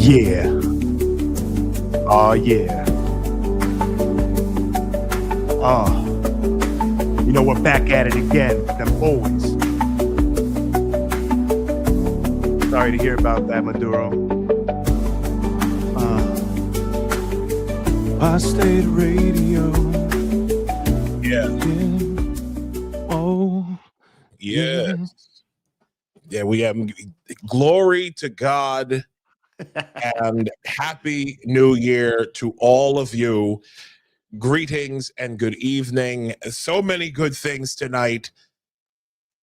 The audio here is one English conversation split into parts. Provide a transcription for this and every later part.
Yeah. Oh, yeah. You know, we're back at it again with them boys. Sorry to hear about that, Maduro. Apostate radio. Yeah. Oh. Yes. Yeah, we have glory to God and happy new year to all of you. Greetings and good evening. So many good things tonight.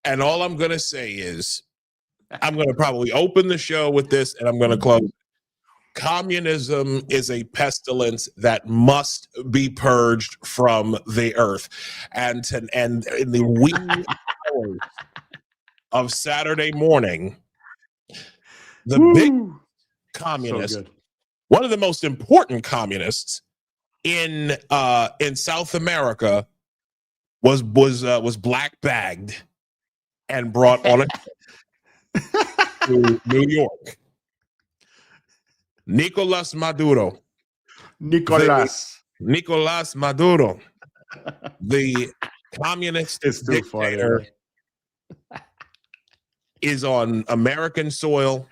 And all I'm going to say is I'm going to probably open the show with this and I'm going to close. Communism is a pestilence that must be purged from the earth. And in the wee hours of Saturday morning, the big communist, one of the most important communists in South America, was black bagged and brought on to New York. Nicolas Maduro, the communist dictator, is on American soil.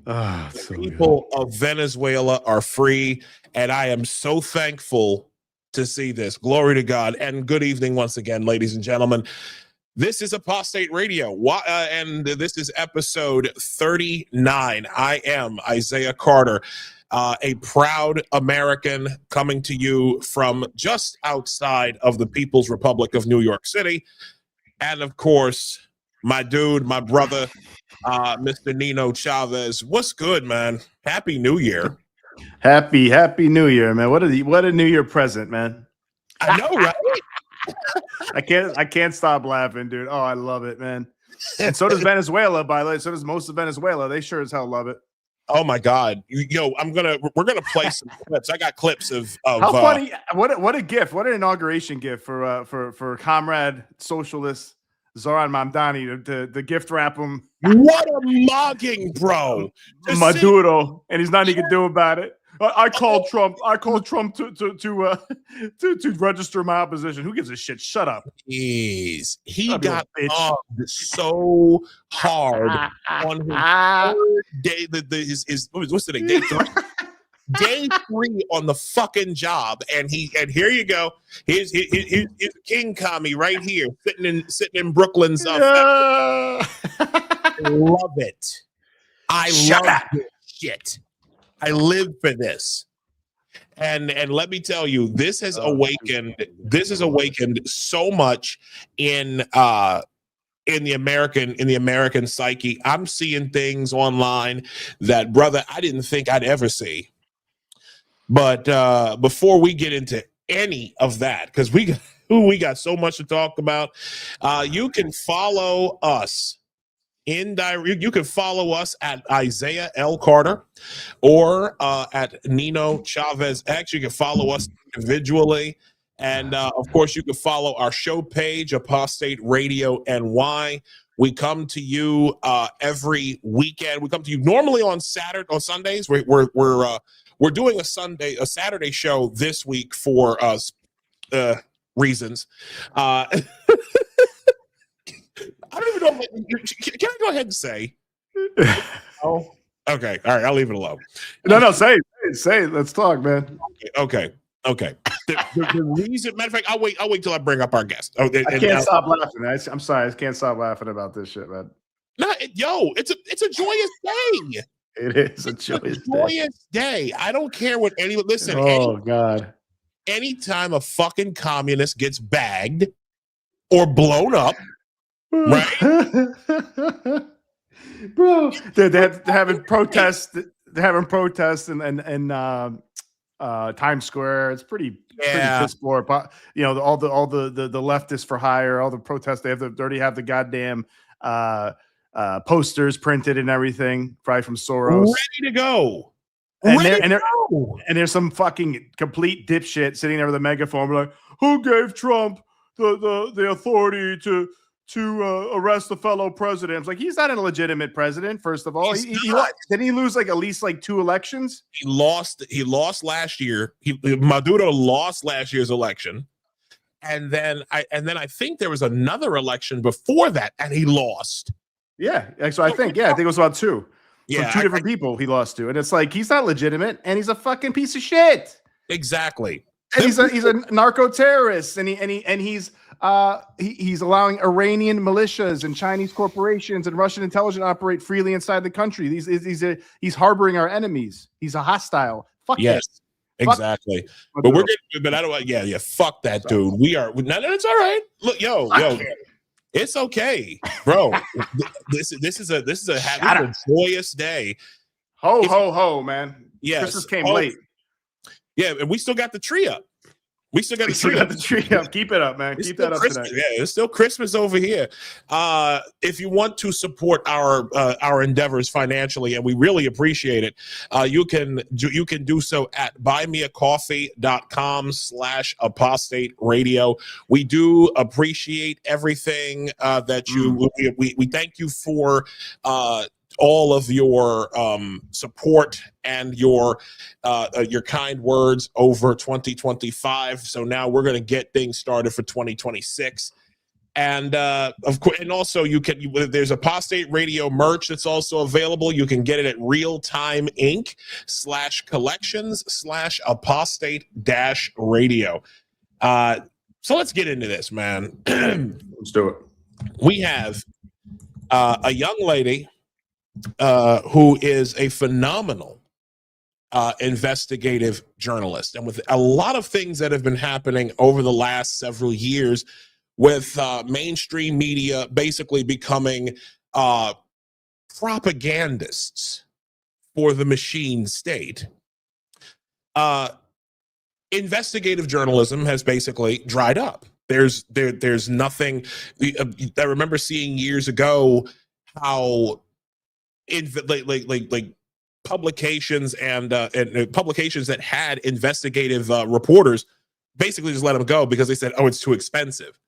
The people of Venezuela are free, and I am so thankful to see this. Glory to God, and good evening once again, ladies and gentlemen. This is Apostate Radio, and this is episode 39. I am Isaiah Carter, a proud American coming to you from just outside of the People's Republic of New York City. And of course, my dude, my brother, Mr. Nino Chavez. What's good, man? Happy New Year. Happy New Year, man. What a New Year present, man. I know, right? I can't stop laughing, dude. Oh, I love it, man. And so does Venezuela, by the way. So does most of Venezuela. They sure as hell love it. Oh my God. Yo, we're gonna play some clips. I got clips of how funny. What a gift. What an inauguration gift for Comrade Socialist Zoran Mamdani to gift wrap him. What a mugging, bro. Maduro, and he's nothing he can do about it. I called Trump. I called Trump to register my opposition. Who gives a shit? Shut up. Jeez. He got mugged so hard on his third day. What's today? Day 3? Day 3 on the fucking job, and here you go. Here's King Kami right here, sitting in Brooklyn's. Love it. I love this shit. I live for this, and let me tell you, this has awakened so much in the American psyche. I'm seeing things online that, brother, I didn't think I'd ever see. But before we get into any of that, because we got so much to talk about, you can follow us. You can follow us at Isaiah L. Carter or at Nino Chavez X. You can follow us individually. And of course, you can follow our show page, Apostate Radio NY. We come to you every weekend. We come to you normally on Sundays. We're doing a Saturday show this week for reasons. I don't even know. Can I go ahead and say? Oh, okay. All right. I'll leave it alone. No. Say it. Let's talk, man. Okay. The reason, matter of fact, I'll wait till I bring up our guest. I can't stop laughing. I'm sorry. I can't stop laughing about this shit, man. No, it's a joyous day. It is a joyous day. I don't care what anyone. Listen. God. Anytime a fucking communist gets bagged or blown up. Right, bro. They're having protests. They're having protests and Times Square. It's pretty piss poor. You know, all the leftists for hire. All the protests. They already have the goddamn posters printed and everything, probably from Soros, ready to go. And there's some fucking complete dipshit sitting there with a megaphone, like, who gave Trump the authority to to arrest the fellow president. It's like, he's not a legitimate president. First of all, didn't he lose like at least like 2 elections? He lost last year. Maduro lost last year's election. And then I think there was another election before that, and he lost. Yeah. So I think it was about 2. Yeah, from 2 different people he lost to. And it's like, he's not legitimate, and he's a fucking piece of shit. Exactly. And he's a narco terrorist, and he's allowing Iranian militias and Chinese corporations and Russian intelligence operate freely inside the country. He's harboring our enemies. He's a hostile. Fuck yes, it. But we're good. But I don't. Yeah. Fuck that, dude. We are. No, it's all right. Look, yo. It's okay, bro. This is a joyous day. Ho, ho, man. Yes. Christmas came late. Yeah, and we still got the tree up. We still got the tree up. Keep it up, man. Keep that up Christmas today. Yeah, it's still Christmas over here. If you want to support our endeavors financially, and we really appreciate it, you can do so at buymeacoffee.com/apostate radio. We do appreciate everything that you. We thank you for all of your support and your kind words over 2025. So now we're going to get things started for 2026. And of course, and also there's Apostate Radio merch that's also available. You can get it at Realtime Inc. /collections/apostate-radio. So let's get into this, man. Let's do it. We have a young lady who is a phenomenal investigative journalist. And with a lot of things that have been happening over the last several years with mainstream media basically becoming propagandists for the machine state, investigative journalism has basically dried up. There's nothing. I remember seeing years ago how like publications and publications that had investigative reporters basically just let them go because they said, oh, it's too expensive.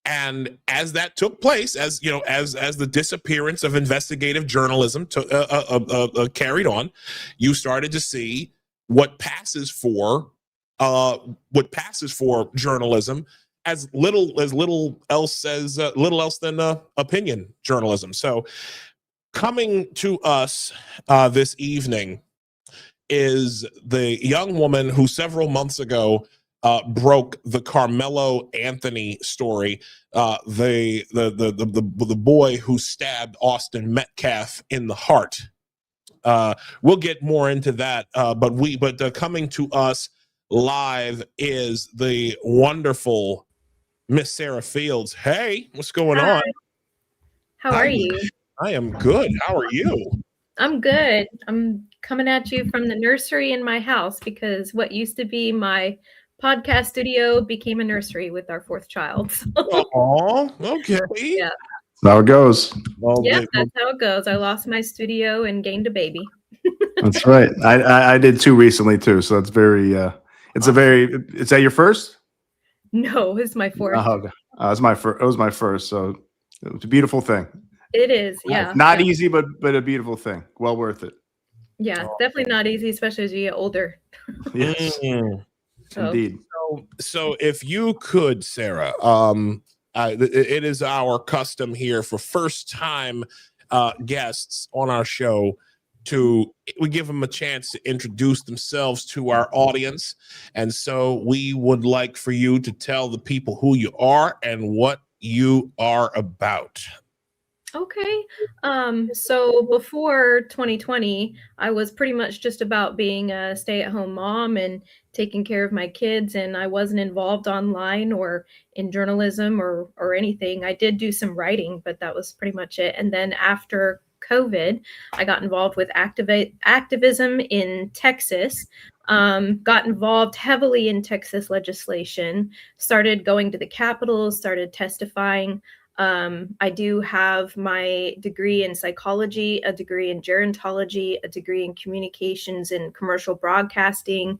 And as that took place, as the disappearance of investigative journalism carried on, you started to see what passes for journalism as little else than opinion journalism. So coming to us this evening is the young woman who several months ago broke the Carmelo Anthony story, the boy who stabbed Austin Metcalf in the heart. We'll get more into that, but coming to us live is the wonderful Miss Sarah Fields. Hey, what's going on? How are you? I am good. How are you? I'm good. I'm coming at you from the nursery in my house because what used to be my podcast studio became a nursery with our 4th child. Oh, okay. Yeah. That's how it goes. Well, yeah, that's how it goes. I lost my studio and gained a baby. That's right. I did 2 recently too. So that's very. Is that your first? No, it's my 4th. Oh, it was my first. It was my first. So it was a beautiful thing. It is, yeah. Not easy, but a beautiful thing. Well worth it. Yeah, definitely not easy, especially as you get older. Yes, indeed. So if you could, Sarah, it is our custom here for first-time guests on our show we give them a chance to introduce themselves to our audience. And so we would like for you to tell the people who you are and what you are about. Okay. So before 2020, I was pretty much just about being a stay-at-home mom and taking care of my kids, and I wasn't involved online or in journalism or anything. I did do some writing, but that was pretty much it. And then after COVID, I got involved with activism in Texas, got involved heavily in Texas legislation, started going to the Capitol, started testifying. I do have my degree in psychology, a degree in gerontology, a degree in communications and commercial broadcasting.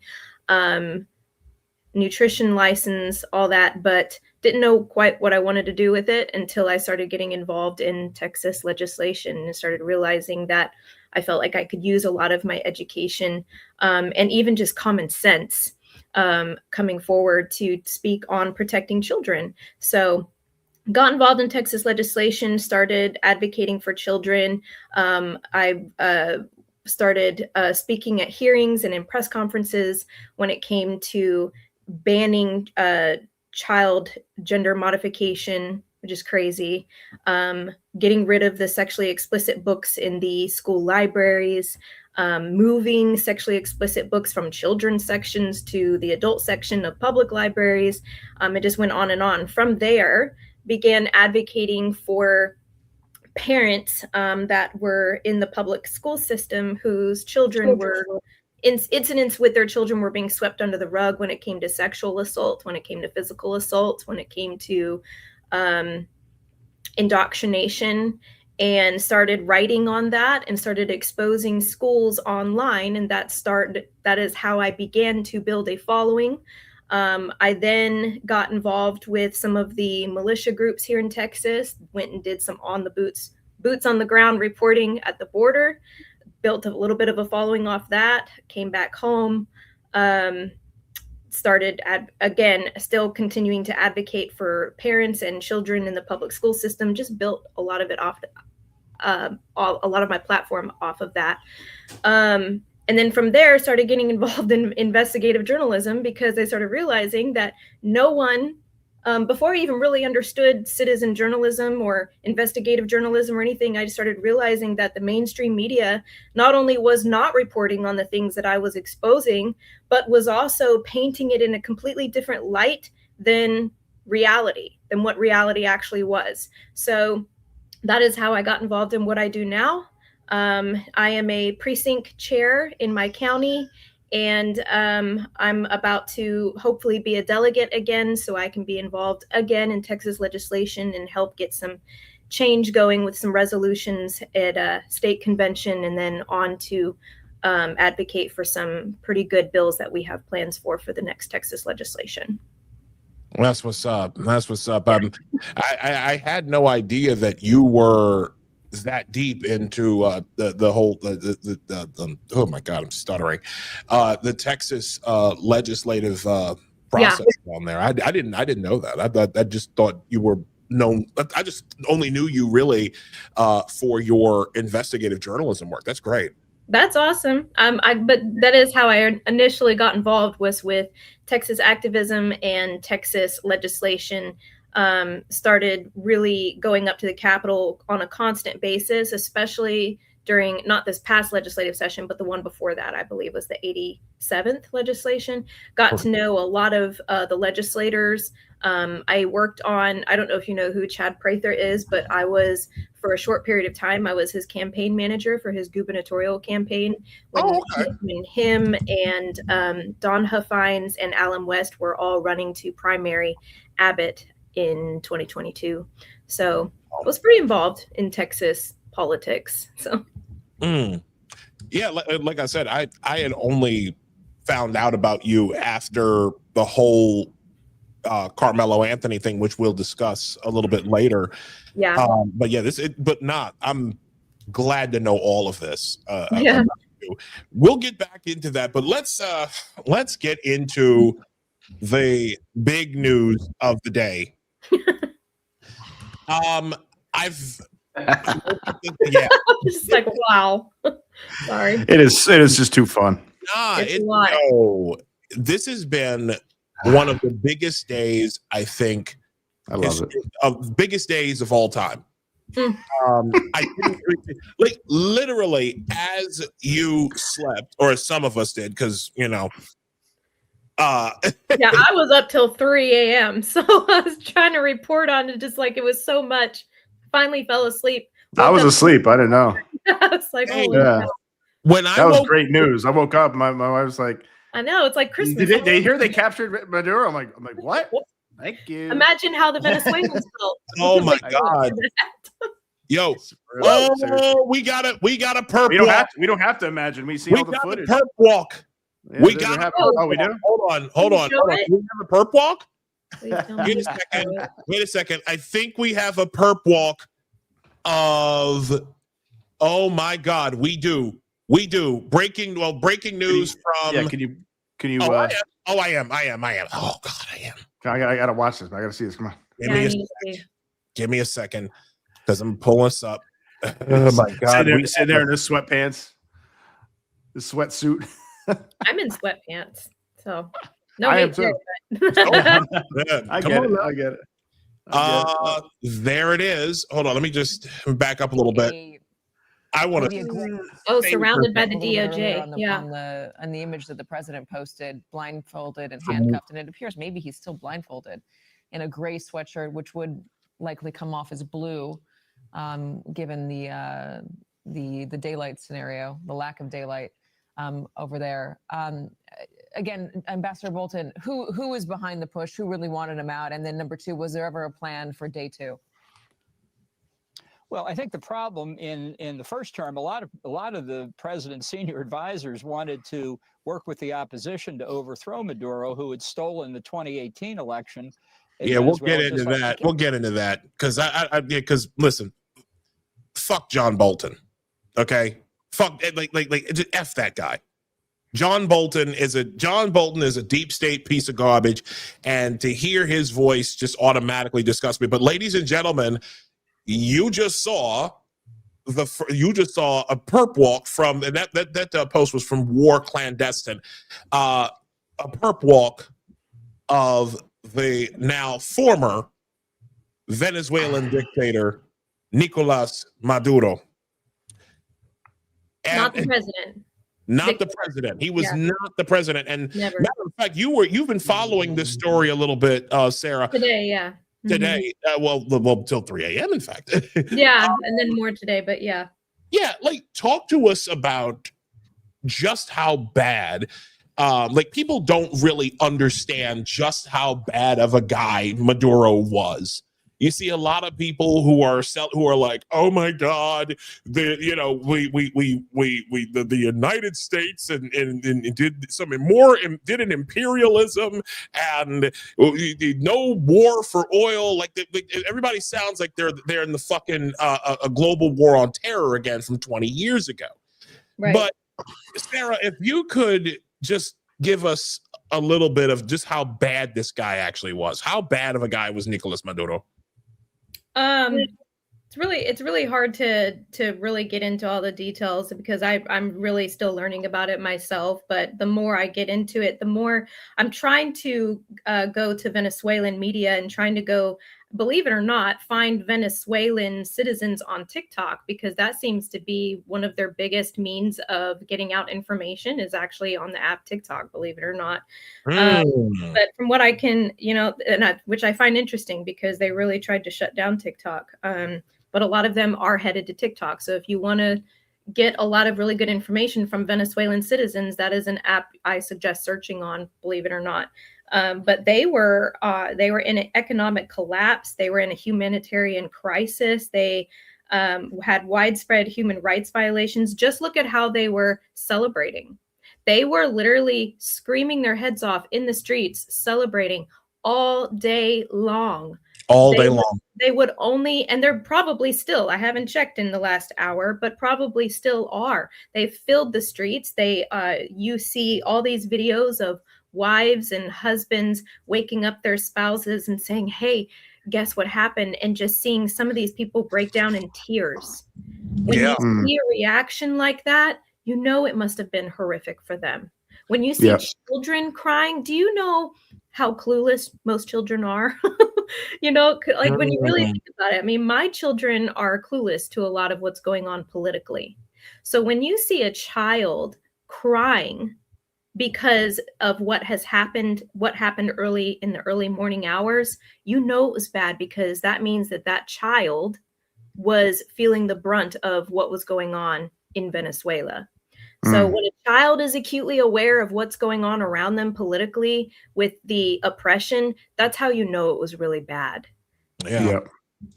nutrition license, all that, but didn't know quite what I wanted to do with it until I started getting involved in Texas legislation and started realizing that I felt like I could use a lot of my education and even just common sense coming forward to speak on protecting children. So got involved in Texas legislation, started advocating for children. I started speaking at hearings and in press conferences when it came to banning child gender modification, which is crazy, getting rid of the sexually explicit books in the school libraries, moving sexually explicit books from children's sections to the adult section of public libraries. It just went on and on. From there, began advocating for parents that were in the public school system whose children were incidents with their children were being swept under the rug when it came to sexual assault, when it came to physical assault, when it came to indoctrination, and started writing on that and started exposing schools online. And that is how I began to build a following. I then got involved with some of the militia groups here in Texas, went and did some on the boots on the ground reporting at the border, built a little bit of a following off that, came back home, started again, still continuing to advocate for parents and children in the public school system, just built a lot of it off, a lot of my platform off of that. And then from there, started getting involved in investigative journalism because I started realizing that no one, before I even really understood citizen journalism or investigative journalism or anything, I just started realizing that the mainstream media not only was not reporting on the things that I was exposing, but was also painting it in a completely different light than reality, than what reality actually was. So that is how I got involved in what I do now. I am a precinct chair in my county, and I'm about to hopefully be a delegate again so I can be involved again in Texas legislation and help get some change going with some resolutions at a state convention, and then on to advocate for some pretty good bills that we have plans for the next Texas legislation. Well, that's what's up. That's what's up. I had no idea that you were that deep into the whole oh my God, I'm stuttering. The Texas legislative process down there. I didn't know that. I just thought you were known. I just only knew you really for your investigative journalism work. That's great. That's awesome. But that is how I initially got involved, was with Texas activism and Texas legislation. Started really going up to the Capitol on a constant basis, especially during not this past legislative session, but the one before that, I believe was the 87th legislation. Got to know a lot of the legislators. I worked on, I don't know if you know who Chad Prather is, but I was, for a short period of time, I was his campaign manager for his gubernatorial campaign when him and Don Huffines and Alan West were all running to primary Abbott in 2022. So I was pretty involved in Texas politics. So yeah, like I said, I had only found out about you after the whole Carmelo Anthony thing, which we'll discuss a little bit later. Yeah. But yeah, I'm glad to know all of this. Yeah. We'll get back into that, but let's get into the big news of the day. Yeah. Just like, wow. Sorry. It is just too fun. This has been one of the biggest days, I think. I love it. Of biggest days of all time. I didn't like literally as you slept, or as some of us did, because you know. Yeah, I was up till 3 a.m. So I was trying to report on it, just like it was so much. Finally fell asleep. I was asleep. I didn't know. I was like, holy yeah. When that was great news. I woke up. My wife was like, I know, it's like Christmas. Did they hear they captured Maduro? I'm like, what? Thank you. Imagine how the Venezuelans felt. Oh my God. Yo, we got a perp walk. We don't have to imagine. We see all the footage. Perp walk. Yeah, we they got. have, Oh, oh, we do. Hold on. Do we have a perp walk? Please tell me Wait a you second. show it. Wait a second. I think we have a perp walk of. Oh my God, we do. We do. Breaking news from. Yeah, can you? I am. Oh God, I am. I gotta watch this. I gotta see this. Come on. Give me a I need to sec. see. Give me a second, because I'm pulling this up. Oh my God, Sitting there in his sweatpants, the sweatsuit. I'm in sweatpants, so no I am hate too. there, but Yeah, I come get on it. now. I get it. There it is. Hold on, let me just back up a little bit. I want to. oh, surrounded by the A little bit earlier DOJ. on Yeah. on the image that the president posted, blindfolded and handcuffed, and it appears maybe he's still blindfolded in a gray sweatshirt, which would likely come off as blue, given the daylight scenario, the lack of daylight over there. Again, Ambassador Bolton, who is behind the push? Who really wanted him out? And then number two, was there ever a plan for day two? Well, I think the problem in the first term, a lot of the president's senior advisors wanted to work with the opposition to overthrow Maduro, who had stolen the 2018 election. Yeah, we'll get into that. We'll get into that because listen, fuck John Bolton, okay? Fuck like f that guy. John Bolton is a deep state piece of garbage, and to hear his voice just automatically disgusts me. But ladies and gentlemen, you just saw a perp walk from, and that post was from War Clandestine, a perp walk of the now former Venezuelan dictator Nicolas Maduro. And Not the president. Not the president. He was not the president. And Never. matter of fact, you've been following this story a little bit, Sarah. Today, yeah. Today, well, till 3 a.m. in fact. Yeah, and then more today, but yeah. Yeah, like talk to us about just how bad. Like people don't really understand just how bad of a guy Maduro was. You see a lot of people who are like, oh my God, the United States and did an imperialism and no war for oil. Like everybody sounds like they're in the fucking a global war on terror again from 20 years ago. Right. But Sarah, if you could just give us a little bit of just how bad this guy actually was. How bad of a guy was Nicolas Maduro? It's really hard to really get into all the details because I'm really still learning about it myself. But the more I get into it, the more I'm trying to go to Venezuelan media and trying to go, believe it or not, find Venezuelan citizens on TikTok, because that seems to be one of their biggest means of getting out information is actually on the app TikTok, believe it or not. But from what I can, which I find interesting because they really tried to shut down TikTok. But a lot of them are headed to TikTok. So if you want to get a lot of really good information from Venezuelan citizens, that is an app I suggest searching on, believe it or not. But they were in an economic collapse. They were in a humanitarian crisis. They had widespread human rights violations. Just look at how they were celebrating. They were literally screaming their heads off in the streets, celebrating all day long. All day long. They would only, and they're probably still, I haven't checked in the last hour, but probably still are. They've filled the streets. You see all these videos of wives and husbands waking up their spouses and saying, hey, guess what happened? And just seeing some of these people break down in tears. When you see a reaction like that, you know it must have been horrific for them. When you see children crying, do you know how clueless most children are? Like when you really think about it, I mean, my children are clueless to a lot of what's going on politically. So when you see a child crying because of what happened early in the early morning hours, you know it was bad, because that means that child was feeling the brunt of what was going on in Venezuela. So when a child is acutely aware of what's going on around them politically with the oppression, that's how you know it was really bad. Yeah.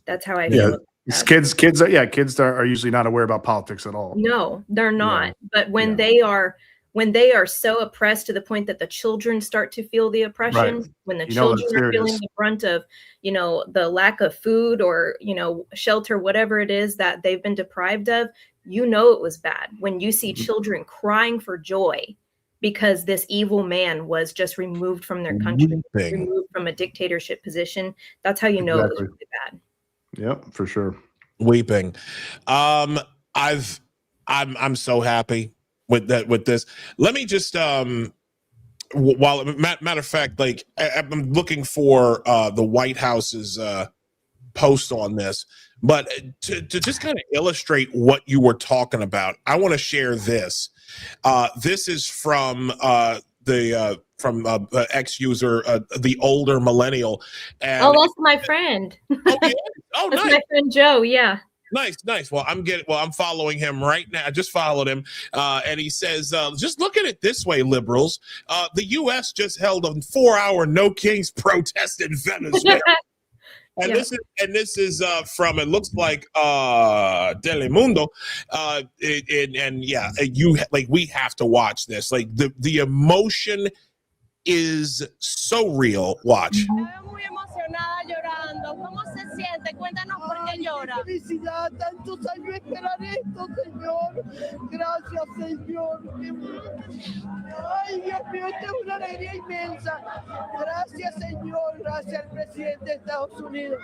That's how I feel. Kids are usually not aware about politics at all. No, they're not. But when they are when they are so oppressed to the point that the children start to feel the oppression, Right. when the You know children that's are feeling serious. the brunt of, the lack of food or, shelter, whatever it is that they've been deprived of, it was bad. When you see children crying for joy because this evil man was just removed from their country, removed from a dictatorship position, that's how it was really bad. Yep, for sure. Weeping. I'm so happy with this. Let me just while matter of fact, like I'm looking for the White House's post on this, but to just kind of illustrate what you were talking about, I want to share this. This is from ex user, the older millennial. And that's my friend. Oh, yeah? Oh, that's nice. my friend Joe. Yeah. Nice. Well, I'm following him right now. I just followed him. And he says, just look at it this way, liberals. The U.S. just held a 4-hour No Kings protest in Venezuela. And this is from, it looks like Telemundo. We have to watch this. Like the emotion is so real. Watch. Muy emocionada llorando. ¿Cómo se siente? Cuéntanos por qué llora. Felicidad, tantos años esperar esto, Señor. Gracias, Señor. Ay, Dios mío, esta es una alegría inmensa. Gracias, Señor. Gracias al presidente de Estados Unidos.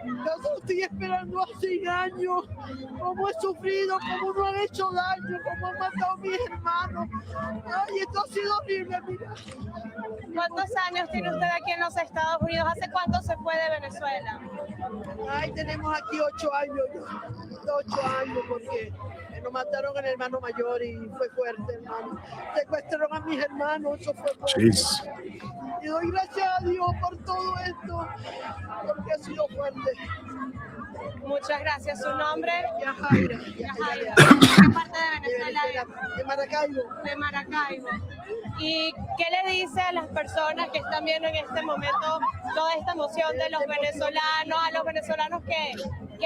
Yo solo estoy esperando hace años. Cómo he sufrido, cómo no han hecho daño, cómo han matado a mis hermanos. Ay, esto ha sido horrible, mira. ¿Cuántos años tiene usted aquí en los Estados Unidos? ¿Hace cuánto se fue de Venezuela? Ay, tenemos aquí 8 años, 8 años, porque nos mataron al hermano mayor y fue fuerte, hermano. Secuestraron a mis hermanos, eso fue fuerte. Jeez. Y doy gracias a Dios por todo esto, porque ha sido fuerte. Muchas gracias. ¿Su nombre? Yajaira. ¿De qué parte de Venezuela? De Maracaibo. De Maracaibo. ¿Y qué le dice a las personas que están viendo en este momento toda esta emoción de los venezolanos, a los venezolanos que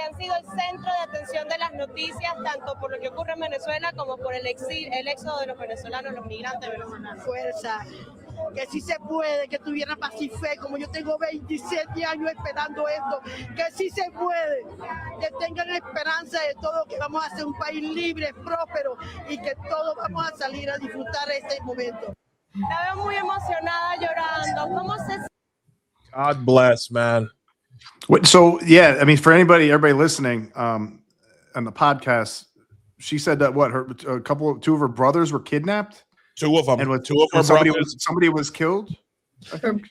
han sido el centro de atención de las noticias, tanto por lo que ocurre en Venezuela como por el éxodo de los venezolanos, los migrantes venezolanos? Fuerza. Que sí se puede, que tuvieran paz y fe, como yo tengo 27 años esperando esto, que sí se puede, que tengan esperanza de todo, que vamos a ser un país libre, próspero y que todos vamos a salir a disfrutar este momento. La veo muy emocionada, llorando. ¿Cómo se siente? God bless, man. So yeah, I mean, for everybody listening on the podcast, she said that two of her brothers were kidnapped. Two of them. And two of her brothers. Somebody was killed.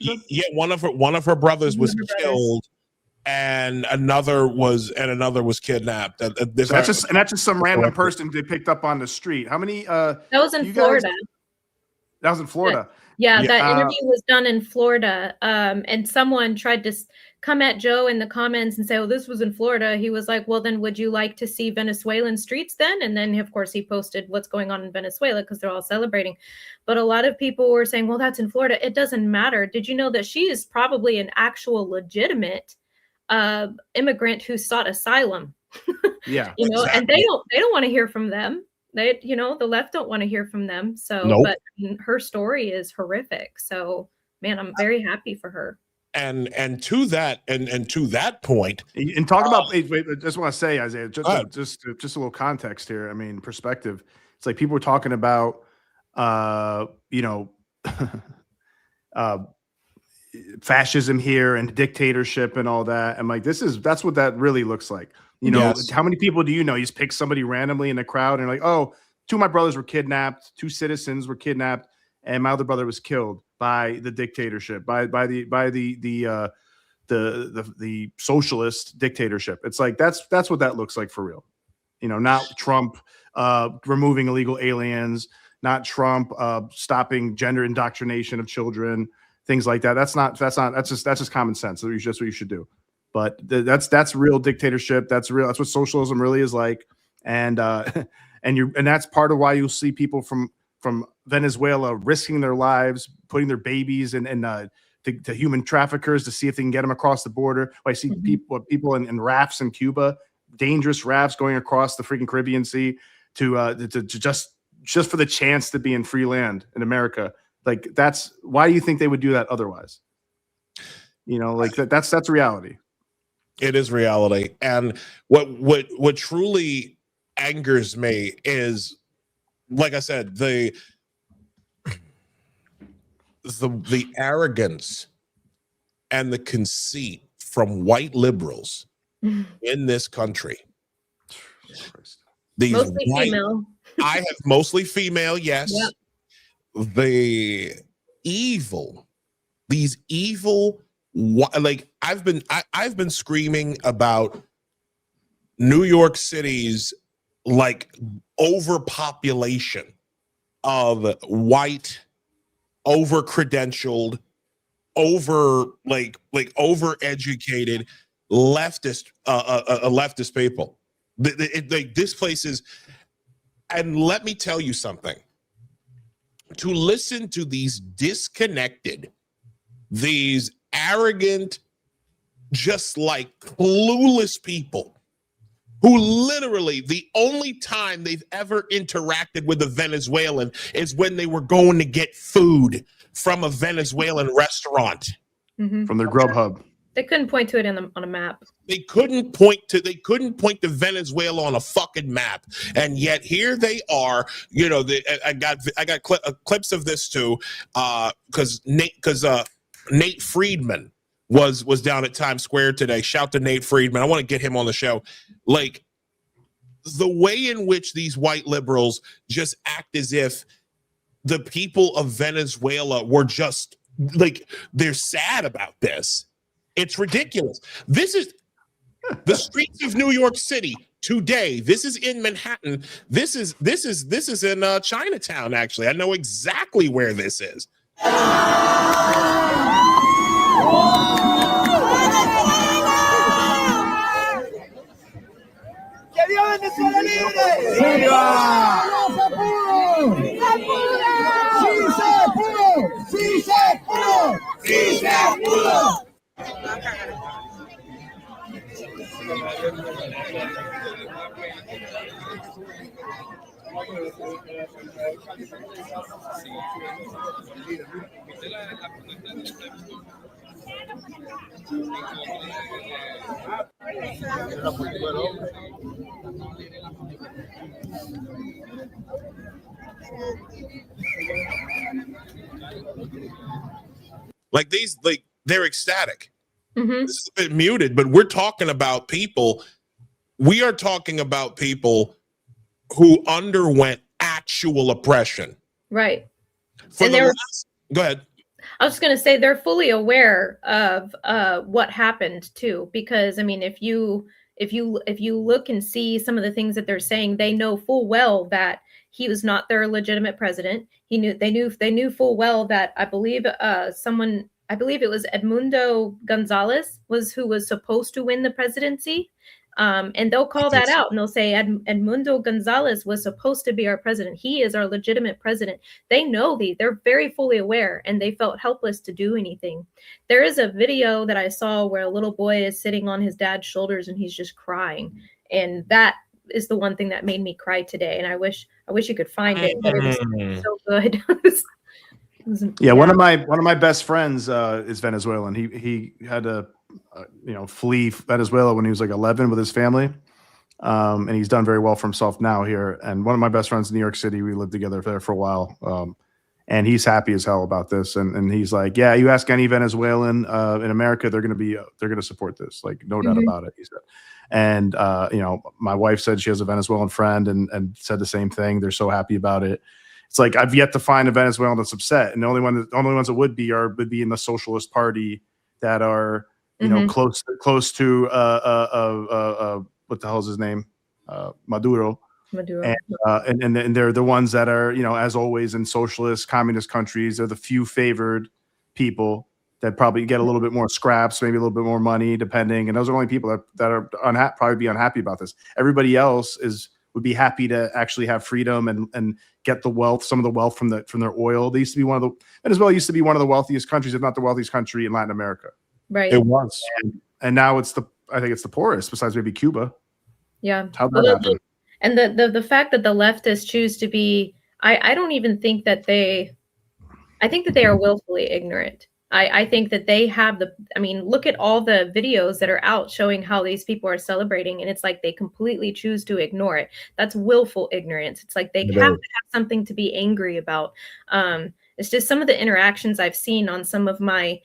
Yeah, one of her brothers was killed, and another was kidnapped. That's just some random person they picked up on the street. How many? That was in Florida. That was in Florida. Yeah, that interview was done in Florida. And someone tried to come at Joe in the comments and say, "Oh, this was in Florida." He was like, "Well, then would you like to see Venezuelan streets then?" And then, of course, he posted what's going on in Venezuela because they're all celebrating. But a lot of people were saying, "Well, that's in Florida. It doesn't matter." Did you know that she is probably an actual legitimate immigrant who sought asylum? Yeah, exactly. And they don't want to hear from them. They, the left don't want to hear from them. So, nope. But her story is horrific. So, man, I'm very happy for her. And to that point, and talk about. Wait, I just want to say, Isaiah, just a little context here. I mean, perspective. It's like people were talking about, fascism here and dictatorship and all that. I'm like, that's what that really looks like. Yes. How many people do you know? You just pick somebody randomly in the crowd and like, oh, 2 of my brothers were kidnapped, 2 citizens were kidnapped, and my other brother was killed by the dictatorship, by the socialist dictatorship. It's like that's what that looks like for real. Not Trump removing illegal aliens, not Trump stopping gender indoctrination of children, things like that. That's just common sense. That's just what you should do. But that's real dictatorship. That's real. That's what socialism really is like. And that's part of why you'll see people from Venezuela risking their lives, putting their babies to human traffickers to see if they can get them across the border. I see people in rafts in Cuba, dangerous rafts going across the freaking Caribbean Sea to just just for the chance to be in free land in America. Like, that's why do you think they would do that otherwise? You know, like that's reality. It is reality. And what truly angers me is, like I said, the arrogance and the conceit from white liberals in this country. These mostly female. I have mostly female, yes. Yep. These evil, like I've been screaming about New York City's like overpopulation of white, over-credentialed, over-educated leftist people. This place is, and let me tell you something. To listen to these disconnected, these arrogant, just like clueless people who literally the only time they've ever interacted with a Venezuelan is when they were going to get food from a Venezuelan restaurant. From their Grubhub. They couldn't point to it on a map. They couldn't point to Venezuela on a fucking map, and yet here they are. You know, I got clips of this too, because Nate Friedman was down at Times Square today. Shout to Nate Friedman. I want to get him on the show. Like the way in which these white liberals just act as if the people of Venezuela were just like they're sad about this. It's ridiculous. This is the streets of New York City today. This is in Manhattan. This is in Chinatown. Actually, I know exactly where this is. ¡Que viva Venezuela libre! ¡Sí se pudo! ¡Sí se pudo! Like these, like they're ecstatic. This is a bit muted, but we're talking about people. We are talking about people who underwent actual oppression. Right. And go ahead. I was going to say they're fully aware of what happened too, because I mean, if you look and see some of the things that they're saying, they know full well that he was not their legitimate president. They knew full well that I believe it was Edmundo Gonzalez who was supposed to win the presidency. And they'll call that out and they'll say Edmundo Gonzalez was supposed to be our president. He is our legitimate president. They know they're very fully aware, and they felt helpless to do anything. There is a video that I saw where a little boy is sitting on his dad's shoulders and he's just crying. And that is the one thing that made me cry today. And I wish you could find it, but it was so good. Yeah, one of my best friends is Venezuelan. He had to flee Venezuela when he was like 11 with his family, and he's done very well for himself now here. And one of my best friends in New York City, we lived together there for a while, and he's happy as hell about this. And he's like, yeah, you ask any Venezuelan in America, they're gonna support this, like no doubt about it. He said. And my wife said she has a Venezuelan friend and said the same thing. They're so happy about it. It's like I've yet to find a Venezuelan that's upset, and the only ones that would be in the Socialist Party that are close to what the hell is his name, Maduro. And they're the ones that are as always in socialist communist countries. They're the few favored people that probably get a little bit more scraps, maybe a little bit more money, depending. And those are only people that are probably be unhappy about this. Everybody else would be happy to actually have freedom and get the wealth, some of the wealth from their oil. Venezuela used to be one of the wealthiest countries, if not the wealthiest country in Latin America. Right. It was. And now I think it's the poorest, besides maybe Cuba. Yeah. How'd that happen? And the fact that the leftists choose to be I don't even think that I think that they are willfully ignorant. I think that they have look at all the videos that are out showing how these people are celebrating, and it's like they completely choose to ignore it. That's willful ignorance. It's like they have to have something to be angry about. It's just some of the interactions I've seen on some of my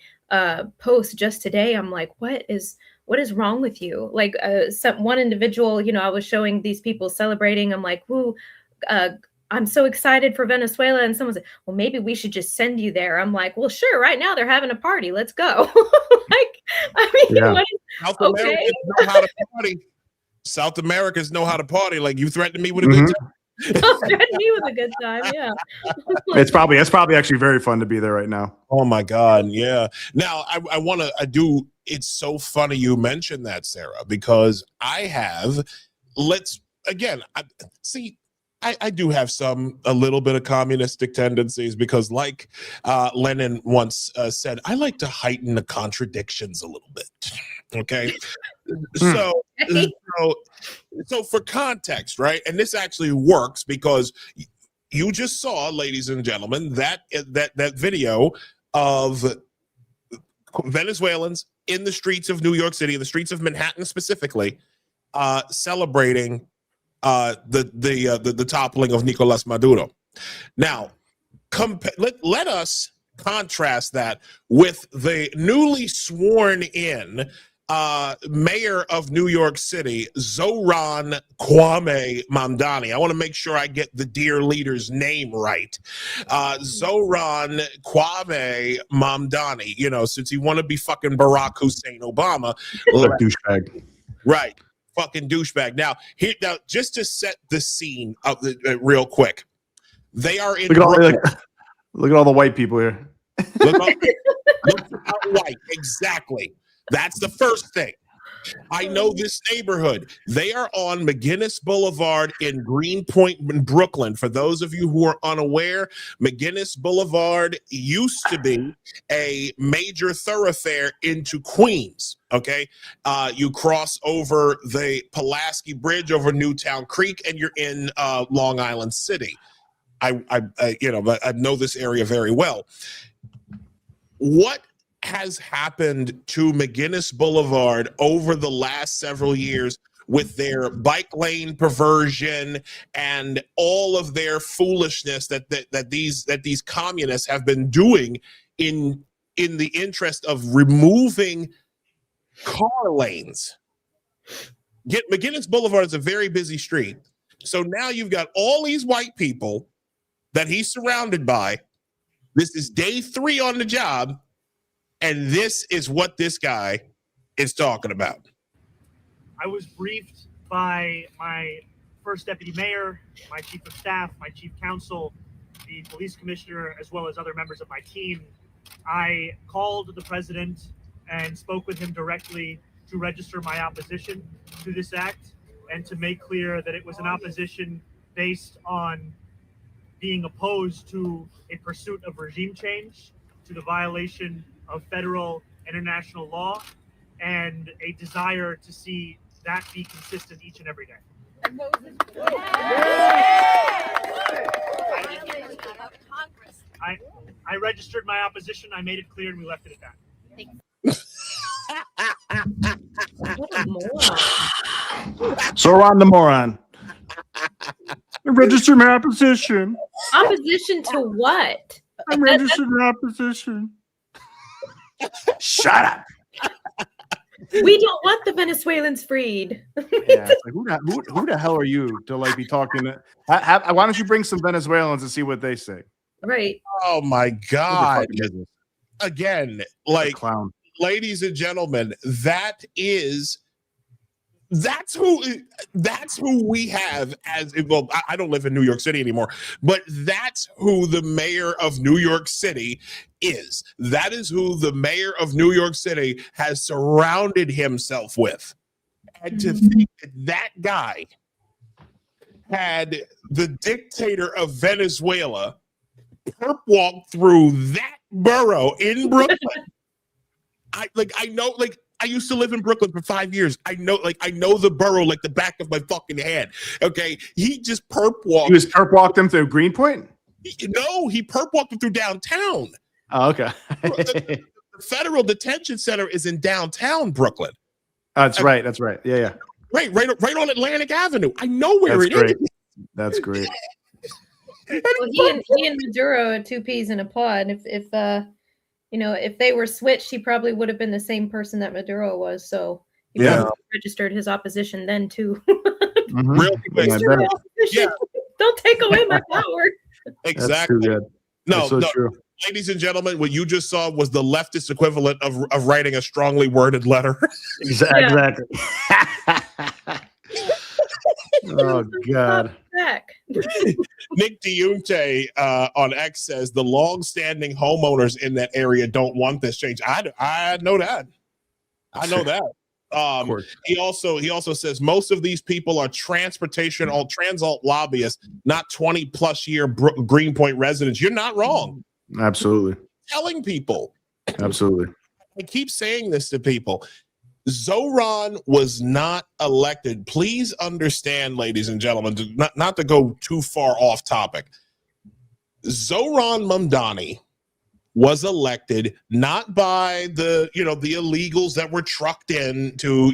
posts just today. I'm like, what is wrong with you? Like one individual, I was showing these people celebrating. I'm like, woo, I'm so excited for Venezuela. And someone said, well, maybe we should just send you there. I'm like, well, sure. Right now they're having a party. Let's go. South Americans know how to party. South Americans know how to party. Like, you threatened me with a good time. Threatened me with a good time. Yeah. It's probably actually very fun to be there right now. Oh my God. Yeah. Now it's so funny you mentioned that, Sarah, because I do have a little bit of communistic tendencies, because like Lenin once said, I like to heighten the contradictions a little bit. Okay. So for context, right? And this actually works because you just saw, ladies and gentlemen, that video of Venezuelans in the streets of New York City, in the streets of Manhattan specifically, celebrating the toppling of Nicolas Maduro. Now, let us contrast that with the newly sworn in mayor of New York City, Zoran Kwame Mamdani. I want to make sure I get the dear leader's name right. Zoran Kwame Mamdani, since he want to be fucking Barack Hussein Obama. Douchebag. Right. Fucking douchebag. Now, just to set the scene of real quick, they are in. Look at all the white people here. Look how white. Exactly. That's the first thing. I know this neighborhood. They are on McGinnis Boulevard in Greenpoint, in Brooklyn. For those of you who are unaware, McGinnis Boulevard used to be a major thoroughfare into Queens. Okay, you cross over the Pulaski Bridge over Newtown Creek, and you're in Long Island City. I know this area very well. What has happened to McGinnis Boulevard over the last several years with their bike lane perversion and all of their foolishness that these communists have been doing in the interest of removing car lanes? McGinnis Boulevard is a very busy street. So now you've got all these white people that he's surrounded by. This is day 3 on the job. And this is what this guy is talking about. I was briefed by my first deputy mayor, my chief of staff, my chief counsel, the police commissioner, as well as other members of my team. I called the president and spoke with him directly to register my opposition to this act and to make clear that it was an opposition based on being opposed to a pursuit of regime change, to the violation of federal international law, and a desire to see that be consistent each and every day. I registered my opposition, I made it clear, and we left it at that. What a moron. Zoran the moron. I registered my opposition. Opposition to what? I registered my opposition. Shut up. We don't want the Venezuelans freed. Yeah, it's like, who the hell are you to be talking to? Why don't you bring some Venezuelans and see what they say? Right. Oh my God. Again, clown. Ladies and gentlemen, that's who we have as well. I don't live in New York City anymore, but that's who the mayor of New York City is. That is who the mayor of New York City has surrounded himself with. And to think that guy had the dictator of Venezuela perp walk through that borough in Brooklyn. I know, I used to live in Brooklyn for 5 years. I know the borough like the back of my fucking hand. Okay, he just perp walked. He was perp walked him through Greenpoint. No, he perp walked him through downtown. Oh, okay. The federal detention center is in downtown Brooklyn. That's right. That's right. Yeah. Right on Atlantic Avenue. I know where it is. That's great. Well, he and Maduro are two peas in a pod. If they were switched, he probably would have been the same person that Maduro was. So he probably registered his opposition then too. Real quick. Don't take away my power. Exactly. No, true. Ladies and gentlemen, what you just saw was the leftist equivalent of writing a strongly worded letter. Exactly. Oh God. Nick Diunte on X says the long-standing homeowners in that area don't want this change. I know that. I know that. He also says most of these people are transalt lobbyists, not 20+ year Greenpoint residents. You're not wrong. Absolutely. Telling people. Absolutely. I keep saying this to people. Zoran was not elected. Please understand, ladies and gentlemen, not to go too far off topic. Zoran Mamdani was elected not by the illegals that were trucked into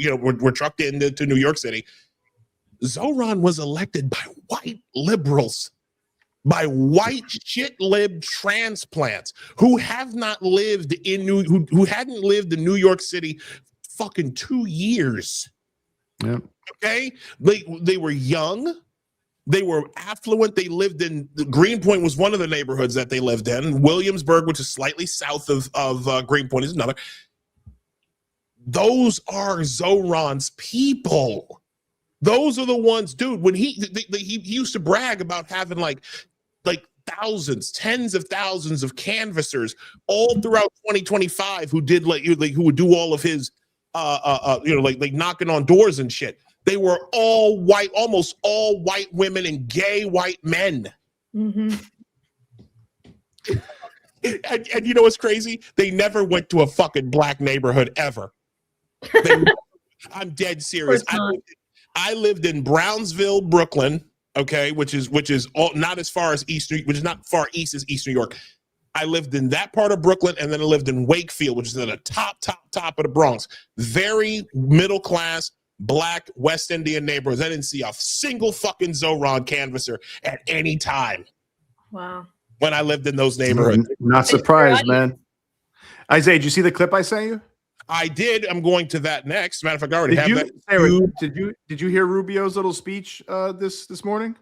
New York City. Zoran was elected by white liberals, by white shit lib transplants who have not lived in who hadn't lived in New York City fucking 2 years. Yeah. Okay. They were young. They were affluent. They lived in Greenpoint was one of the neighborhoods that they lived in. Williamsburg, which is slightly south of Greenpoint, is another. Those are Zoran's people. Those are the ones, dude. When he used to brag about having like thousands, tens of thousands of canvassers all throughout 2025 who did who would do all of his knocking on doors and shit. They were all white, almost all white women and gay white men. Mm-hmm. And you know what's crazy? They never went to a fucking black neighborhood ever. I'm dead serious. I lived in Brownsville, Brooklyn, okay, which is not as far as which is not far east as East New York. I lived in that part of Brooklyn, and then I lived in Wakefield, which is at the top of the Bronx. Very middle class, black West Indian neighborhoods. I didn't see a single fucking Zoran canvasser at any time. Wow. When I lived in those neighborhoods. Not surprised, man. Isaiah, did you see the clip I sent you? I did. I'm going to that next. Matter of fact, I already have that. Did you hear Rubio's little speech this morning?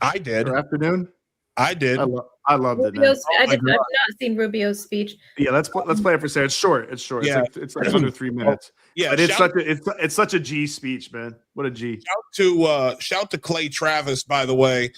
I did. Or afternoon? I did. I loved it. I've not seen Rubio's speech. Yeah, let's play it for Sarah. It's short. Yeah. It's like under 3 minutes. Yeah, but it's such a G speech, man. What a G. Shout to Clay Travis, by the way.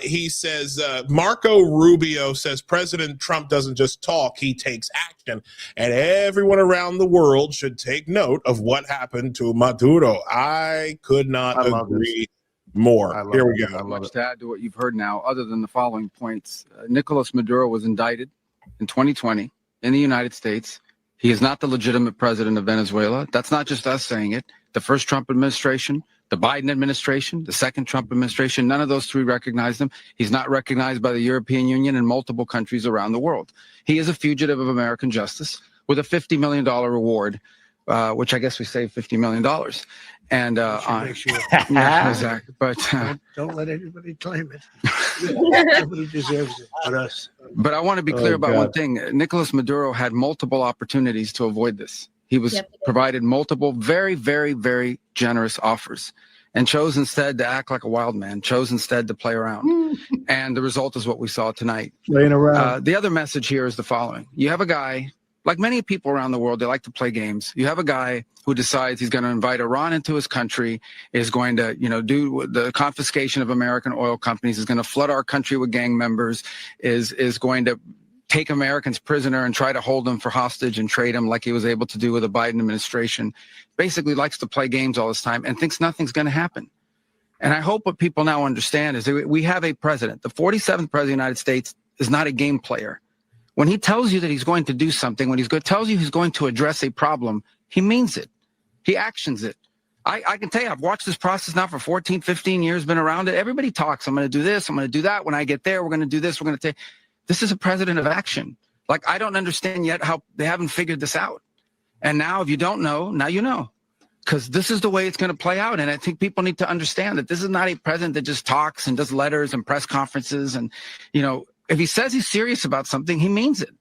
He says Marco Rubio says President Trump doesn't just talk, he takes action, and everyone around the world should take note of what happened to Maduro. I could not agree more. Here we go. Not much to add to what you've heard now, other than the following points. Nicolas Maduro was indicted in 2020 in the United States. He is not the legitimate president of Venezuela. That's not just us saying it. The first Trump administration, the Biden administration, the second Trump administration, none of those three recognized him. He's not recognized by the European Union and multiple countries around the world. He is a fugitive of American justice with a $50 million reward, which I guess we saved $50 million. And yeah, exactly. But don't let anybody claim it. Nobody deserves it but us. But I want to be clear about one thing. Nicolas Maduro had multiple opportunities to avoid this. He was provided multiple very, very, very generous offers and chose instead to act like a wild man, chose instead to play around. And the result is what we saw tonight. Playing around. The other message here is the following. You have a guy, like many people around the world, they like to play games. You have a guy who decides he's going to invite Iran into his country, is going to, do the confiscation of American oil companies, is going to flood our country with gang members, is going to take Americans prisoner and try to hold them for hostage and trade them like he was able to do with the Biden administration. Basically likes to play games all this time and thinks nothing's going to happen. And I hope what people now understand is that we have a president. The 47th president of the United States is not a game player. When he tells you that he's going to do something, when tells you he's going to address a problem, he means it. He actions it. I can tell you, I've watched this process now for 14, 15 years, been around it. Everybody talks. I'm going to do this. I'm going to do that. When I get there, we're going to do this. We're going to take. This is a president of action. Like, I don't understand yet how they haven't figured this out. And now, if you don't know, now you know. Because this is the way it's going to play out. And I think people need to understand that this is not a president that just talks and does letters and press conferences. And, you know, if he says he's serious about something, he means it.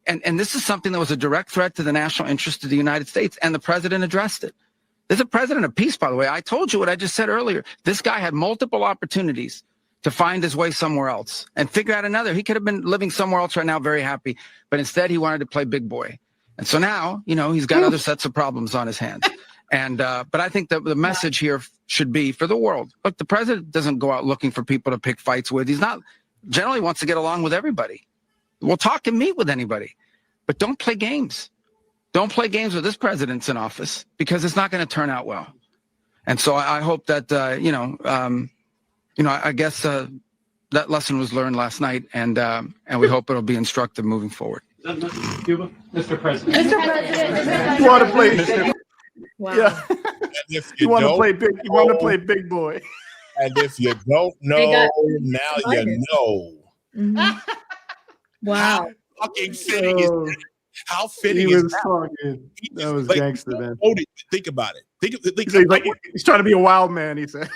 And this is something that was a direct threat to the national interest of the United States. And the president addressed it. There's a president of peace, by the way. I told you what I just said earlier. This guy had multiple opportunities to find his way somewhere else and figure out another. He could have been living somewhere else right now, very happy. But instead, he wanted to play big boy. And so now, you know, he's got other sets of problems on his hands. And but I think that the message here should be for the world. Look, the president doesn't go out looking for people to pick fights with. He's not generally wants to get along with everybody. We'll talk and meet with anybody, but don't play games. Don't play games with this president's in office, because it's not going to turn out well. And so I hope that I guess that lesson was learned last night, and we hope it'll be instructive moving forward. Mr. President. Mr. President. You want to play? Wow. Yeah. You want to play big? You want to play big boy? And if you don't know, now you know. Mm-hmm. Wow. How fucking fitting is that? How fitting he is was that? Talking. That was gangster, man. Think about it. He's trying to be a wild man. He said.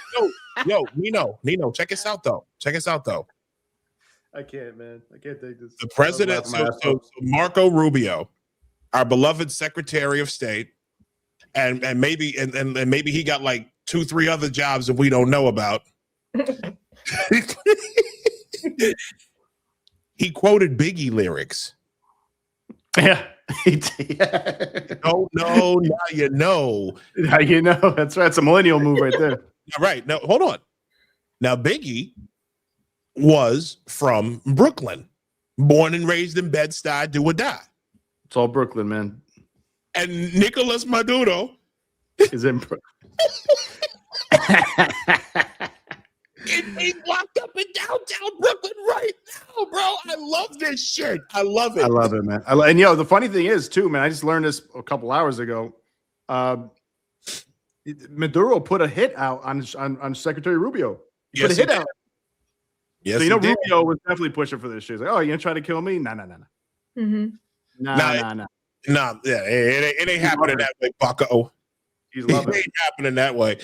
Yo, Nino, check us out though. I can't, man. I can't take this. The president, so Marco Rubio, our beloved Secretary of State, and maybe he got like 2-3 other jobs that we don't know about. He quoted Biggie lyrics. Yeah. Oh no, now you know. Now you know. That's right. It's a millennial move right there. All right. Now hold on. Now Biggie was from Brooklyn, born and raised in Bed-Stuy, do or die. It's all Brooklyn, man. And Nicolas Maduro is in Brooklyn. He's locked up in downtown Brooklyn right now, bro. I love this shit. I love it. I love it, man. And the funny thing is, too, man, I just learned this a couple hours ago. Maduro put a hit out on Secretary Rubio. He put a hit out. Yes, so Rubio was definitely pushing for this shit. He's like, oh, you gonna try to kill me? Nah. Mm-hmm. Nah. Yeah, it ain't happening that way, Bucko. He's loving it. Ain't happening that way.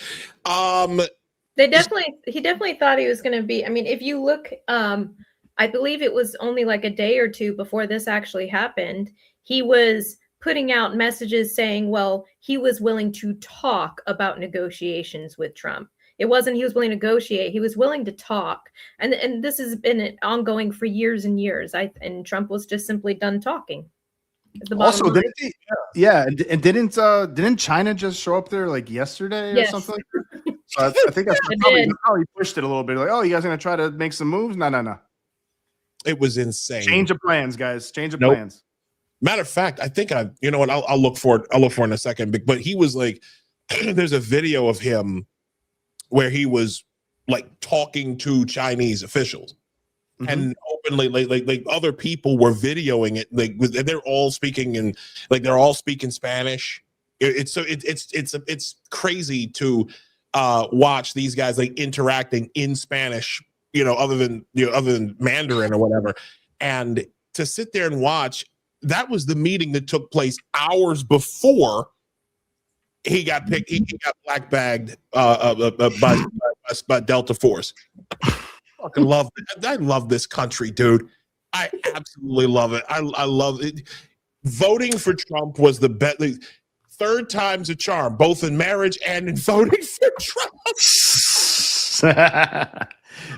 He definitely thought he was going to be. I mean, if you look, I believe it was only like a day or two before this actually happened. He was putting out messages saying, well, he was willing to talk about negotiations with Trump. It wasn't he was willing to negotiate. He was willing to talk. And this has been ongoing for years and years. And Trump was just simply done talking. Also, and didn't China just show up there like yesterday or something? So I think that's how he pushed it a little bit. Like, oh, you guys gonna try to make some moves? No. It was insane. Change of plans, guys. Change of plans. Matter of fact, I think you know what? I'll look for it. I'll look for it in a second. But he was like, there's a video of him where he was like talking to Chinese officials. Mm-hmm. And openly, like other people were videoing it. Like they're all speaking in, like they're all speaking Spanish. It's crazy to watch these guys like interacting in Spanish, other than Mandarin or whatever. And to sit there and watch, that was the meeting that took place hours before he got picked. He got black bagged by Delta Force. Fucking love it. I love this country, dude. I absolutely love it. I love it. Voting for Trump was the best. Third time's a charm, both in marriage and in voting for Trump.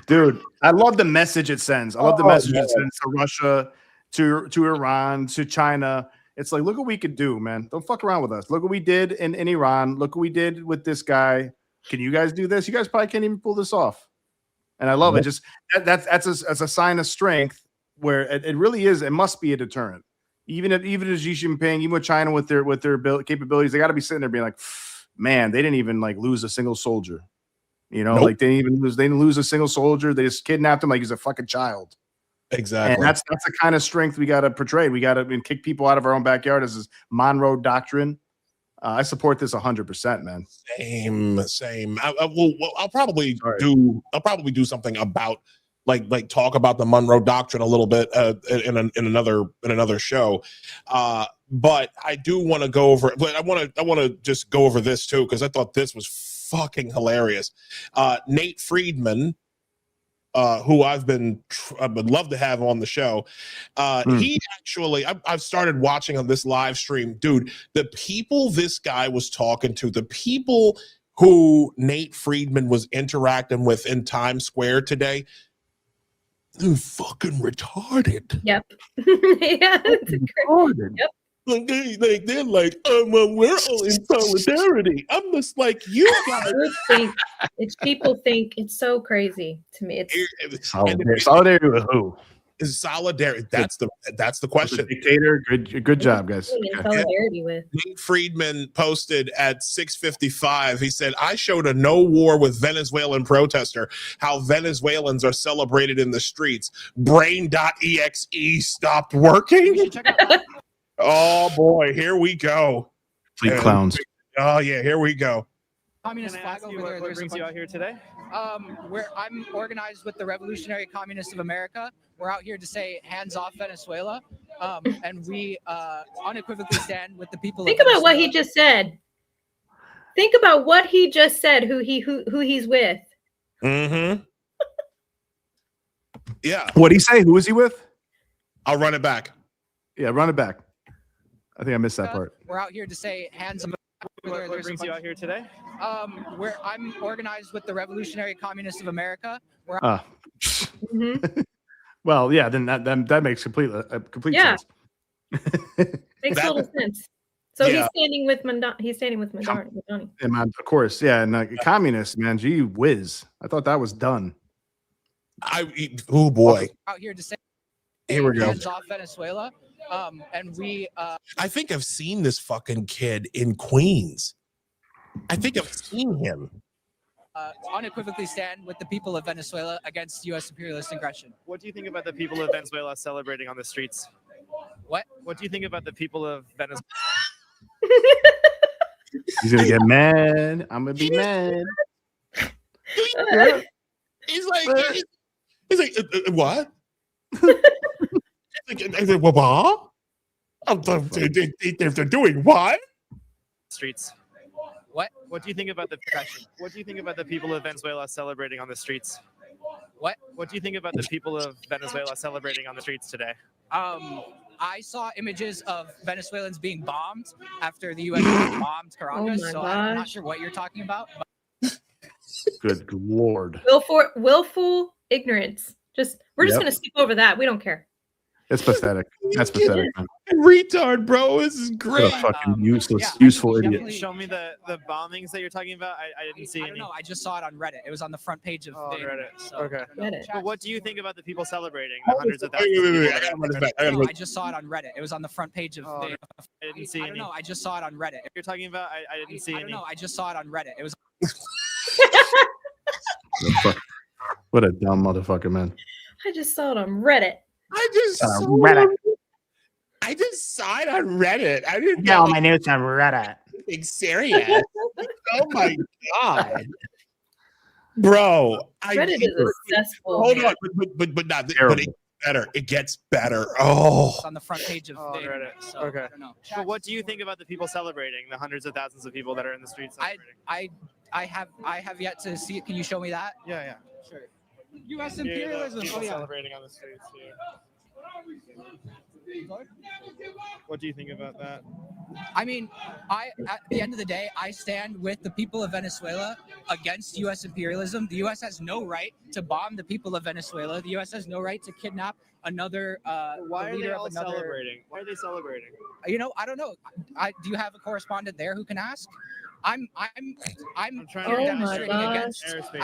Dude, I love the message it sends. I love the message it sends to Russia, to Iran, to China. It's like, look what we could do, man. Don't fuck around with us. Look what we did in Iran. Look what we did with this guy. Can you guys do this? You guys probably can't even pull this off. And I love it. Just that's a sign of strength where it really is. It must be a deterrent. Even as Xi Jinping, even with China with their capabilities, they got to be sitting there being like, man, they didn't even like lose a single soldier. Like they didn't lose a single soldier. They just kidnapped him like he's a fucking child. Exactly. And that's the kind of strength we got to portray. We got to kick people out of our own backyard as this Monroe Doctrine. I support this 100%, man. Same. I'll probably do something about like talk about the Monroe Doctrine a little bit in another show. But I do want to go over. But I want to just go over this too, because I thought this was fucking hilarious. Nate Friedman, who I would love to have on the show. He actually, I've started watching on this live stream, dude. The people this guy was talking to, the people who Nate Friedman was interacting with in Times Square today, they're fucking retarded. Yep. Yeah, it's retarded. Yep. They're like, oh, well, we're all in solidarity. I'm just like, you guys think people think it's so crazy to me. It's solidarity with who? Is solidarity? That's the question. Dictator, good job, guys. In solidarity with Nate Friedman posted at 6:55. He said, "I showed a no war with Venezuelan protester how Venezuelans are celebrated in the streets. Brain.exe stopped working." Oh boy, here we go. Fleet clowns. Oh yeah, here we go. Communist flag over there. What brings you out here today? I'm organized with the Revolutionary Communists of America. We're out here to say hands off Venezuela, and we unequivocally stand with the people. Think about what he just said. Think about what he just said. Who he's with. Mm-hmm. Yeah. What'd he say? Who was he with? I'll run it back. Yeah, run it back. I think I missed that part. We're out here to say hands off. What brings you out here today? I'm organized with the Revolutionary Communists of America. Well, yeah, then that makes complete sense. Makes total sense. So he's standing with Madani. Of course, yeah, and communists, man. Gee whiz, I thought that was done. Oh boy. Out here to say here we go. Hands off Venezuela. And we I think I've seen this fucking kid in Queens. I think I've seen him. Unequivocally stand with the people of Venezuela against U.S. imperialist aggression. What do you think about the people of Venezuela celebrating on the streets? What? What do you think about the people of Venezuela? He's gonna get mad. I'm gonna be mad. He's like, what? What? They're doing what? Streets. What? What do you think about the aggression? What do you think about the people of Venezuela celebrating on the streets? What? What do you think about the people of Venezuela celebrating on the streets today? I saw images of Venezuelans being bombed after the U.S. bombed Caracas, so I'm not sure what you're talking about. Good Lord. Willful ignorance. We're just gonna skip over that. We don't care. It's pathetic. That's pathetic, man. Retard, bro. This is great. What a fucking useful idiot. Show me the bombings that you're talking about. I didn't see any. I don't know. I just saw it on Reddit. It was on the front page of Reddit. So okay. But what do you think about the people celebrating? The hundreds of thousands. I just saw it on Reddit. It was on the front page of I didn't see any. I don't know. I just saw it on Reddit. You're talking about? I didn't see any. I don't know. I just saw it on Reddit. It was. What a dumb motherfucker, man. I just saw it on Reddit. I just saw it on Reddit. I didn't know my news on Reddit. Being serious. Oh my god, bro! Reddit is a cesspool. Hold on, but not. But it gets better. It gets better. Oh, it's on the front page of Reddit. So, okay. I don't know. But what do you think about the people celebrating? The hundreds of thousands of people that are in the streets celebrating. I have yet to see it. Can you show me that? Yeah. Sure. U.S. imperialism. Celebrating on the streets here. What do you think about that? I mean, at the end of the day, I stand with the people of Venezuela against U.S. imperialism. The U.S. has no right to bomb the people of Venezuela. The U.S. has no right to kidnap another Why are they all celebrating? Why are they celebrating? You know, I don't know. Do you have a correspondent there who can ask? I'm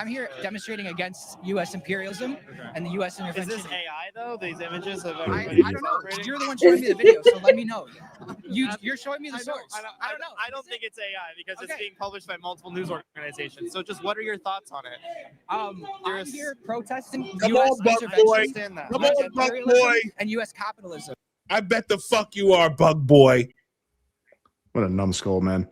here demonstrating against U.S. imperialism and the U.S. intervention. Is this AI though? These images of I don't know. You're the one showing me the video, so let me know. You're showing me the source. I don't know. I don't think it's AI because it's being published by multiple news organizations. So just what are your thoughts on it? I'm here protesting Come U.S. on, Bug Boy. Come on, Bug Boy. And U.S. capitalism. I bet the fuck you are, Bug Boy. What a numbskull, man.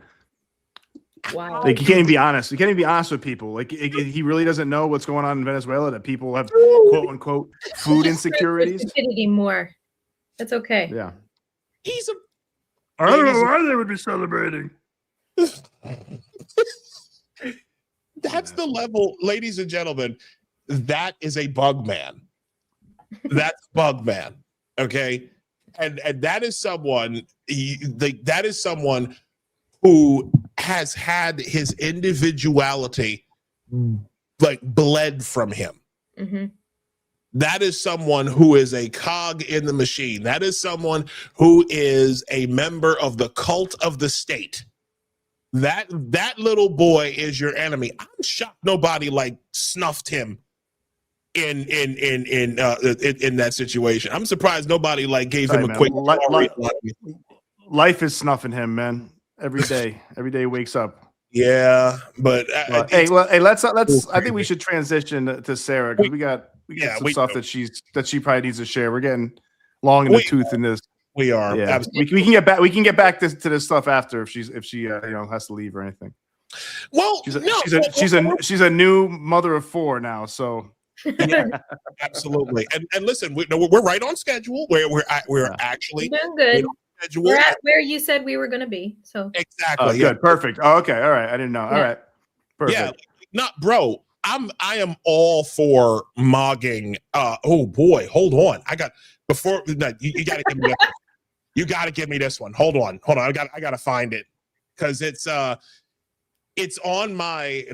Wow. Like, he can't even be honest. He can't even be honest with people. Like, he really doesn't know what's going on in Venezuela, that people have quote unquote food insecurities. More. That's okay. Yeah. He's a. I don't know why they would be celebrating. That's the level, ladies and gentlemen. That is a bug man. That's bug man. Okay. And that is someone, that is someone who has had his individuality like bled from him. Mm-hmm. That is someone who is a cog in the machine. That is someone who is a member of the cult of the state. That little boy is your enemy. I'm shocked nobody like snuffed him in that situation. I'm surprised nobody like gave him a quick. Life is snuffing him, man. Every day he wakes up. Yeah, but hey, let's. I think we should transition to Sarah, because we got some stuff that she probably needs to share. We're getting long in the tooth in this. We are. Yeah, we can get back. We can get back to this stuff after if she has to leave or anything. Well, she's a new mother of 4 now, so. Yeah, absolutely. And listen, we're right on schedule. We're actually doing good. We're at where you said we were going to be. So exactly. Oh, good. Perfect. Oh, okay. All right. I didn't know. Yeah. All right. Perfect. Yeah. Not, bro. I am all for mogging. Oh boy, hold on. You got to give me this. You got to give me this one. Hold on. I got to find it, because it's on my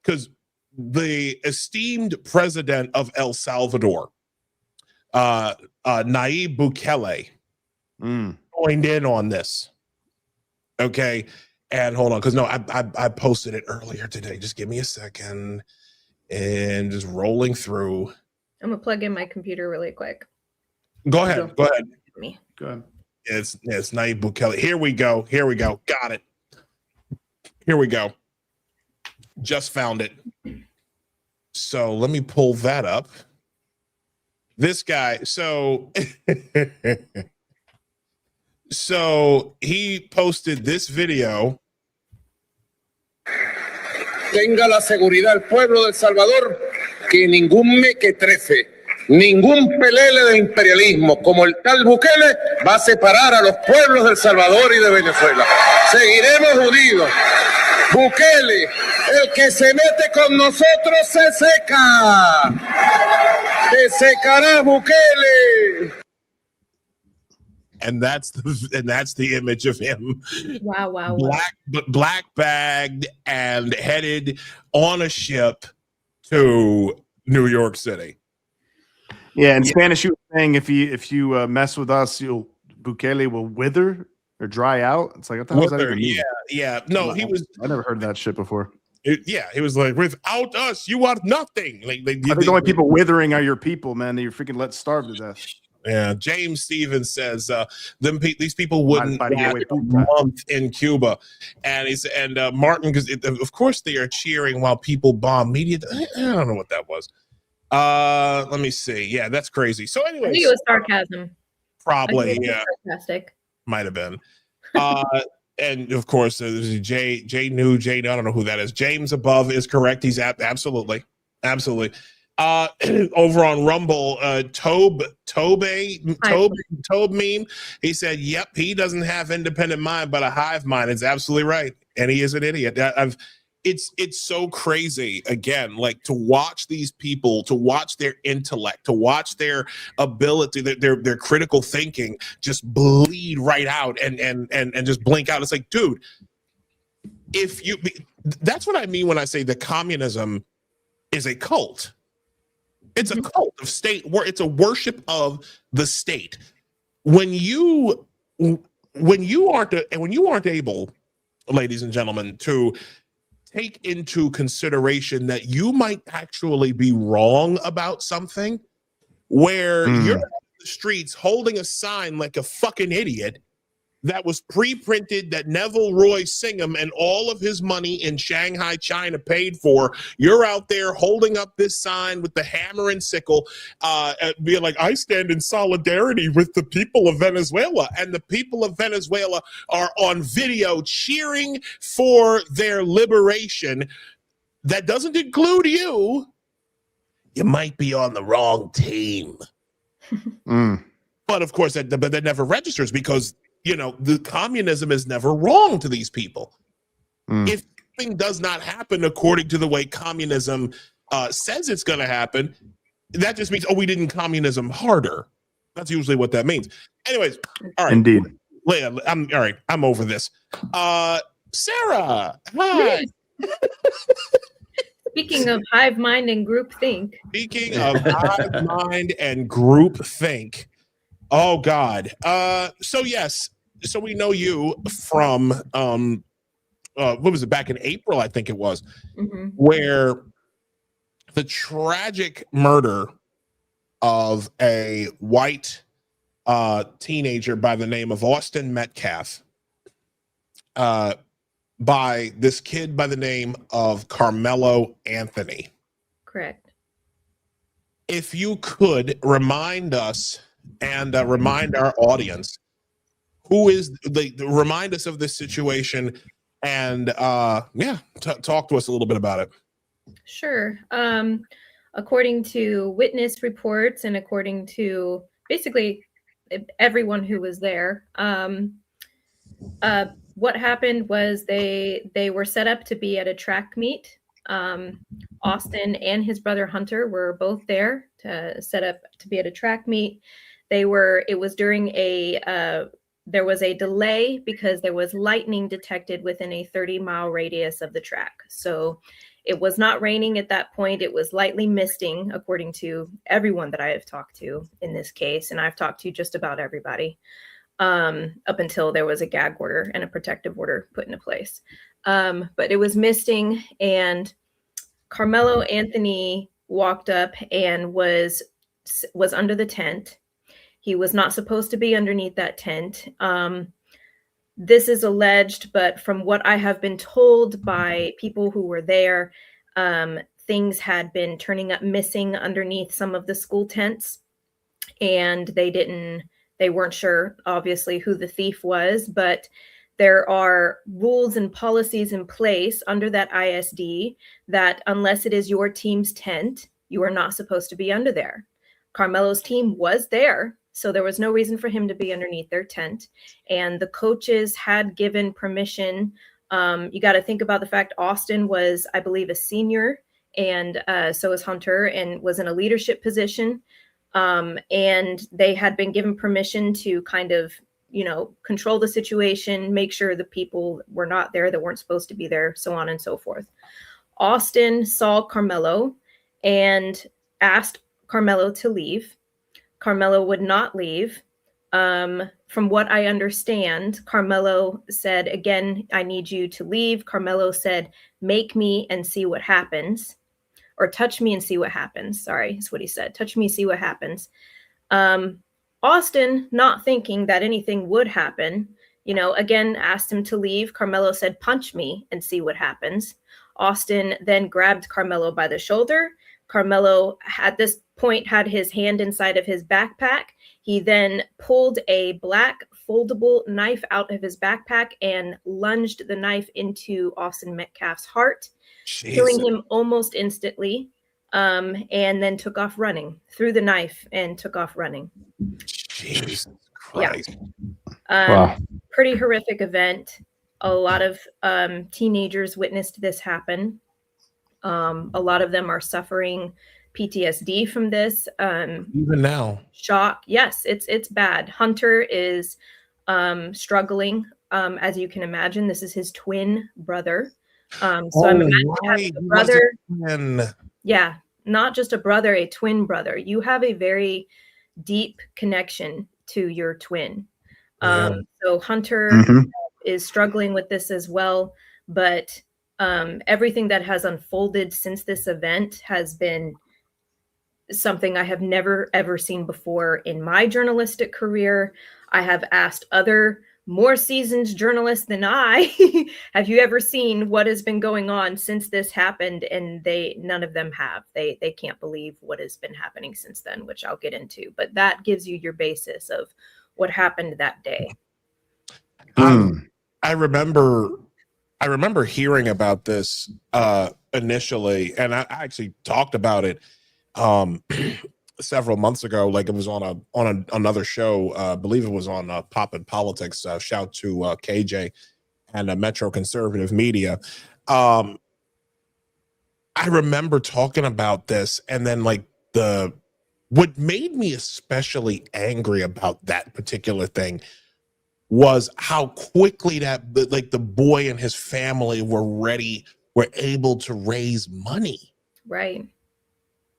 because the esteemed president of El Salvador, Nayib Bukele, joined in on this. Okay. And hold on, because I posted it earlier today. Just give me a second. And just rolling through. I'm gonna plug in my computer really quick. Go ahead. Go ahead. Me. Go ahead. It's Nayib Bukele. Here we go. Got it. Here we go. Just found it. So let me pull that up. This guy, so he posted this video. Tenga la seguridad el pueblo de El Salvador que ningún mequetrefe, ningún pelele de imperialismo como el tal Bukele va a separar a los pueblos de El Salvador y de Venezuela. Seguiremos unidos. Bukele, el que se mete con nosotros se seca. Te secará, Bukele. And that's the image of him. Wow. Black bagged and headed on a ship to New York City. Yeah, in Spanish, you were saying if you mess with us, Bukele will wither or dry out. It's like, what the hell does that even mean? Yeah. No, I never heard that shit before. He was like, without us, you are nothing. I think the only people withering are your people, man. That you're freaking let starve to death. Yeah, James Stevens says these people wouldn't last a month in Cuba, and Martin, because of course they are cheering while people bomb media. I don't know what that was. Let me see. Yeah, that's crazy. So anyway, I think it was sarcasm. Probably, yeah, sarcastic. Might have been. And of course, there's J New. I don't know who that is. James above is correct. He's absolutely. Over on Rumble, Tobe meme. He said, "Yep, he doesn't have independent mind, but a hive mind." It's absolutely right, and he is an idiot. It's so crazy. Again, like to watch these people, to watch their intellect, to watch their ability, their critical thinking just bleed right out and just blink out. It's like, dude, that's what I mean when I say that communism is a cult. It's a cult of state. It's a worship of the state. When you aren't able, ladies and gentlemen, to take into consideration that you might actually be wrong about something, where you're in the streets holding a sign like a fucking idiot that was pre-printed that Neville Roy Singham and all of his money in Shanghai, China paid for. You're out there holding up this sign with the hammer and sickle, being like, I stand in solidarity with the people of Venezuela. And the people of Venezuela are on video cheering for their liberation. That doesn't include you. You might be on the wrong team. But of course, that never registers because, you know, the communism is never wrong to these people. If something does not happen according to the way communism says it's going to happen, that just means, oh, we didn't communism harder. That's usually what that means. Anyways, all right. Indeed. Leah, all right. I'm over this. Sarah, hi. Speaking of hive mind and group think. Speaking of hive mind and group think. Oh God. So yes. So we know you from what was it, back in April, I think it was, where the tragic murder of a white teenager by the name of Austin Metcalf by this kid by the name of Carmelo Anthony. Correct. If you could remind us and remind our audience, who is remind us of this situation and talk to us a little bit about it. Sure. According to witness reports and according to basically everyone who was there, what happened was they were set up to be at a track meet. Austin and his brother Hunter were both there to set up to be at a track meet. It was during there was a delay because there was lightning detected within a 30-mile radius of the track. So it was not raining at that point. It was lightly misting, according to everyone that I have talked to in this case. And I've talked to just about everybody up until there was a gag order and a protective order put into place. But it was misting, and Carmelo Anthony walked up and was under the tent. He was not supposed to be underneath that tent. This is alleged, but from what I have been told by people who were there, things had been turning up missing underneath some of the school tents, and they weren't sure, obviously, who the thief was, but there are rules and policies in place under that ISD that unless it is your team's tent, you are not supposed to be under there. Carmelo's team was there, so there was no reason for him to be underneath their tent. And the coaches had given permission. You got to think about the fact Austin was, I believe, a senior, and so was Hunter, and was in a leadership position. And they had been given permission to kind of, control the situation, make sure the people were not there that weren't supposed to be there, so on and so forth. Austin saw Carmelo and asked Carmelo to leave. Carmelo would not leave. From what I understand, Carmelo said, again, I need you to leave. Carmelo said, make me and see what happens. Or touch me and see what happens. Sorry, that's what he said. Touch me, see what happens. Austin, not thinking that anything would happen, again, asked him to leave. Carmelo said, punch me and see what happens. Austin then grabbed Carmelo by the shoulder. Carmelo, at this point, had his hand inside of his backpack. He then pulled a black foldable knife out of his backpack and lunged the knife into Austin Metcalf's heart, killing him almost instantly, and then took off running, threw the knife and took off running. Jesus Christ. Yeah. Wow. Pretty horrific event. A lot of teenagers witnessed this happen. A lot of them are suffering PTSD from this. Even now. Shock. Yes, it's bad. Hunter is struggling, as you can imagine. This is his twin brother. I'm imagining having a brother. Yeah, not just a brother, a twin brother. You have a very deep connection to your twin. So Hunter is struggling with this as well, but everything that has unfolded since this event has been something I have never, ever seen before in my journalistic career. I have asked other more seasoned journalist than I. Have you ever seen what has been going on since this happened? And none of them have. They can't believe what has been happening since then, which I'll get into. But that gives you your basis of what happened that day. I remember hearing about this initially, and I actually talked about it several months ago. Like it was on another show. I believe it was on Pop and Politics. Shout to KJ and Metro Conservative Media. I remember talking about this, and then like what made me especially angry about that particular thing was how quickly the boy and his family were able to raise money. Right.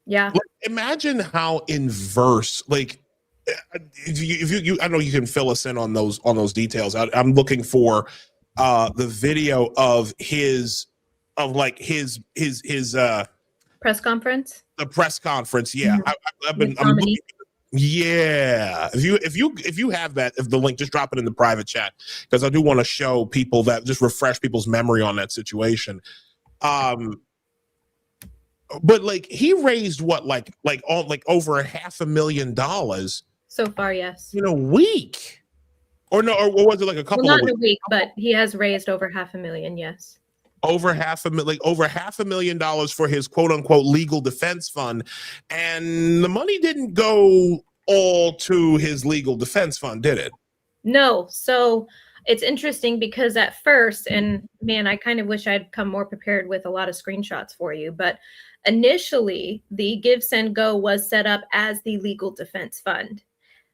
Yeah. Like, imagine how inverse, like if you I know you can fill us in on those details. I'm looking for the video of his press conference. The press conference. Yeah. Mm-hmm. I'm looking. Yeah, if you have that, if the link, just drop it in the private chat, because I do want to show people that, just refresh people's memory on that situation. But like he raised what, like over $500,000 so far, yes, in a week, or no, or was it like a couple? Well, not of in a week, but he has raised over $500,000. Yes. Over $500,000 for his quote unquote legal defense fund. And the money didn't go all to his legal defense fund, did it? No. So it's interesting because at first, and man, I kind of wish I'd come more prepared with a lot of screenshots for you, but initially the Give, Send, Go was set up as the legal defense fund.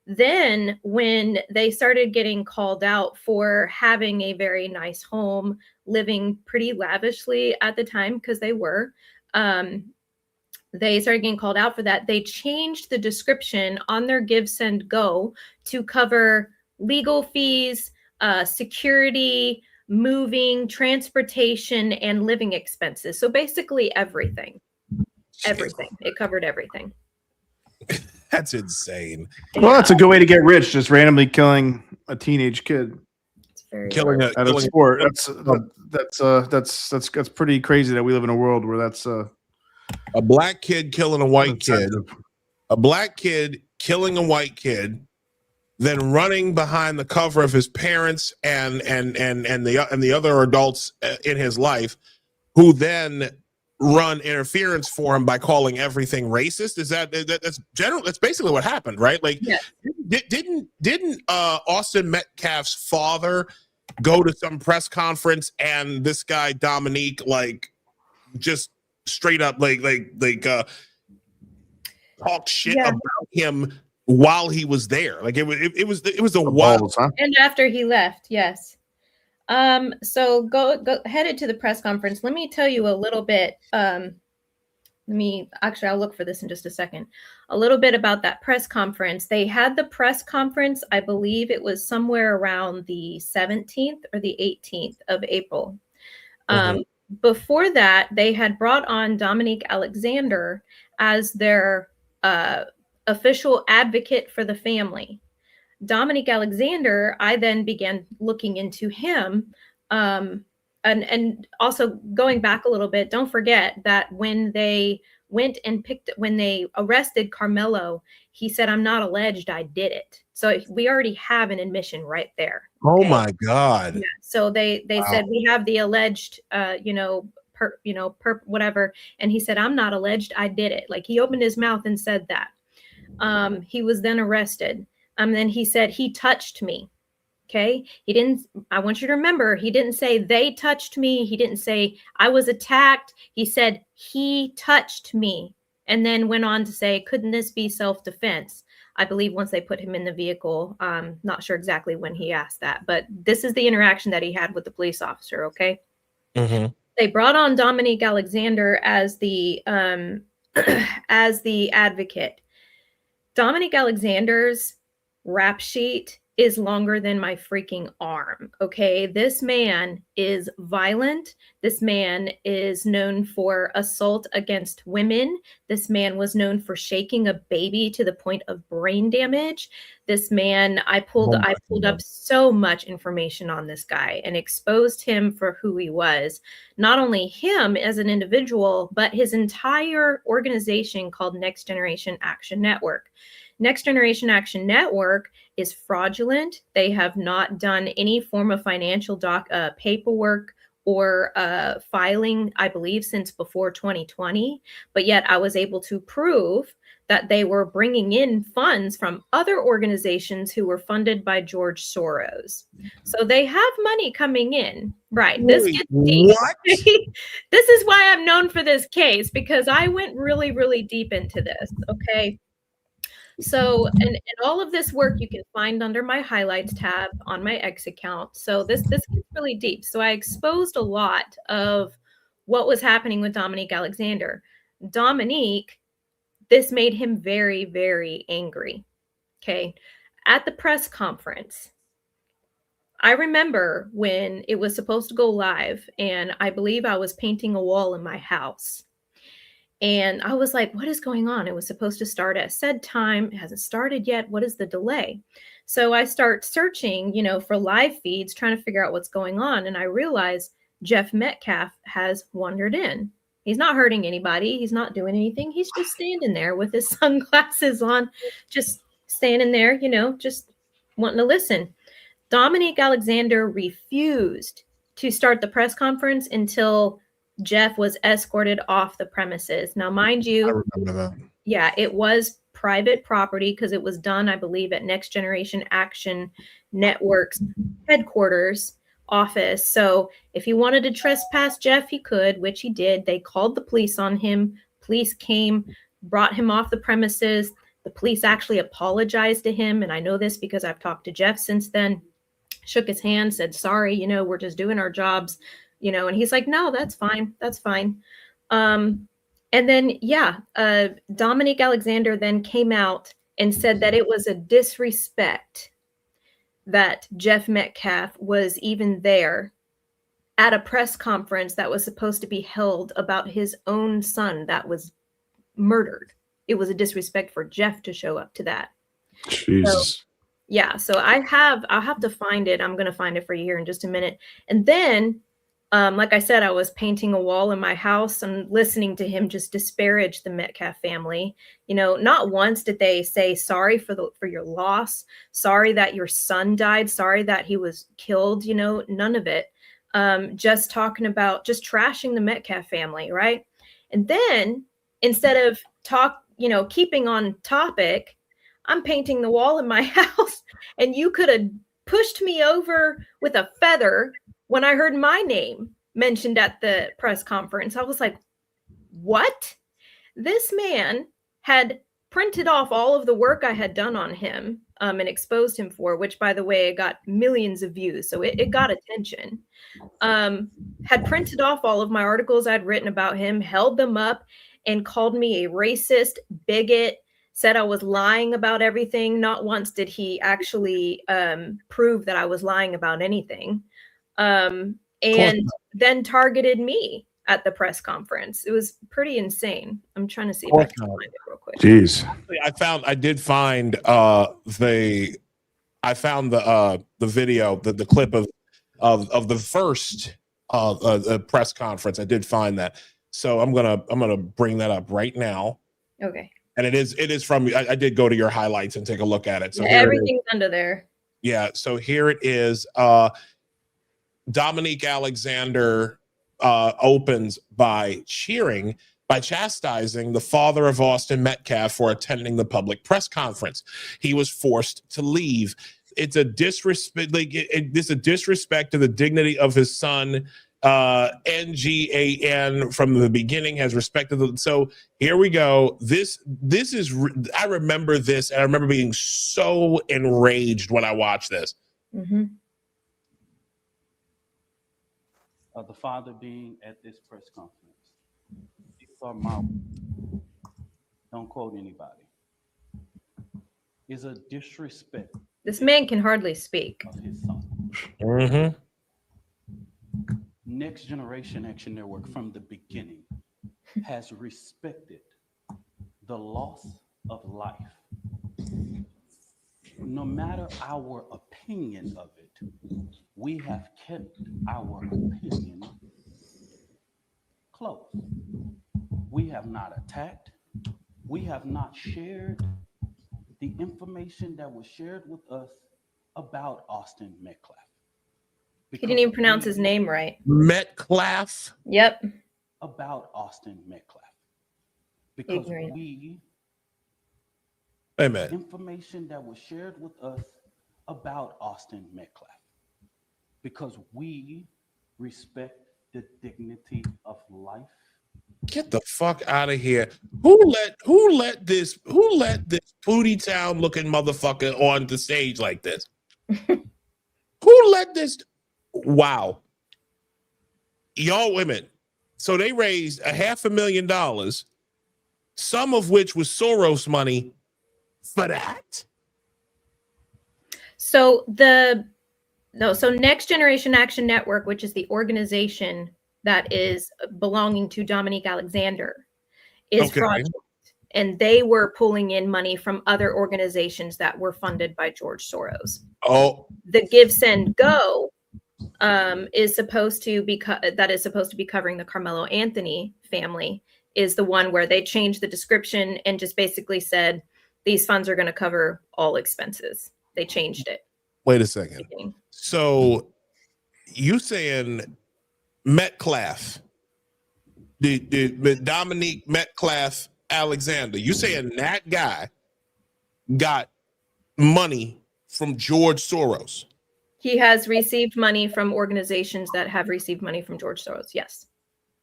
Then when they started getting called out for having a very nice home, living pretty lavishly at the time, because they started getting called out for that. They changed the description on their Give, Send, Go to cover legal fees, security, moving, transportation, and living expenses. So basically everything. It covered everything. That's insane. Well, that's a good way to get rich, just randomly killing a teenage kid. Killing out of sport. That's pretty crazy that we live in a world where that's a black kid killing a white kid, a black kid killing a white kid, then running behind the cover of his parents and the other adults in his life, who then run interference for him by calling everything racist. That's basically what happened, right? Like, yeah. Didn't Austin Metcalf's father go to some press conference and this guy Dominique like just straight up like talk shit about him while he was there? Like it was a wild. And after he left, yes. So go headed to the press conference. Let me tell you a little bit. I'll look for this in just a second. A little bit about that press conference. They had the press conference, I believe it was somewhere around the 17th or the 18th of April. Before that, they had brought on Dominique Alexander as their official advocate for the family. Dominique Alexander, I then began looking into him. And also going back a little bit, don't forget that when they when they arrested Carmelo, he said, "I'm not alleged, I did it." So we already have an admission right there. Okay? Oh my God. Yeah. So they said, we have the alleged, whatever. And he said, "I'm not alleged, I did it." Like he opened his mouth and said that. He was then arrested. Then he said, "He touched me." Okay. I want you to remember, he didn't say they touched me. He didn't say I was attacked. He said he touched me, and then went on to say, "Couldn't this be self-defense?" I believe once they put him in the vehicle. Not sure exactly when he asked that, but this is the interaction that he had with the police officer. Okay. Mm-hmm. They brought on Dominique Alexander as the advocate. Dominique Alexander's rap sheet is longer than my freaking arm. Okay. This man is violent. This man is known for assault against women. This man was known for shaking a baby to the point of brain damage. This man, I pulled up so much information on this guy and exposed him for who he was. Not only him as an individual, but his entire organization called Next Generation Action Network. Next Generation Action Network is fraudulent. They have not done any form of financial paperwork or filing, I believe, since before 2020. But yet I was able to prove that they were bringing in funds from other organizations who were funded by George Soros. So they have money coming in. Right. This gets deep. This is why I'm known for this case, because I went really, really deep into this. Okay. So, and all of this work you can find under my highlights tab on my X account. So this gets really deep. So I exposed a lot of what was happening with Dominique Alexander. Dominique, this made him very, very angry. Okay. At the press conference, I remember when it was supposed to go live, and I believe I was painting a wall in my house. And I was like, what is going on? It was supposed to start at said time. It hasn't started yet. What is the delay? So I start searching, for live feeds, trying to figure out what's going on. And I realize Jeff Metcalf has wandered in. He's not hurting anybody. He's not doing anything. He's just standing there with his sunglasses on, just standing there, just wanting to listen. Dominique Alexander refused to start the press conference until Jeff was escorted off the premises. Now, mind you, I remember that. Yeah, it was private property because it was done, I believe, at Next Generation Action Network's headquarters office. So if he wanted to trespass Jeff, he could, which he did. They called the police on him. Police came, brought him off the premises. The police actually apologized to him. And I know this because I've talked to Jeff since then. Shook his hand, said, sorry, we're just doing our jobs. And he's like, no, that's fine. That's fine. And then, Dominique Alexander then came out and said that it was a disrespect that Jeff Metcalf was even there at a press conference that was supposed to be held about his own son that was murdered. It was a disrespect for Jeff to show up to that. Jesus. So I'll have to find it. I'm going to find it for you here in just a minute. And then, like I said, I was painting a wall in my house and listening to him just disparage the Metcalf family. Not once did they say sorry for your loss, sorry that your son died, sorry that he was killed, none of it. Just talking about just trashing the Metcalf family, right? And then instead of keeping on topic, I'm painting the wall in my house, and you could have pushed me over with a feather when I heard my name mentioned at the press conference. I was like, what? This man had printed off all of the work I had done on him and exposed him for, which, by the way, it got millions of views. So it got attention. Had printed off all of my articles I'd written about him, held them up, and called me a racist, bigot, said I was lying about everything. Not once did he actually prove that I was lying about anything. And then targeted me at the press conference. It was pretty insane. I'm trying to see if I can find it real quick. Jeez. I did find the video, the clip of the first press conference. I did find that. So I'm gonna bring that up right now. Okay. And it is from, I did go to your highlights and take a look at it. So everything's under there. Yeah. So here it is. Dominique Alexander opens by chastising the father of Austin Metcalf for attending the public press conference. He was forced to leave. It's a disrespect. It's a disrespect to the dignity of his son. NGAN from the beginning has respected them. So here we go. This is, I remember this, and I remember being so enraged when I watched this. Mm-hmm. The father being at this press conference. These are my, don't quote anybody. Is a disrespect This man can hardly speak. of his son. Mm-hmm. Next Generation Action Network from the beginning has respected the loss of life. No matter our opinion of it, we have kept our opinion close. We have not attacked. We have not shared the information that was shared with us about Austin Metcalf. He didn't even pronounce his name right. Metcalf? Yep. About Austin Metcalf. Because Ignorant. Amen. Information that was shared with us about Austin Metcalf. Because we respect the dignity of life. Get the fuck out of here. Who let this Pootie Town looking motherfucker on the stage like this? Who let this? Wow. Y'all women. So they raised $500,000, some of which was Soros money for that. So Next Generation Action Network, which is the organization that is belonging to Dominique Alexander, is fraudulent. And they were pulling in money from other organizations that were funded by George Soros. Oh. The Give, Send, Go is supposed to be covering the Carmelo Anthony family, is the one where they changed the description and just basically said these funds are going to cover all expenses. They changed it. Wait a second. So you saying Metcalf, the Dominique Metcalf Alexander, you saying that guy got money from George Soros? He has received money from organizations that have received money from George Soros. Yes.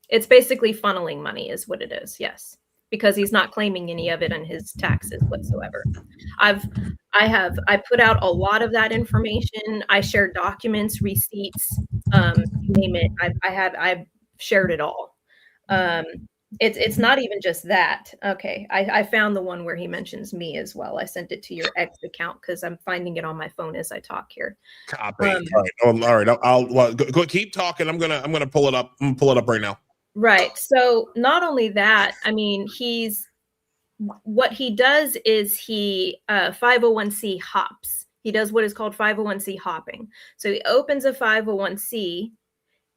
It's basically funneling money is what it is. Yes. Because he's not claiming any of it on his taxes whatsoever. I put out a lot of that information. I shared documents, receipts, you name it. I've shared it all. It's not even just that. Okay, I found the one where he mentions me as well. I sent it to your X account because I'm finding it on my phone as I talk here. Copy. All right. I'll go keep talking. I'm gonna pull it up. I'm gonna pull it up right now. Right. So not only that, I mean, what he does is he 501c hops. He does what is called 501c hopping. So he opens a 501c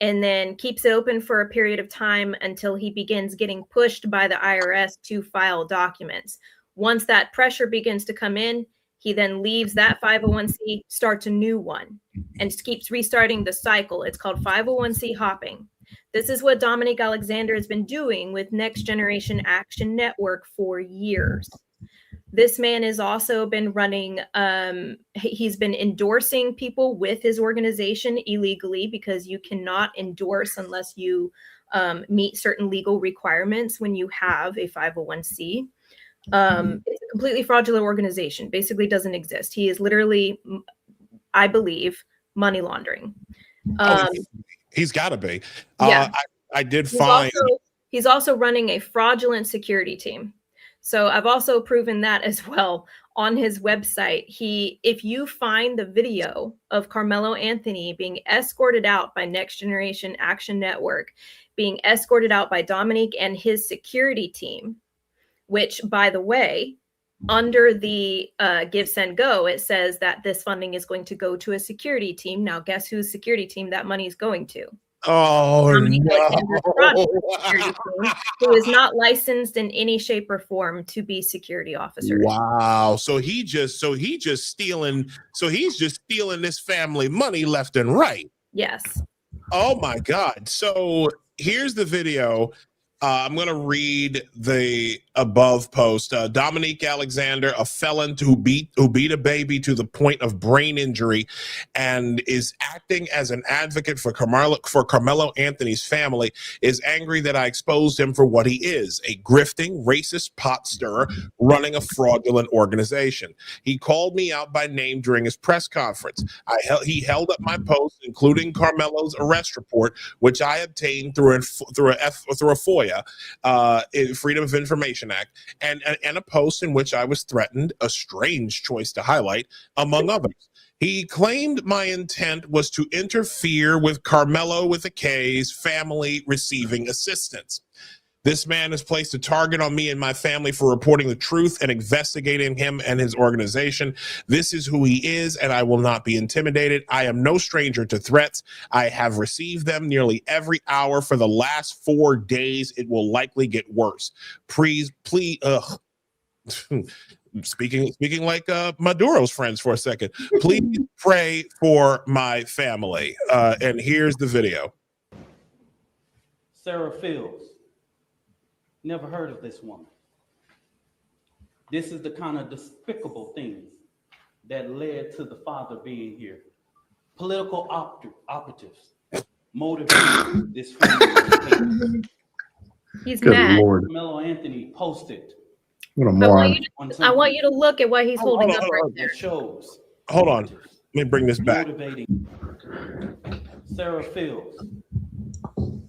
and then keeps it open for a period of time until he begins getting pushed by the IRS to file documents. Once that pressure begins to come in, he then leaves that 501c, starts a new one, and keeps restarting the cycle. It's called 501c hopping. This is what Dominique Alexander has been doing with Next Generation Action Network for years. This man has also been running, he's been endorsing people with his organization illegally because you cannot endorse unless you meet certain legal requirements when you have a 501c. It's a completely fraudulent organization, basically doesn't exist. He is literally, I believe, money laundering. He's got to be. Yeah. I did find. He's also running a fraudulent security team. So I've also proven that as well on his website. If you find the video of Carmelo Anthony being escorted out by Next Generation Action Network, being escorted out by Dominique and his security team, which, by the way, under the Give, Send, Go, it says that this funding is going to go to a security team. Now, guess whose security team that money is going to? Oh, no. Who is not licensed in any shape or form to be security officers. Wow. So he's just stealing this family money left and right. Yes. Oh my God. So here's the video. I'm going to read the above post. Dominique Alexander, a felon who beat a baby to the point of brain injury and is acting as an advocate for Carmelo Anthony's family, is angry that I exposed him for what he is, a grifting, racist pot stirrer running a fraudulent organization. He called me out by name during his press conference. He held up my post, including Carmelo's arrest report, which I obtained through a FOIA, Freedom of Information Hyperfixation Act, and a post in which I was threatened, a strange choice to highlight, among others. He claimed my intent was to interfere with Carmelo with a K's family receiving assistance. This man has placed a target on me and my family for reporting the truth and investigating him and his organization. This is who he is, and I will not be intimidated. I am no stranger to threats. I have received them nearly every hour for the last 4 days. It will likely get worse. Please, speaking like Maduro's friends for a second. Please pray for my family. And here's the video. Sarah Fields. Never heard of this woman. This is the kind of despicable things that led to the father being here. Political operatives motivated this family. He's mad. Lord. Mello Anthony posted. What a moron. I want you to look at what he's holding up right there. Shows. Hold on. Let me bring this back. Motivating Sarah Fields.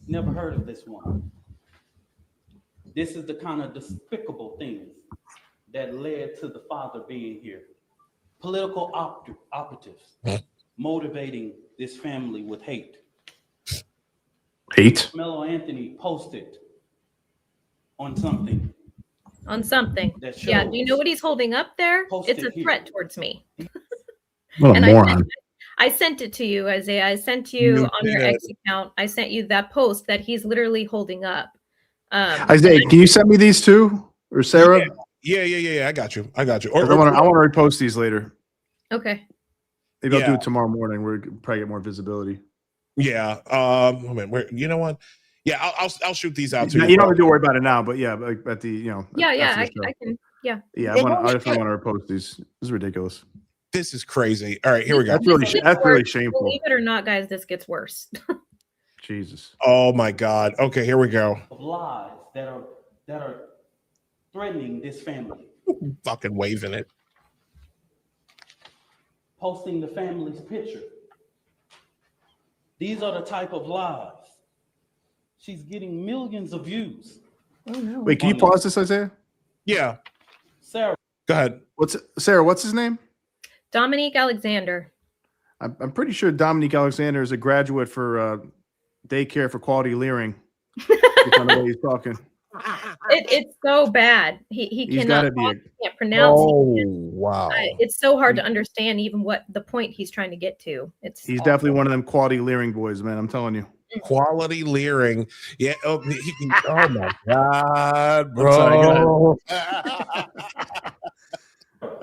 Never heard of this woman. This is the kind of despicable things that led to the father being here. Political operatives motivating this family with hate. Hate? Mello Anthony posted on something. On something. Yeah, do you know what he's holding up there? It's a threat towards me. What a moron. I sent it to you, Isaiah. I sent you on your X account. I sent you that post that he's literally holding up. Isaiah, can you send me these too, or Sarah? Yeah. I got you. I want to repost these later. Okay. Maybe I'll do it tomorrow morning. We're probably get more visibility. Yeah. You know what? Yeah, I'll shoot these out too. You don't have to worry about it now, but yeah, at the I can. Yeah. Yeah, I definitely want to repost these. This is ridiculous. This is crazy. All right, here we go. That's really shameful. Believe it or not, guys, this gets worse. Jesus. Oh my God. Okay, here we go. Lies that are threatening this family. Fucking waving it. Posting the family's picture. These are the type of lies. She's getting millions of views. Oh no. Wait, can you pause this, Isaiah? Yeah. Sarah. Go ahead. What's his name? Dominique Alexander. I'm pretty sure Dominique Alexander is a graduate for daycare for quality leering. On the way he's talking. It's so bad. He cannot talk, he can't pronounce. Wow. It's so hard to understand even what the point he's trying to get to. He's definitely one of them quality leering boys, man. I'm telling you. Quality leering. Yeah. Oh my God, bro. I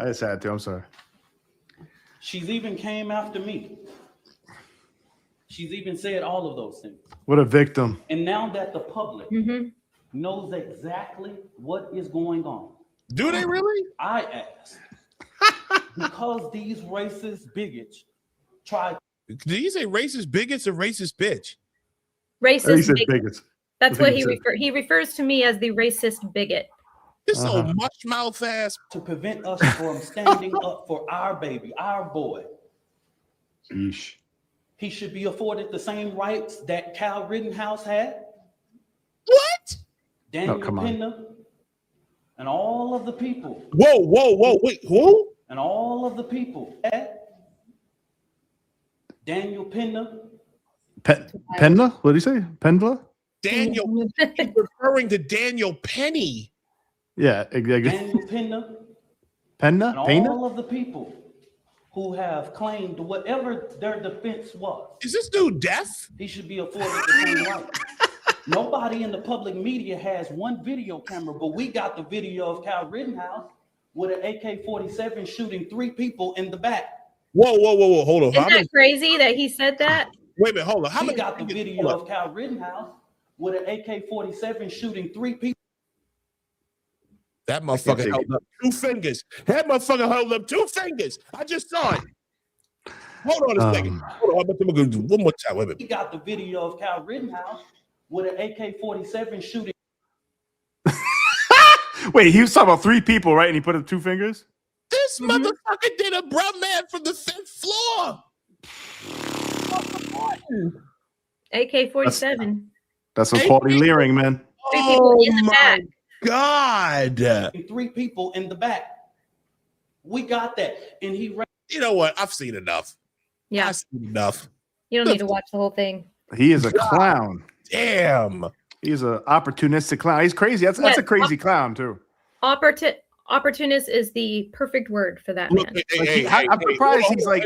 just had to. I'm sorry. She's even came after me. She's even said all of those things. What a victim. And now that the public knows exactly what is going on. Do they really? I ask. Because these racist bigots try. Did he say racist bigots or racist bitch? Racist bigots. That's what he refers to me as the racist bigot. This old much mouth ass. To prevent us from standing up for our baby, our boy. Yeesh. He should be afforded the same rights that Kyle Rittenhouse had. What? Daniel Pena and all of the people. Whoa. Wait, who? And all of the people. Daniel Pena. Penna? What did he say? Penva? Daniel. He's referring to Daniel Penny. Yeah, exactly. Daniel Pena. Penna? And all of the people who have claimed whatever their defense was. Is this dude deaf? He should be afforded the same rights. Nobody in the public media has one video camera, but we got the video of Kyle Rittenhouse with an AK-47 shooting 3 people in the back. Whoa. Hold on. Isn't that crazy that he said that? Wait a minute, hold on. How got the video of Kyle Rittenhouse with an AK-47 shooting 3 people? That motherfucker held up 2 fingers. That motherfucker held up 2 fingers. I just saw it. Hold on a second. Hold on. I'm going to do one more time. Wait a minute. He got the video of Kyle Rittenhouse with an AK-47 shooting. Wait, he was talking about 3 people, right? And he put up 2 fingers? This motherfucker did a brown man from the 5th floor. AK-47. That's some quality leering, man. 3 people in the back. God. 3 people in the back. We got that. And he ran. You know what? I've seen enough. Yeah. I've seen enough. You don't need to watch the whole thing. He is a clown. Damn. He's an opportunistic clown. He's crazy. That's a crazy clown too. Opportunist is the perfect word for that Look, man. I'm surprised he's like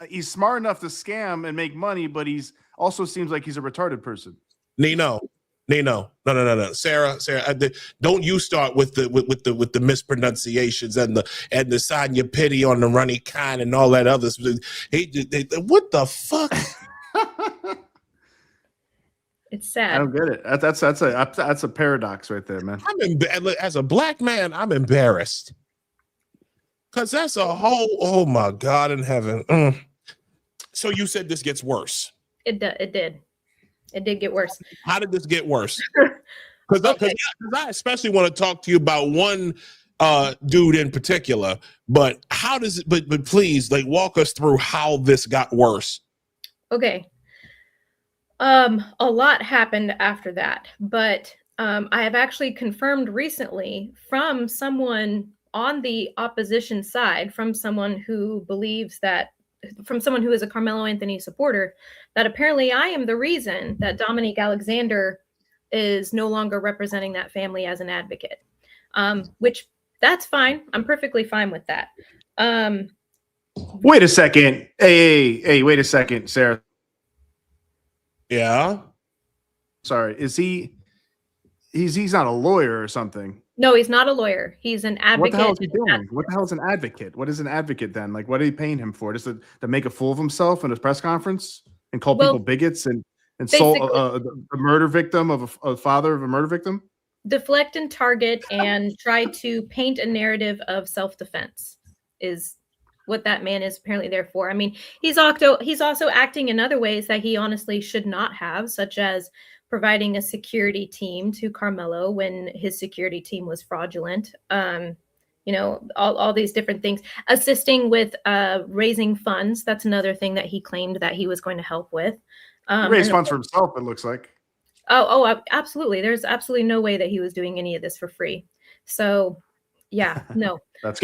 He's smart enough to scam and make money, but he's also seems like he's a retarded person. Nino. No. Sarah, don't you start with the mispronunciations and the Sonya Pity on the Runny Khan and all that other. What the fuck? It's sad. I don't get it. That's a paradox right there, man. As a black man, I'm embarrassed because that's a whole. Oh my God in heaven. So you said this gets worse. It did. It did get worse. How did this get worse? Because I especially want to talk to you about one dude in particular. But how does it? But please, like, walk us through how this got worse. Okay. A lot happened after that, but I have actually confirmed recently from someone on the opposition side, from someone who believes that, from someone who is a Carmelo Anthony supporter, that apparently I am the reason that Dominique Alexander is no longer representing that family as an advocate, which that's fine. I'm perfectly fine with that. Wait a second. Hey, wait a second, Sarah. Yeah. Sorry. He's not a lawyer or something. No, he's not a lawyer. He's an advocate. What the hell is he doing? What the hell is an advocate? What is an advocate then? Like, what are they paying him for? Just to make a fool of himself in his press conference and call people bigots and insult a murder victim of a father of a murder victim? Deflect and target and try to paint a narrative of self-defense is what that man is apparently there for. I mean, he's also acting in other ways that he honestly should not have, such as providing a security team to Carmelo when his security team was fraudulent. All these different things. Assisting with raising funds. That's another thing that he claimed that he was going to help with. He raised funds for himself, it looks like. Oh, absolutely. There's absolutely no way that he was doing any of this for free. So, yeah, no. That's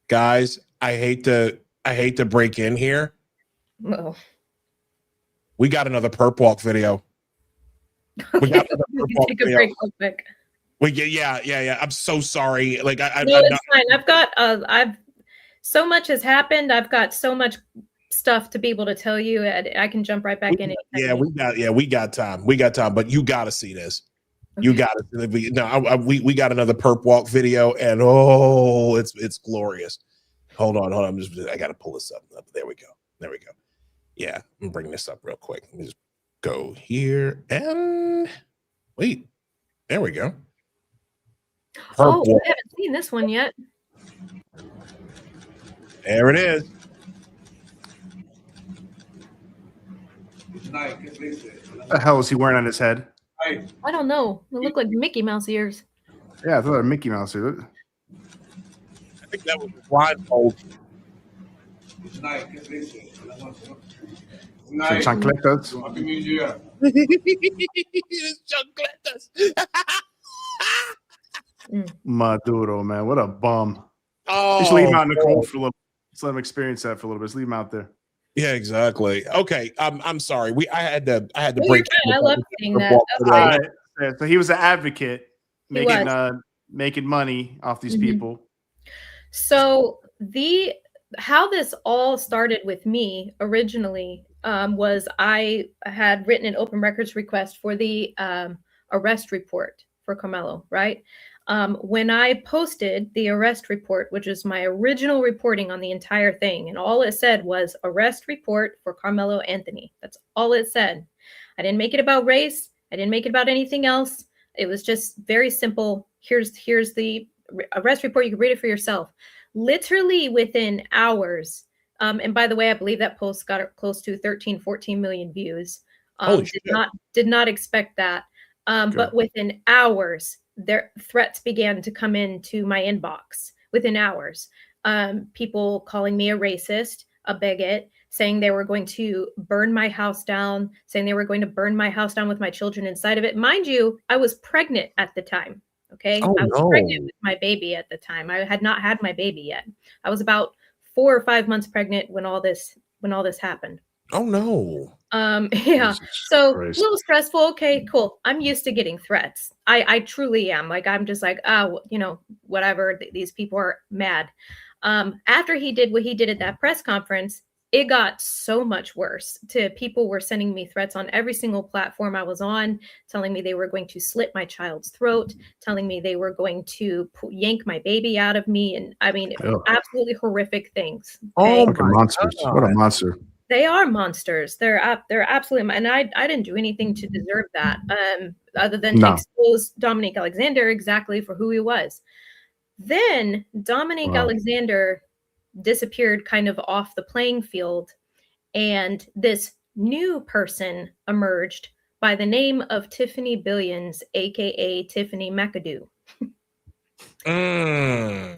guys. I hate to break in here. Oh. We got another perp walk video. We got another perp walk Take a video. break real quick. Yeah. I'm so sorry. Like No, it's fine. I've so much has happened. I've got so much stuff to be able to tell you. I can jump right back in. We got time. We got time, but you got to see this. Okay. You got it. We got another perp walk video, and it's glorious. Hold on. I got to pull this up. There we go. Yeah, I'm gonna bring this up real quick. Let me just go here and wait. There we go. I haven't seen this one yet. There it is. What the hell is he wearing on his head? I don't know. They look like Mickey Mouse ears. Yeah, I thought a Mickey Mouse ears. I think that was blindfold. Chancletas. Maduro, man, what a bum. Just leave him out in the cold for a little. Just let him experience that for a little bit. Just leave him out there. Yeah, exactly. Okay, I'm sorry. I had to break. I love seeing that. Okay. So he was an advocate, making money off these people. So how this all started with me originally was I had written an open records request for the arrest report for Carmelo, right? When I posted the arrest report, which is my original reporting on the entire thing, and all it said was arrest report for Carmelo Anthony. That's all it said. I didn't make it about race. I didn't make it about anything else. It was just very simple. Here's the arrest report. You can read it for yourself. Literally within hours. And by the way, I believe that post got close to 13, 14 million views. Did not expect that. But within hours, their threats began to come into my inbox within hours. People calling me a racist, a bigot, saying they were going to burn my house down, saying they were going to burn my house down with my children inside of it. Mind you, I was pregnant at the time. Okay. Oh, I was pregnant with my baby at the time. I had not had my baby yet. I was about 4 or 5 months pregnant when all this happened. Oh no. Yeah. So Christ. a little stressful. Okay, cool. I'm used to getting threats. I truly am. Like, I'm just like, you know, whatever. These people are mad. After he did what he did at that press conference, it got so much worse. People were sending me threats on every single platform I was on, telling me they were going to slit my child's throat, telling me they were going to yank my baby out of me. And I mean, absolutely horrific things. Oh, Fucking monsters. What a monster. They are monsters. They're absolutely, and I didn't do anything to deserve that, other than to expose Dominique Alexander exactly for who he was. Then Dominique Alexander disappeared kind of off the playing field, and this new person emerged by the name of Tiffany Billions, aka Tiffany McAdoo.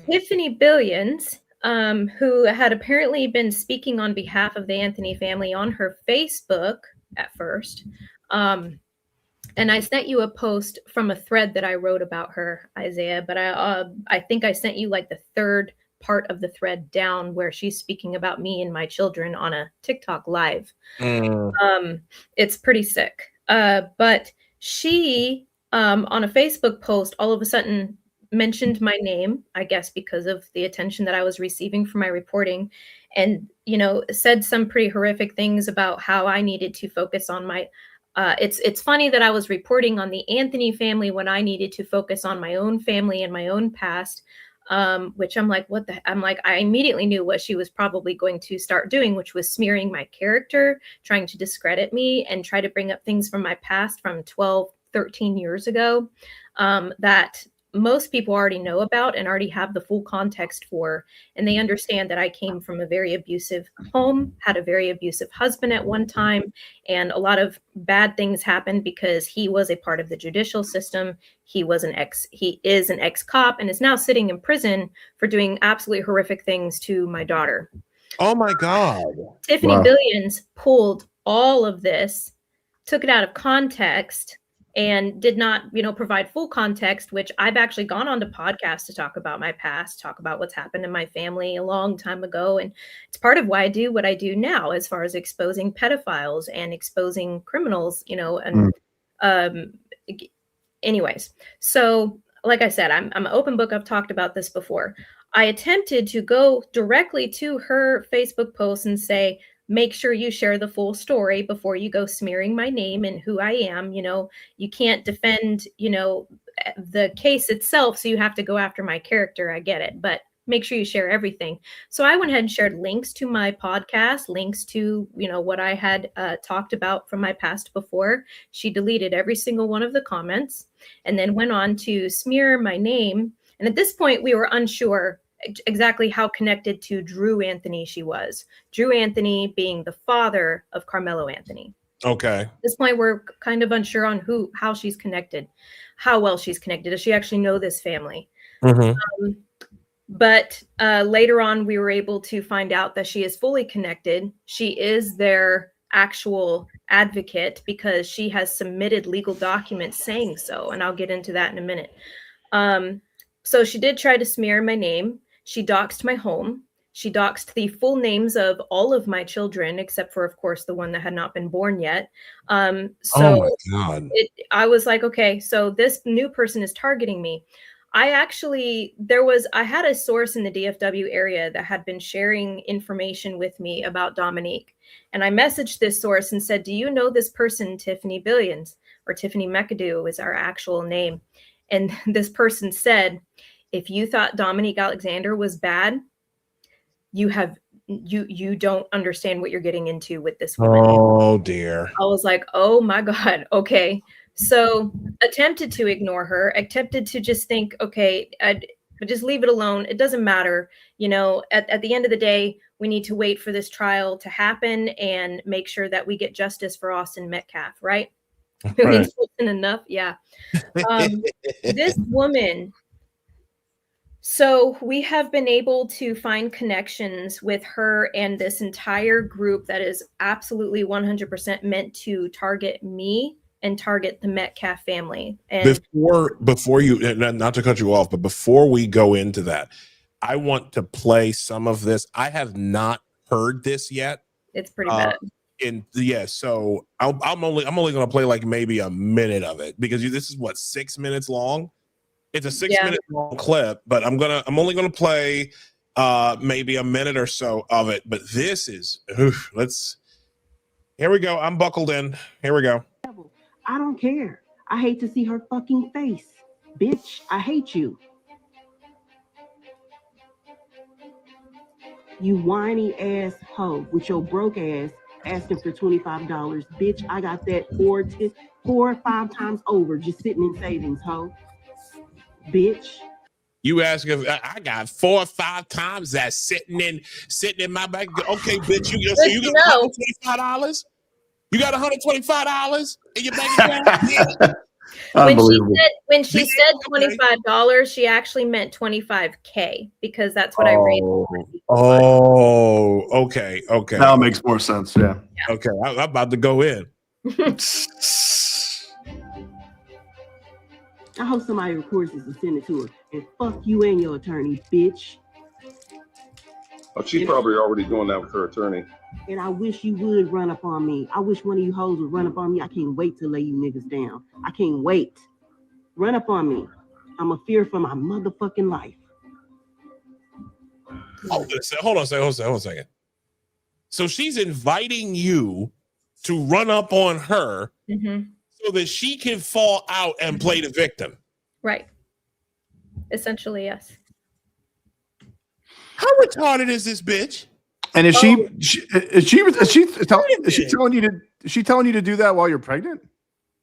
Tiffany Billions, who had apparently been speaking on behalf of the Anthony family on her Facebook at first. And I sent you a post from a thread that I wrote about her, Isaiah, but I think I sent you like the third part of the thread down where she's speaking about me and my children on a TikTok live. It's pretty sick. But she, on a Facebook post, all of a sudden mentioned my name, I guess because of the attention that I was receiving for my reporting, and, you know, said some pretty horrific things about how I needed to focus on my it's funny that I was reporting on the Anthony family when I needed to focus on my own family and my own past, which I'm like, I immediately knew what she was probably going to start doing, which was smearing my character, trying to discredit me and try to bring up things from my past from 12, 13 years ago, that most people already know about and already have the full context for, and they understand that I came from a very abusive home, had a very abusive husband at one time, and a lot of bad things happened because he was a part of the judicial system. He is an ex-cop and is now sitting in prison for doing absolutely horrific things to my daughter. Oh my God. Tiffany Billions pulled all of this, took it out of context, and did not, you know, provide full context, which I've actually gone on to podcasts to talk about my past, talk about what's happened in my family a long time ago. And it's part of why I do what I do now, as far as exposing pedophiles and exposing criminals, you know, and anyways. So like I said, I'm an open book. I've talked about this before. I attempted to go directly to her Facebook post and say, make sure you share the full story before you go smearing my name and who I am. You know, you can't defend, you know, the case itself, so you have to go after my character. I get it, but make sure you share everything. So I went ahead and shared links to my podcast, links to, you know, what I had talked about from my past before. She deleted every single one of the comments and then went on to smear my name. And at this point, we were unsure exactly how connected to Drew Anthony she was. Drew Anthony being the father of Carmelo Anthony. Okay. At this point, we're kind of unsure on how she's connected, how well she's connected. Does she actually know this family? But later on, we were able to find out that she is fully connected. She is their actual advocate because she has submitted legal documents saying so. And I'll get into that in a minute. So she did try to smear my name. She doxed my home. She doxed the full names of all of my children, except for, of course, the one that had not been born yet. So oh my God. I was like, okay, so this new person is targeting me. I had a source in the DFW area that had been sharing information with me about Dominique. And I messaged this source and said, do you know this person, Tiffany Billions, or Tiffany McAdoo is our actual name? And this person said, if you thought Dominique Alexander was bad, you don't understand what you're getting into with this woman. Oh dear. I was like, oh my God. Okay. So attempted to ignore her, attempted to just think, okay, but just leave it alone. It doesn't matter. You know, at the end of the day, we need to wait for this trial to happen and make sure that we get justice for Austin Metcalf, right? Enough. Yeah. This woman So we have been able to find connections with her and this entire group that is absolutely 100% meant to target me and target the Metcalf family. And before you, not to cut you off, but before we go into that, I want to play some of this. I have not heard this yet. It's pretty bad. So I'm only going to play like maybe a minute of it because this is what 6 minutes long. It's a 6 minute long clip, but I'm only gonna play maybe a minute or so of it. But this is here we go. I'm buckled in. Here we go. I don't care. I hate to see her fucking face. Bitch, I hate you. You whiny ass hoe with your broke ass asking for $25. Bitch, I got that 4 or 5 times over just sitting in savings, hoe. Bitch. You ask if I got 4 or 5 times that sitting in my bank. Okay, bitch, you got $125? You got $125 in your bank account? When she said $25, she actually meant $25K because that's what I raised. Oh, okay. That makes more sense. Yeah. Okay, I'm about to go in. I hope somebody records this and send it to her. And fuck you and your attorney, bitch. Oh, she's probably already doing that with her attorney. And I wish you would run up on me. I wish one of you hoes would run up on me. I can't wait to lay you niggas down. I can't wait. Run up on me. I'm a fear for my motherfucking life. Hold on a second. So she's inviting you to run up on her so that she can fall out and play the victim. Right. Essentially, yes. How retarded is this bitch? And is she telling you to do that while you're pregnant?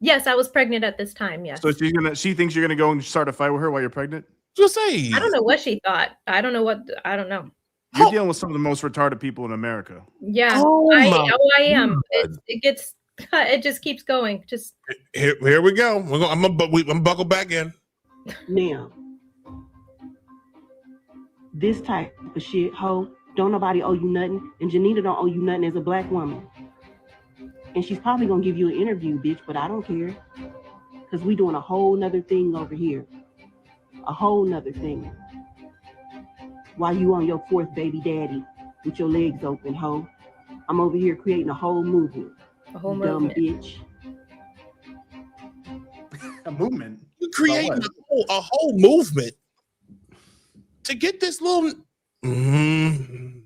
Yes, I was pregnant at this time. Yes. So she thinks you're gonna go and start a fight with her while you're pregnant? Just say. I don't know what she thought. I don't know. You're dealing with some of the most retarded people in America. Yeah, I am. It just keeps going. Just here we go. I'm buckled back in. Now, this type of shit, ho, don't nobody owe you nothing, and Janita don't owe you nothing as a black woman. And she's probably gonna give you an interview, bitch, but I don't care. Because we doing a whole nother thing over here. A whole nother thing. While you on your 4th baby daddy with your legs open, ho. I'm over here creating a whole movement. A whole dumb movement. Bitch. A movement? You creating a whole movement to get this little...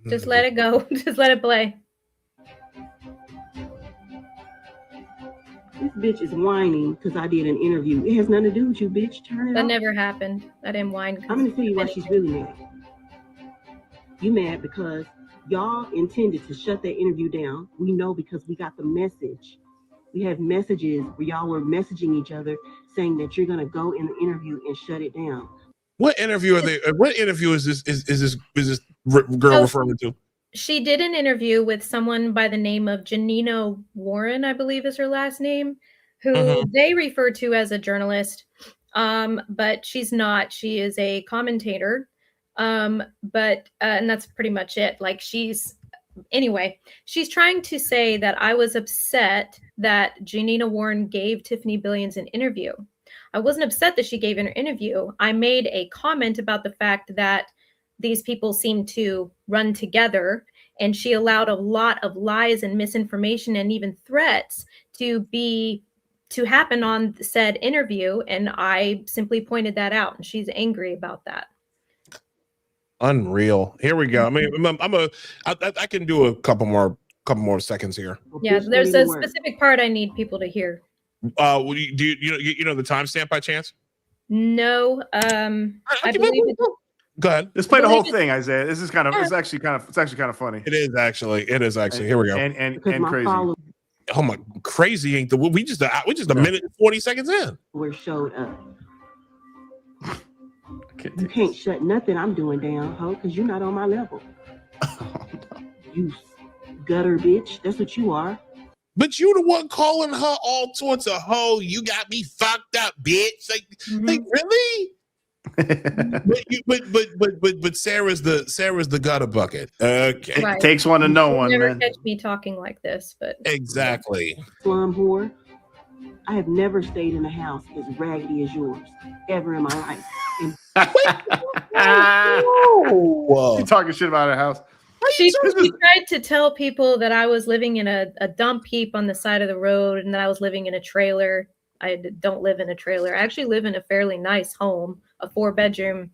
Just let it go. Just let it play. This bitch is whining because I did an interview. It has nothing to do with you, bitch. Turn it That off. never happened. I didn't whine. I'm going to tell you why she's really mad. You mad because y'all intended to shut that interview down. We know because we got the message. We have messages where y'all were messaging each other saying that you're going to go in the interview and shut it down. What interview are they? What interview is this girl referring to? She did an interview with someone by the name of Janina Warren, I believe is her last name, who they refer to as a journalist, but she's not. She is a commentator, and that's pretty much it. Like she's trying to say that I was upset that Janina Warren gave Tiffany Billions an interview. I wasn't upset that she gave an interview. I made a comment about the fact that these people seem to run together, and she allowed a lot of lies and misinformation and even threats to happen on said interview, and I simply pointed that out, and she's angry about that. Unreal. Here we go. I mean, I can do a couple more seconds here. Yeah, there's a specific part I need people to hear. Do you know the timestamp by chance? No. I believe it. Go ahead. Let's play the whole thing, Isaiah. This is it's actually kind of funny. It is actually. Here we go. And crazy. Oh my, crazy ain't we just a minute and 40 seconds in. Where showed up. You can't shut nothing I'm doing down, ho, because you're not on my level. You gutter bitch. That's what you are. But you the one calling her all sorts of hoe. You got me fucked up, bitch. Like really? but Sarah's the gutter bucket. Okay, Right. It takes one to know You'll one, never man. catch me talking like this, but exactly. Slum whore. I have never stayed in a house as raggedy as yours ever in my life. And You talking shit about her house? she tried to tell people that I was living in a dump heap on the side of the road and that I was living in a trailer. I don't live in a trailer. I actually live in a fairly nice home, a 4-bedroom.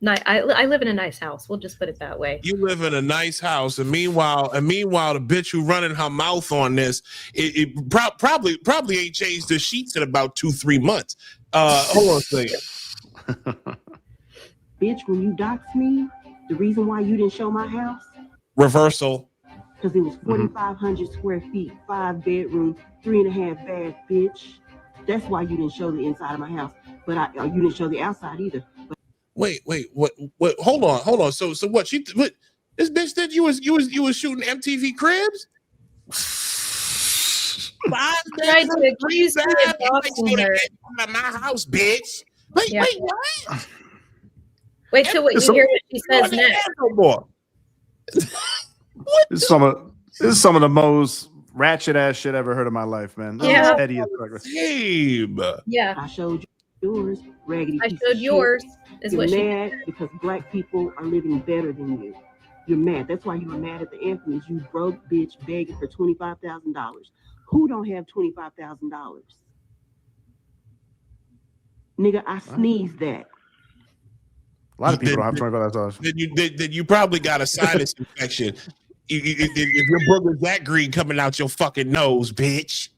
I live in a nice house. We'll just put it that way. You live in a nice house, and meanwhile, the bitch who running her mouth on this, it probably ain't changed the sheets in about 2-3 months. Hold on a second. bitch, when you doxed me, the reason why you didn't show my house, Reversal. because it was 4,500 square feet, 5 bedroom, 3.5 bath, bitch. That's why you didn't show the inside of my house, but you didn't show the outside either. Wait, what? Hold on. So what? This bitch said you was shooting MTV Cribs? Tried to accuse me of doxing her. My house, bitch. Wait, what? Wait till what you hear what she says next. No more. This is some of the most ratchet ass shit I ever heard in my life, man. This is petty as fuck. Yeah. I showed you yours, raggedy. I showed yours. Is You're what she mad because black people are living better than you. You're mad. That's why you were mad at the Anthony's. You broke bitch begging for $25,000. Who don't have $25,000? Nigga, I sneezed that. A lot of people don't have $25,000. Then you probably got a sinus infection. If your brother's that green coming out your fucking nose, bitch.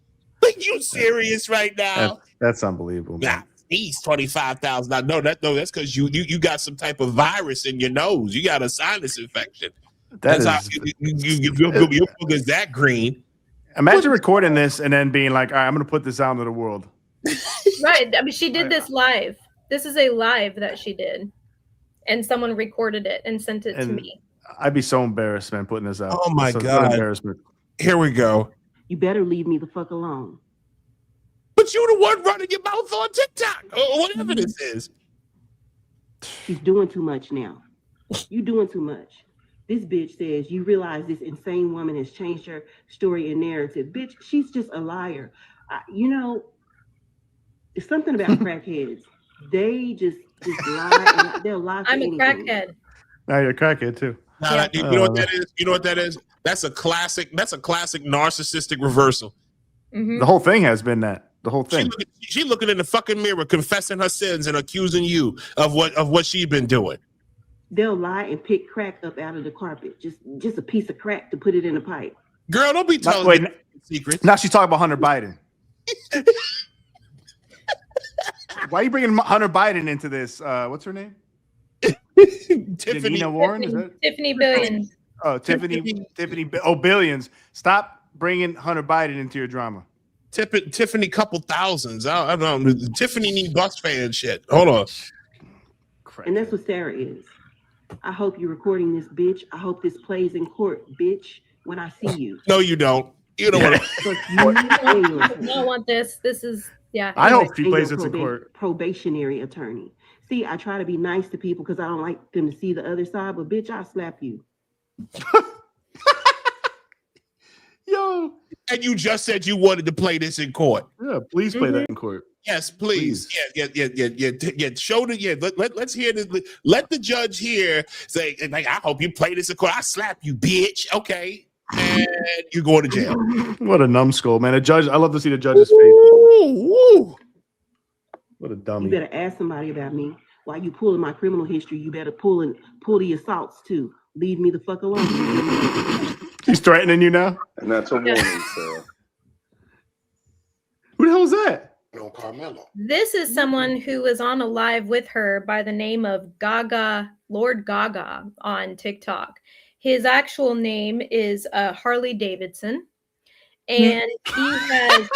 Like, you serious right now? That's unbelievable. Nah, he's $25,000. No, that's because you got some type of virus in your nose. You got a sinus infection. That's how your brother's that green. Imagine recording this and then being like, all right, I'm going to put this out into the world. Right. I mean, she did this live. This is a live that she did. And someone recorded it and sent it to me. I'd be so embarrassed, man, putting this out. Oh my God. Embarrassment. Here we go. You better leave me the fuck alone. But you the one running your mouth on TikTok or whatever this is. She's doing too much now. You doing too much. This bitch says, you realize this insane woman has changed her story and narrative. Bitch, she's just a liar. It's something about crackheads. They just lie. And they'll lie for I'm anything. a crackhead. Now you're a crackhead too. You know what that is? You know what that is? That's a classic narcissistic reversal. Mm-hmm. The whole thing has been that. The whole thing. She looking in the fucking mirror, confessing her sins and accusing you of what she's been doing. They'll lie and pick crack up out of the carpet. Just a piece of crack to put it in a pipe. Girl, don't be telling me secrets. Now she's talking about Hunter Biden. Why are you bringing Hunter Biden into this? What's her name? Tiffany Warren? Is that? Tiffany Billions. Oh, Tiffany. Billions. Stop bringing Hunter Biden into your drama. Tiffany couple thousands. I don't know. Tiffany need bus fan shit. Hold on. And that's what Sarah is. I hope you're recording this, bitch. I hope this plays in court, bitch, when I see you. No, you don't. You don't want I don't want this. This is, yeah. I hope she plays it in court. Probationary attorney. See, I try to be nice to people because I don't like them to see the other side, but bitch, I'll slap you. Yo. And you just said you wanted to play this in court. Yeah, please play that in court. Yes, please. Yeah. Show the let's hear this. Let the judge hear say, like, I hope you play this in court. I slap you, bitch. Okay. And you're going to jail. What a numbskull, man. A judge, I love to see the judge's face. Woo. What a dummy. You better ask somebody about me. While you pulling my criminal history, you better pull the assaults too. Leave me the fuck alone. She's threatening you now? And that's a warning, sir. Who the hell is that? No, Carmelo. This is someone who was on a live with her by the name of Lord Gaga on TikTok. His actual name is Harley Davidson. And he has...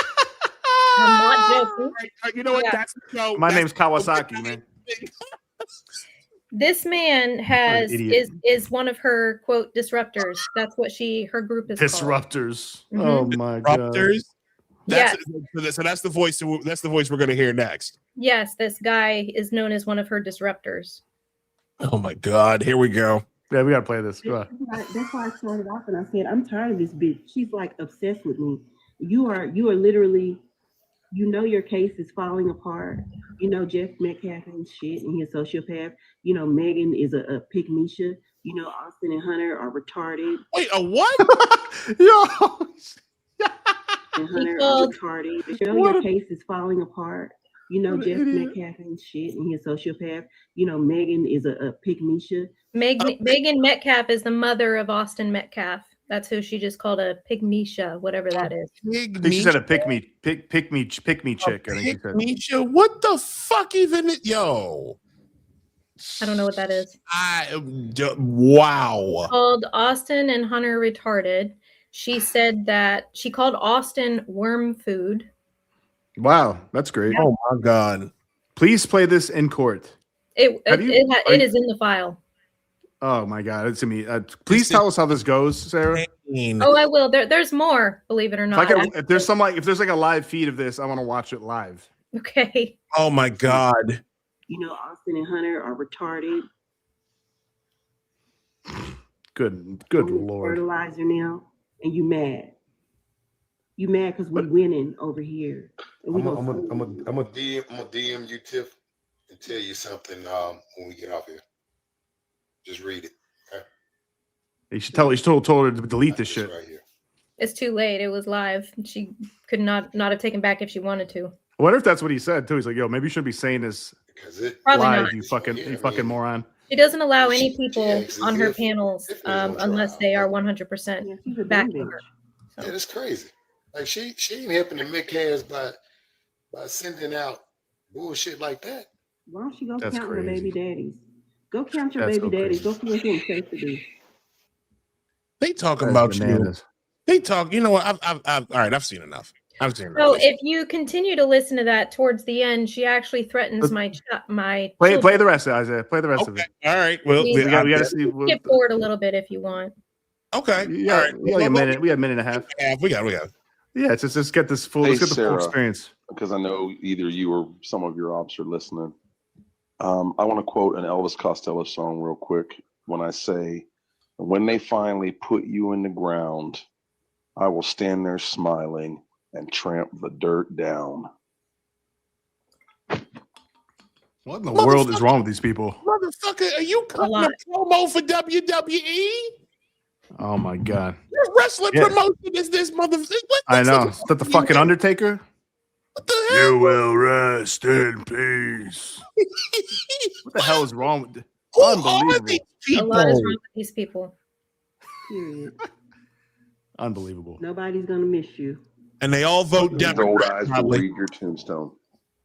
I'm not joking. You know what? That's the show. My name's Kawasaki, man. This man is one of her quote disruptors. That's what her group is disruptors. Called. Oh my god. Disruptors. So that's the voice. That's the voice we're going to hear next. Yes, this guy is known as one of her disruptors. Oh my God, here we go. Yeah, we gotta play this. Go ahead. That's why I started off and I said, I'm tired of this bitch. She's like obsessed with me. You are literally, you know, your case is falling apart. You know, Jeff Metcalf ain't shit and he's a sociopath. You know, Megan is a pygmisha. You know, Austin and Hunter are retarded. Wait, a what? Yo. And Hunter are retarded. You know, your case is falling apart. You know, Jeff Metcalf ain't shit and he's a sociopath. You know, Megan is a pygmisha. Megan Metcalf is the mother of Austin Metcalf. That's who she just called a pygmisha, whatever that is. I think she said a pick me chick. I think she said. What the fuck even? Yo. I don't know what that is. Wow. Called Austin and Hunter retarded. She said that she called Austin worm food. Wow, that's great. Oh my God. Please play this in court. It is in the file. Oh my God, it's me. Please tell us how this goes, Sarah. Oh, I will. There's more, believe it or not. If there's a live feed of this, I want to watch it live. Okay. Oh my God. You know, Austin and Hunter are retarded. Good Lord. Fertilizer now, and you mad. You mad because we're winning over here. And I'm gonna DM you, Tiff, and tell you something when we get off here. Just read it. Okay? You should told her to delete this shit. Right here. It's too late. It was live. She could not have taken back if she wanted to. I wonder if that's what he said too. He's like, "Yo, maybe you shouldn't be saying this Probably live, not. you fucking moron." She doesn't allow any people on her panels unless they are 100% back to her. Yeah, that's crazy. Like she ain't helping the Metcalfs by sending out bullshit like that. Why don't you go count your baby daddies? Go count your baby daddies. Go see what's safe to do. They talking about you. They talk. You know what? I've all right. I've seen enough. So if you continue to listen to that towards the end, she actually threatens my play the rest, Isaiah. Play the rest of it. All right. Well, we got to see. Skip forward a little bit if you want. Okay. Yeah. All right. We got a minute. We got a minute and a half. We got. Yeah. Let's just get this full. Hey, let's get the Sarah, full experience. Because I know either you or some of your ops are listening. I want to quote an Elvis Costello song real quick. When I say, "When they finally put you in the ground, I will stand there smiling and tramp the dirt down." What in the world is wrong with these people? Motherfucker, are you cutting a promo for WWE? Oh my God! Your wrestling promotion is this motherfucker? I know. Is that the fucking Undertaker? What the hell? You will rest in peace. What the hell is wrong with this? Unbelievable. A lot is wrong with these people. Period. Unbelievable. Nobody's gonna miss you. And they all vote These old Democrat. eyes will read your tombstone.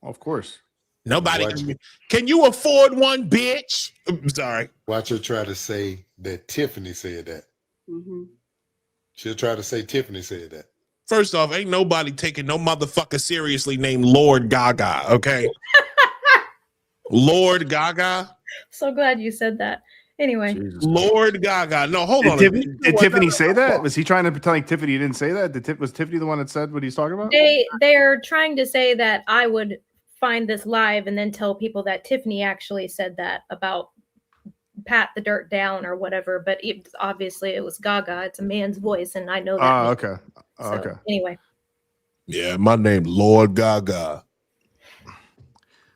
Of course. Nobody. Can you afford one, bitch? I'm sorry. Watch her try to say that Tiffany said that. Mm-hmm. She'll try to say Tiffany said that. First off, ain't nobody taking no motherfucker seriously named Lord Gaga, okay? Lord Gaga? So glad you said that. Anyway. Lord Gaga. No, hold on. Did Tiffany say that? Was he trying to pretend like Tiffany didn't say that? Was Tiffany the one that said what he's talking about? They're trying to say that I would find this live and then tell people that Tiffany actually said that about pat the dirt down or whatever, but obviously it was Gaga. It's a man's voice, and I know that. Oh, okay. Oh, okay. Anyway. Yeah, my name Lord Gaga.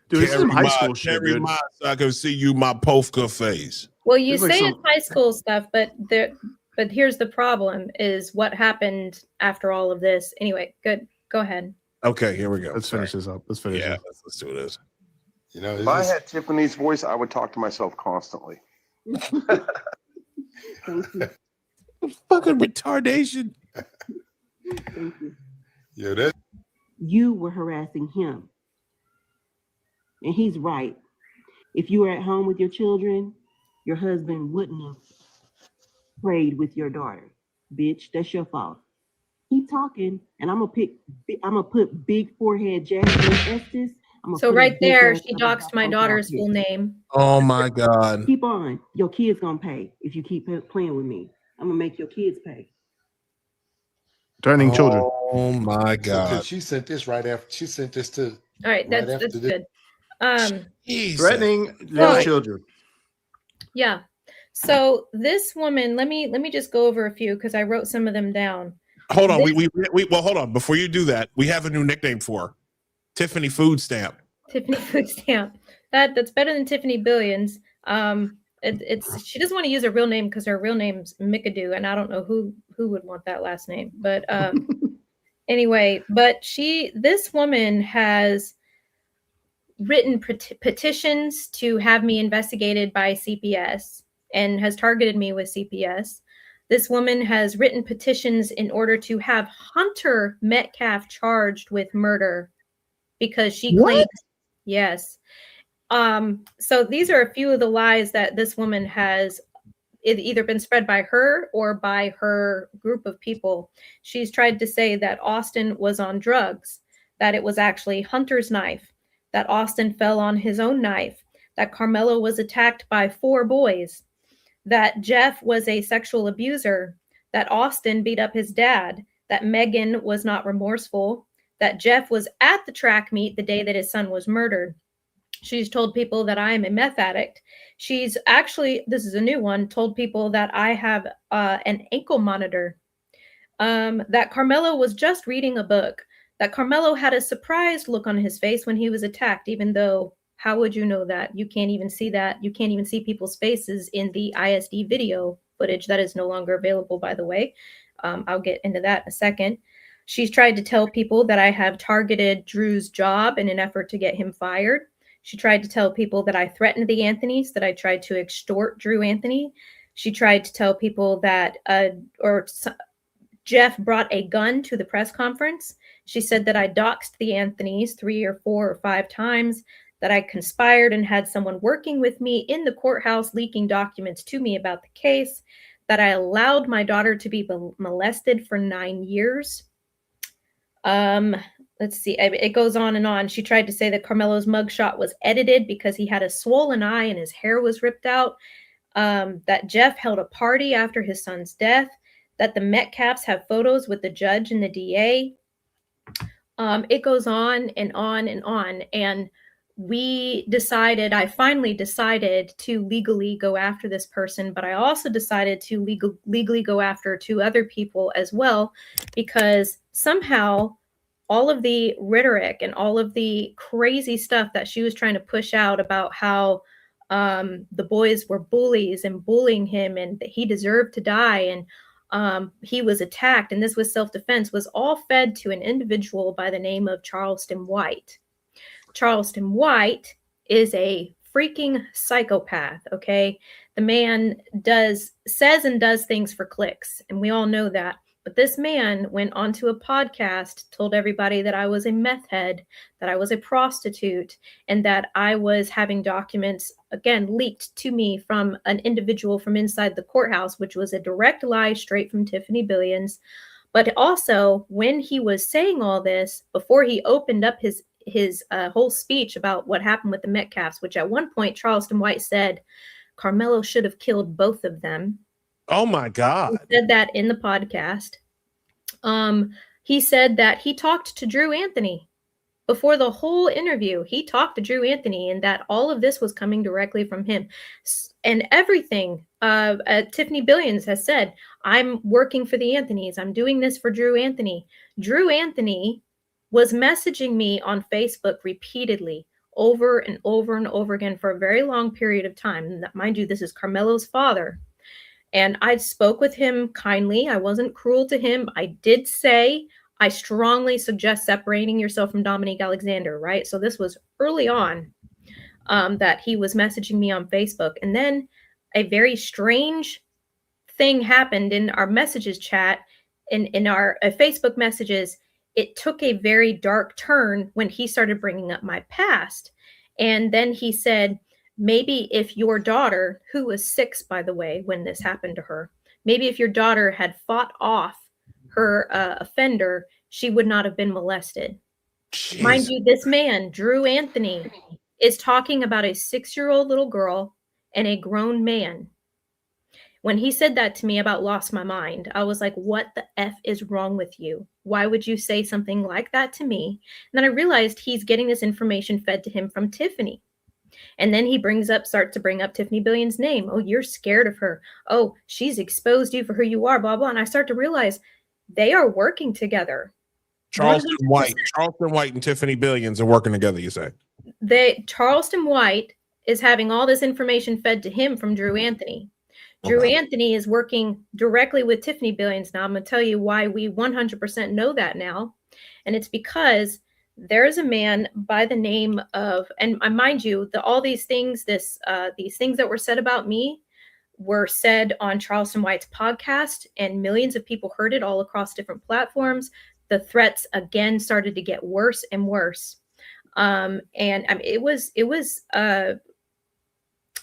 Dude, this is some high school shit, dude. So I can see you, my Pofka face. Well, you say it's high school stuff, but here's the problem: is what happened after all of this. Anyway, good. Go ahead. Okay, here we go. Let's finish this up. Let's finish. Yeah, it. let's do this. You know, If I had Tiffany's voice, I would talk to myself constantly. Fucking retardation. Thank you. Yeah, that. You were harassing him. And he's right. If you were at home with your children, your husband wouldn't have prayed with your daughter. Bitch, that's your fault. Keep talking, and I'm gonna put big forehead Jasmine Estes. So right there, she doxed my daughter's full name. Oh my God. Keep on. Your kids gonna pay if you keep playing with me. I'm gonna make your kids pay. Threatening children. Oh my God. She sent this right after. She sent this to. All right, that's good. Threatening little children. Yeah. So this woman, let me just go over a few because I wrote some of them down. Hold on. Well, hold on. Before you do that, we have a new nickname for her. Tiffany Food Stamp. Tiffany Food Stamp. That's better than Tiffany Billions. It's she doesn't want to use her real name because her real name's McAdoo, and I don't know who would want that last name. But anyway, but this woman has written petitions to have me investigated by CPS and has targeted me with CPS. This woman has written petitions in order to have Hunter Metcalf charged with murder because she claims, yes. So these are a few of the lies that this woman has either been spread by her or by her group of people. She's tried to say that Austin was on drugs, that it was actually Hunter's knife, that Austin fell on his own knife, that Carmelo was attacked by 4 boys, that Jeff was a sexual abuser, that Austin beat up his dad, that Megan was not remorseful, that Jeff was at the track meet the day that his son was murdered. She's told people that I am a meth addict. She's actually, this is a new one, told people that I have an ankle monitor, that Carmelo was just reading a book, that Carmelo had a surprised look on his face when he was attacked, even though, how would you know that? You can't even see that. You can't even see people's faces in the ISD video footage that is no longer available, by the way. I'll get into that in a second. She's tried to tell people that I have targeted Drew's job in an effort to get him fired. She tried to tell people that I threatened the Anthonys, that I tried to extort Drew Anthony. She tried to tell people that Jeff brought a gun to the press conference. She said that I doxed the Anthonys 3 or 4 or 5 times, that I conspired and had someone working with me in the courthouse leaking documents to me about the case, that I allowed my daughter to be molested for 9 years. Let's see, it goes on and on. She tried to say that Carmelo's mugshot was edited because he had a swollen eye and his hair was ripped out, that Jeff held a party after his son's death, that the Metcalfs have photos with the judge and the DA. It goes on and on and on. And I finally decided to legally go after this person, but I also decided to legally go after 2 other people as well, because somehow all of the rhetoric and all of the crazy stuff that she was trying to push out about how the boys were bullies and bullying him and that he deserved to die and he was attacked and this was self-defense was all fed to an individual by the name of Charleston White. Charleston White is a freaking psychopath, okay? The man says and does things for clicks, and we all know that. But this man went onto a podcast, told everybody that I was a meth head, that I was a prostitute, and that I was having documents, again, leaked to me from an individual from inside the courthouse, which was a direct lie straight from Tiffany Billions. But also, when he was saying all this, before he opened up his whole speech about what happened with the Metcalfs, which at one point Charleston White said Carmelo should have killed both of them. Oh my God. He said that in the podcast. He said that he talked to Drew Anthony before the whole interview. He talked to Drew Anthony and that all of this was coming directly from him. And everything Tiffany Billions has said, I'm working for the Anthonys. I'm doing this for Drew Anthony. Drew Anthony was messaging me on Facebook repeatedly over and over and over again for a very long period of time. And mind you, this is Carmelo's father. And I spoke with him kindly. I wasn't cruel to him. I did say, I strongly suggest separating yourself from Dominique Alexander, right? So this was early on that he was messaging me on Facebook. And then a very strange thing happened in our messages chat, in our Facebook messages. It took a very dark turn when he started bringing up my past. And then he said, maybe if your daughter, who was 6, by the way, when this happened to her, maybe if your daughter had fought off her offender, she would not have been molested. Jeez. Mind you, this man, Drew Anthony, is talking about a 6-year-old little girl and a grown man. When he said that to me, about lost my mind. I was like, what the F is wrong with you? Why would you say something like that to me? And then I realized he's getting this information fed to him from Tiffany. And then he starts to bring up Tiffany Billion's name. Oh, you're scared of her. Oh, she's exposed you for who you are, blah, blah. And I start to realize they are working together. Charleston White and Tiffany Billions are working together, you say? Charleston White is having all this information fed to him from Drew Anthony. Drew Anthony is working directly with Tiffany Billions now. I'm going to tell you why we 100% know that now. And it's because there's a man by the name of, and mind you, all these things, these things that were said about me were said on Charleston White's podcast, and millions of people heard it all across different platforms. The threats again started to get worse and worse. And I mean, it was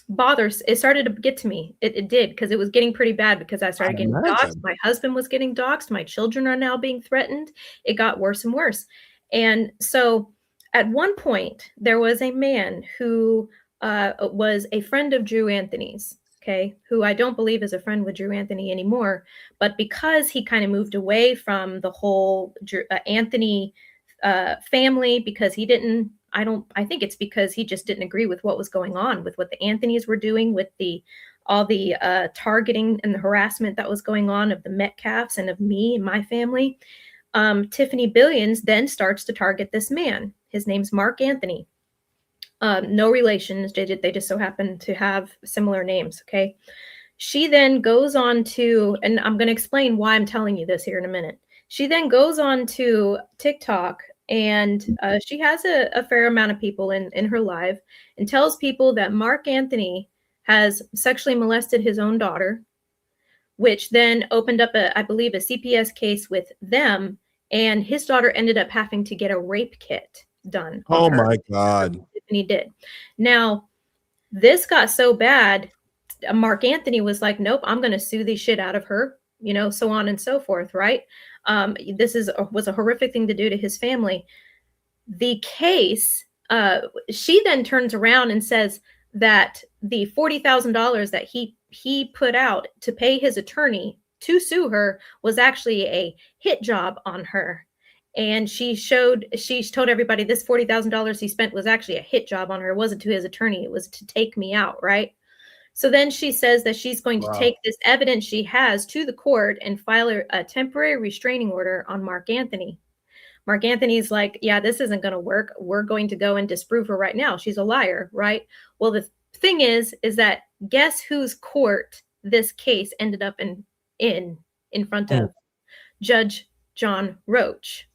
bothers. It started to get to me. It did, because it was getting pretty bad, because I started getting doxxed. My husband was getting doxxed. My children are now being threatened. It got worse and worse. And so at one point, there was a man who was a friend of Drew Anthony's, okay, who I don't believe is a friend with Drew Anthony anymore. But because he kind of moved away from the whole Anthony family, because he didn't, I think it's because he just didn't agree with what was going on with what the Anthonys were doing, with all the targeting and the harassment that was going on of the Metcalfs and of me and my family. Tiffany Billions then starts to target this man. His name's Mark Anthony. No relations. They just so happen to have similar names. Okay. She then goes on to, and I'm going to explain why I'm telling you this here in a minute. She then goes on to TikTok, and she has a fair amount of people in her live, and tells people that Mark Anthony has sexually molested his own daughter, which then opened up I believe, a CPS case with them, and his daughter ended up having to get a rape kit done. Oh my God. Tiffany did. Now, this got so bad, Mark Anthony was like, nope, I'm going to sue the shit out of her, so on and so forth, right? This was a horrific thing to do to his family. The case, she then turns around and says that the $40,000 that he put out to pay his attorney to sue her was actually a hit job on her. And she told everybody this $40,000 he spent was actually a hit job on her. It wasn't to his attorney. It was to take me out, right? So then she says that she's going to take this evidence she has to the court and file a temporary restraining order on Mark Anthony. Mark Anthony's like, yeah, this isn't going to work. We're going to go and disprove her right now. She's a liar, right? Well, the thing is that guess whose court this case ended up in front of? Judge John Roach,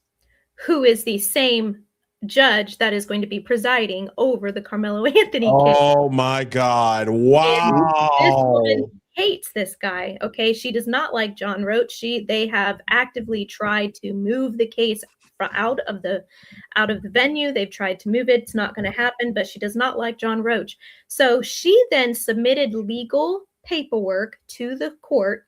who is the same judge that is going to be presiding over the Carmelo Anthony case. Oh my God. Wow. This woman hates this guy. Okay. She does not like John Roach. They have actively tried to move the case out of the venue. They've tried to move it. It's not going to happen, but she does not like John Roach. So she then submitted legal paperwork to the court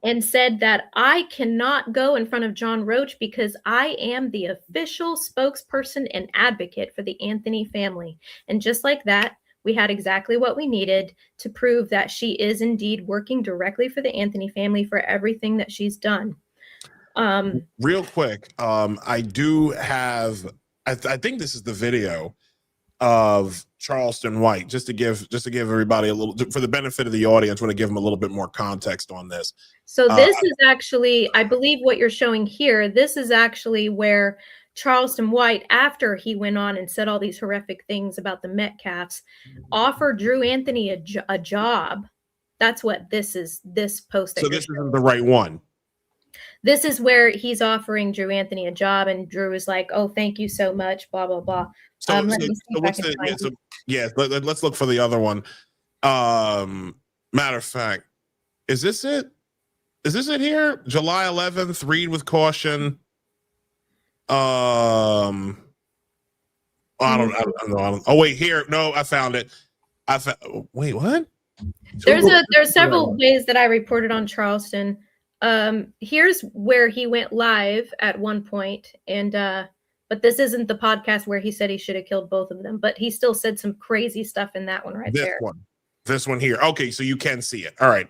and said that I cannot go in front of John Roach because I am the official spokesperson and advocate for the Anthony family. And just like that, we had exactly what we needed to prove that she is indeed working directly for the Anthony family for everything that she's done. Real quick, I do have, I think this is the video of Charleston White, just to give everybody a little, for the benefit of the audience, want to give them a little bit more context on this. So this is actually, I believe what you're showing here, this is actually where Charleston White, after he went on and said all these horrific things about the Metcalfs, offered Drew Anthony a job. That's what this is, this post. So this isn't the right one. This is where he's offering Drew Anthony a job, and Drew is like, "Oh, thank you so much." Blah blah blah. Let's look for the other one. Matter of fact, is this it? Is this it here? July 11th. Read with caution. I don't know. Oh wait, here. No, I found it. Wait, what? There's several ways that I reported on Charleston. Here's where he went live at one point, and but this isn't the podcast where he said he should have killed both of them, but he still said some crazy stuff in that one right there. One. This one here. Okay, so you can see it. All right.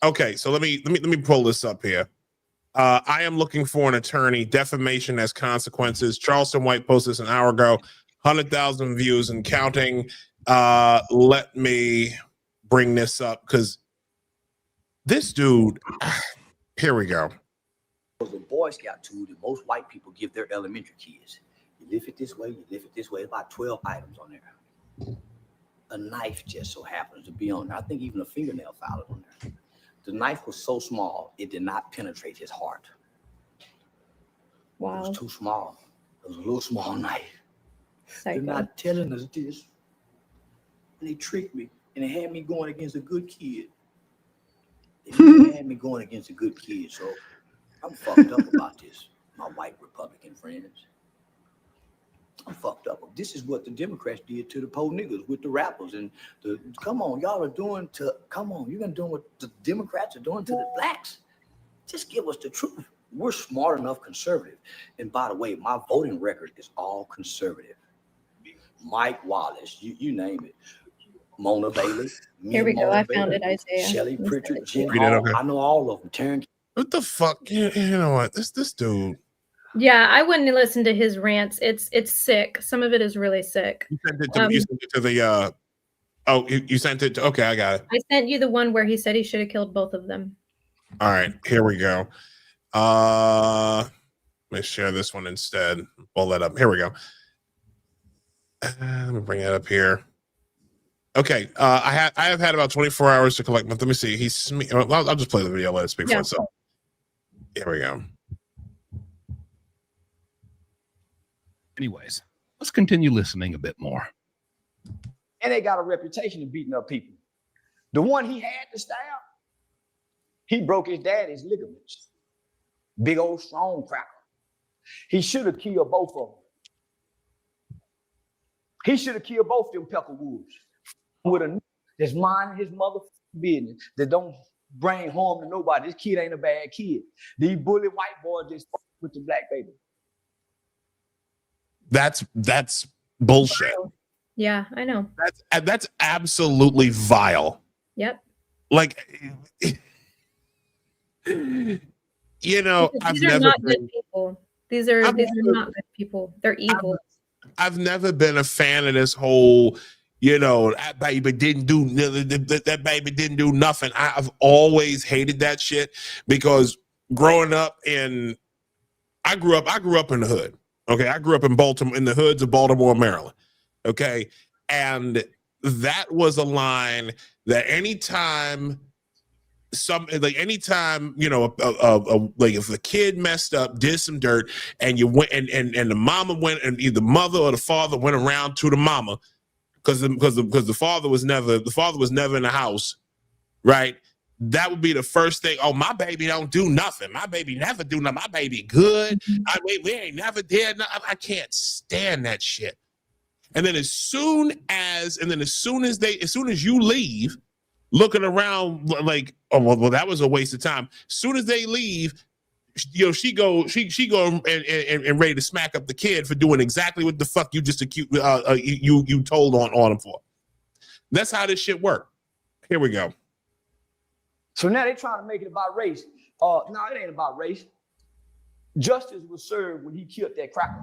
Okay, so let me pull this up here. I am looking for an attorney. Defamation has consequences. Charleston White posted this an hour ago. 100,000 views and counting. Let me bring this up because this dude. Here we go. The Boy Scout tool that most white people give their elementary kids. You lift it this way, you lift it this way. About 12 items on there. A knife just so happens to be on there. I think even a fingernail file is on there. The knife was so small, it did not penetrate his heart. Wow. It was too small. It was a little small knife. Psycho. They're not telling us this. And they tricked me. And they had me going against a good kid. They had me going against a good kid. So I'm fucked up about this, my white Republican friends. I'm fucked up. This is what the Democrats did to the poor niggas with the rappers and the. Come on, y'all are doing to. Come on, you're gonna do what the Democrats are doing to the blacks. Just give us the truth. We're smart enough conservative. And by the way, my voting record is all conservative. Mike Wallace, you name it. Mona Bailey. Here we go. I found it, Isaiah. Shelley Pritchard, Jen Read it, Hall. okay. I know all of them. Taryn. What the fuck? You know what? This dude. Yeah, I wouldn't listen to his rants. It's sick. Some of it is really sick. You sent it to the. Oh, you sent it to. Okay, I got it. I sent you the one where he said he should have killed both of them. All right, here we go. Let me share this one instead. Pull that up. Here we go. Let me bring that up here. Okay, I have had about 24 hours to collect. But let me see. I'll just play the video. Let it speak for itself. Here we go. Anyways, let's continue listening a bit more. And they got a reputation of beating up people. The one he had to stab, he broke his daddy's ligaments. Big old strong cracker. He should have killed both of them. He should have killed both them Peckerwoods with a that's minding his motherfucking business, that don't bring harm to nobody. This kid ain't a bad kid. These bully white boys just fuck with the black baby. That's bullshit. Yeah, I know. That's absolutely vile. Yep. Like, you know, These are not good people. These are not good people. They're evil. I've never been a fan of this whole, you know, that baby didn't do nothing. I've always hated that shit because growing up I grew up in the hood. Okay, I grew up in Baltimore, in the hoods of Baltimore, Maryland. Okay, and that was a line that anytime you know, like if a kid messed up, did some dirt, and you went and the mama went, and either the mother or the father went around to the mama because the father was never in the house, right? That would be the first thing. Oh, my baby don't do nothing. My baby never do nothing. My baby good. We ain't never did nothing. I can't stand that shit. And then as soon as you leave, looking around like, oh well, that was a waste of time. As soon as they leave, you know, she go and ready to smack up the kid for doing exactly what the fuck you just accused you told on him for. That's how this shit worked. Here we go. So now they're trying to make it about race. No, it ain't about race. Justice was served when he killed that cracker.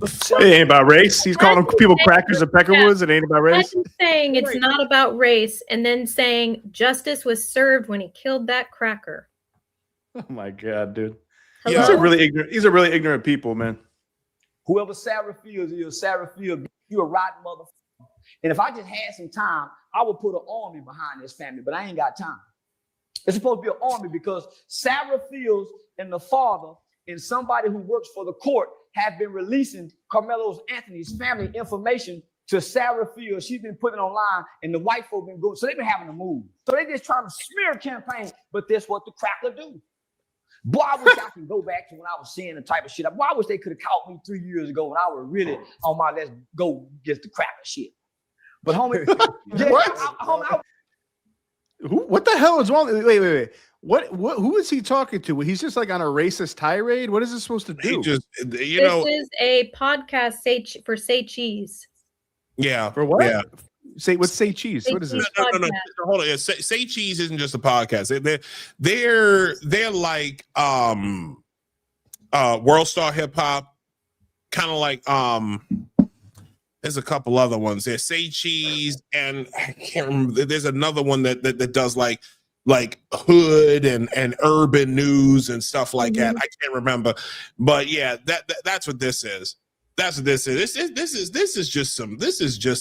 It ain't about race. He's calling people crackers and Peckerwoods. It ain't about race. Imagine saying it's not about race and then saying justice was served when he killed that cracker. Oh my god, dude. Hello? These are really ignorant people, man. Whoever Sarah Fields is, Sarah Fields, you a rotten motherfucker. And if I just had some time, I would put an army behind this family, but I ain't got time. It's supposed to be an army because Sarah Fields and the father and somebody who works for the court have been releasing Carmelo Anthony's family information to Sarah Fields. She's been putting it online, and the white folk been going. So they've been having to move. So they just trying to smear campaign, but that's what the cracker do. Boy, I wish I could go back to when I was seeing the type of shit. Boy, I wish they could have caught me 3 years ago when I was really on my let's go get the cracker shit. But homie, What the hell is wrong? Wait. Who is he talking to? He's just like on a racist tirade. What is this supposed to do? This is a podcast for Say Cheese. Yeah. For what? Yeah. What's Say Cheese? What is this? No. Hold on. Yeah, Say Cheese isn't just a podcast. They're like World Star Hip Hop, kind of like there's a couple other ones. There's Say Cheese, and I can't remember. There's another one that does like hood and urban news and stuff like that. I can't remember, but yeah, that's what this is. That's what this is. This is just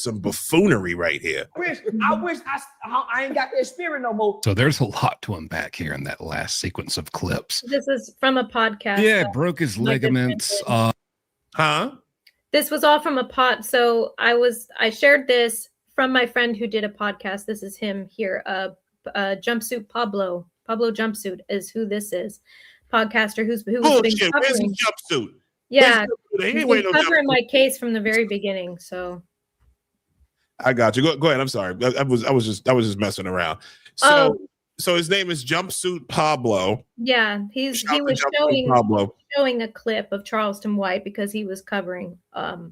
some buffoonery right here. I wish I ain't got that spirit no more. So there's a lot to unpack here in that last sequence of clips. This is from a podcast. Yeah, broke his ligaments. This was all from a pod. So I shared this from my friend who did a podcast. This is him here. Jumpsuit Pablo Jumpsuit is who this is. Podcaster who's been bullshit. Where's covering. his jumpsuit? Yeah, He he's ain't been wearing no covering my jumpsuit. case from the very beginning. So I got you. Go ahead. I'm sorry. I was just messing around. So his name is Jumpsuit Pablo. yeah, he was showing a clip of Charleston White because he was covering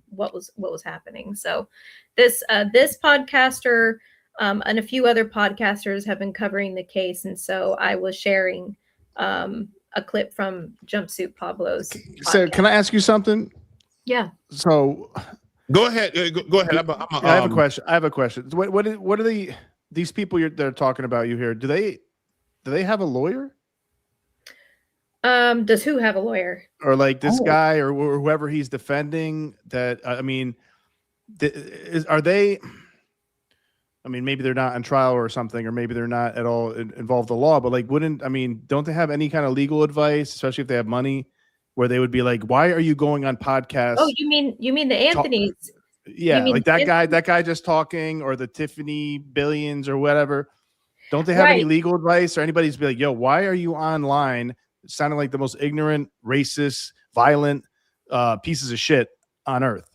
what was happening. So this podcaster and a few other podcasters have been covering the case, and so I was sharing a clip from Jumpsuit Pablo's podcast. So can I ask you something? Yeah. So go ahead. Go ahead. I have a question. I have a question. What are these people they're talking about you here? Do they have a lawyer? Does who have a lawyer? Or like this guy or whoever he's defending? That I mean, are they? I mean, maybe they're not on trial or something, or maybe they're not at all involved in the law. But like, don't they have any kind of legal advice, especially if they have money, where they would be like, "Why are you going on podcasts?" Oh, you mean the Anthonys? Yeah, like that guy just talking, or the Tiffany Billions or whatever. Don't they have any legal advice, or anybody's be like, "Yo, why are you online sounding like the most ignorant, racist, violent pieces of shit on earth?"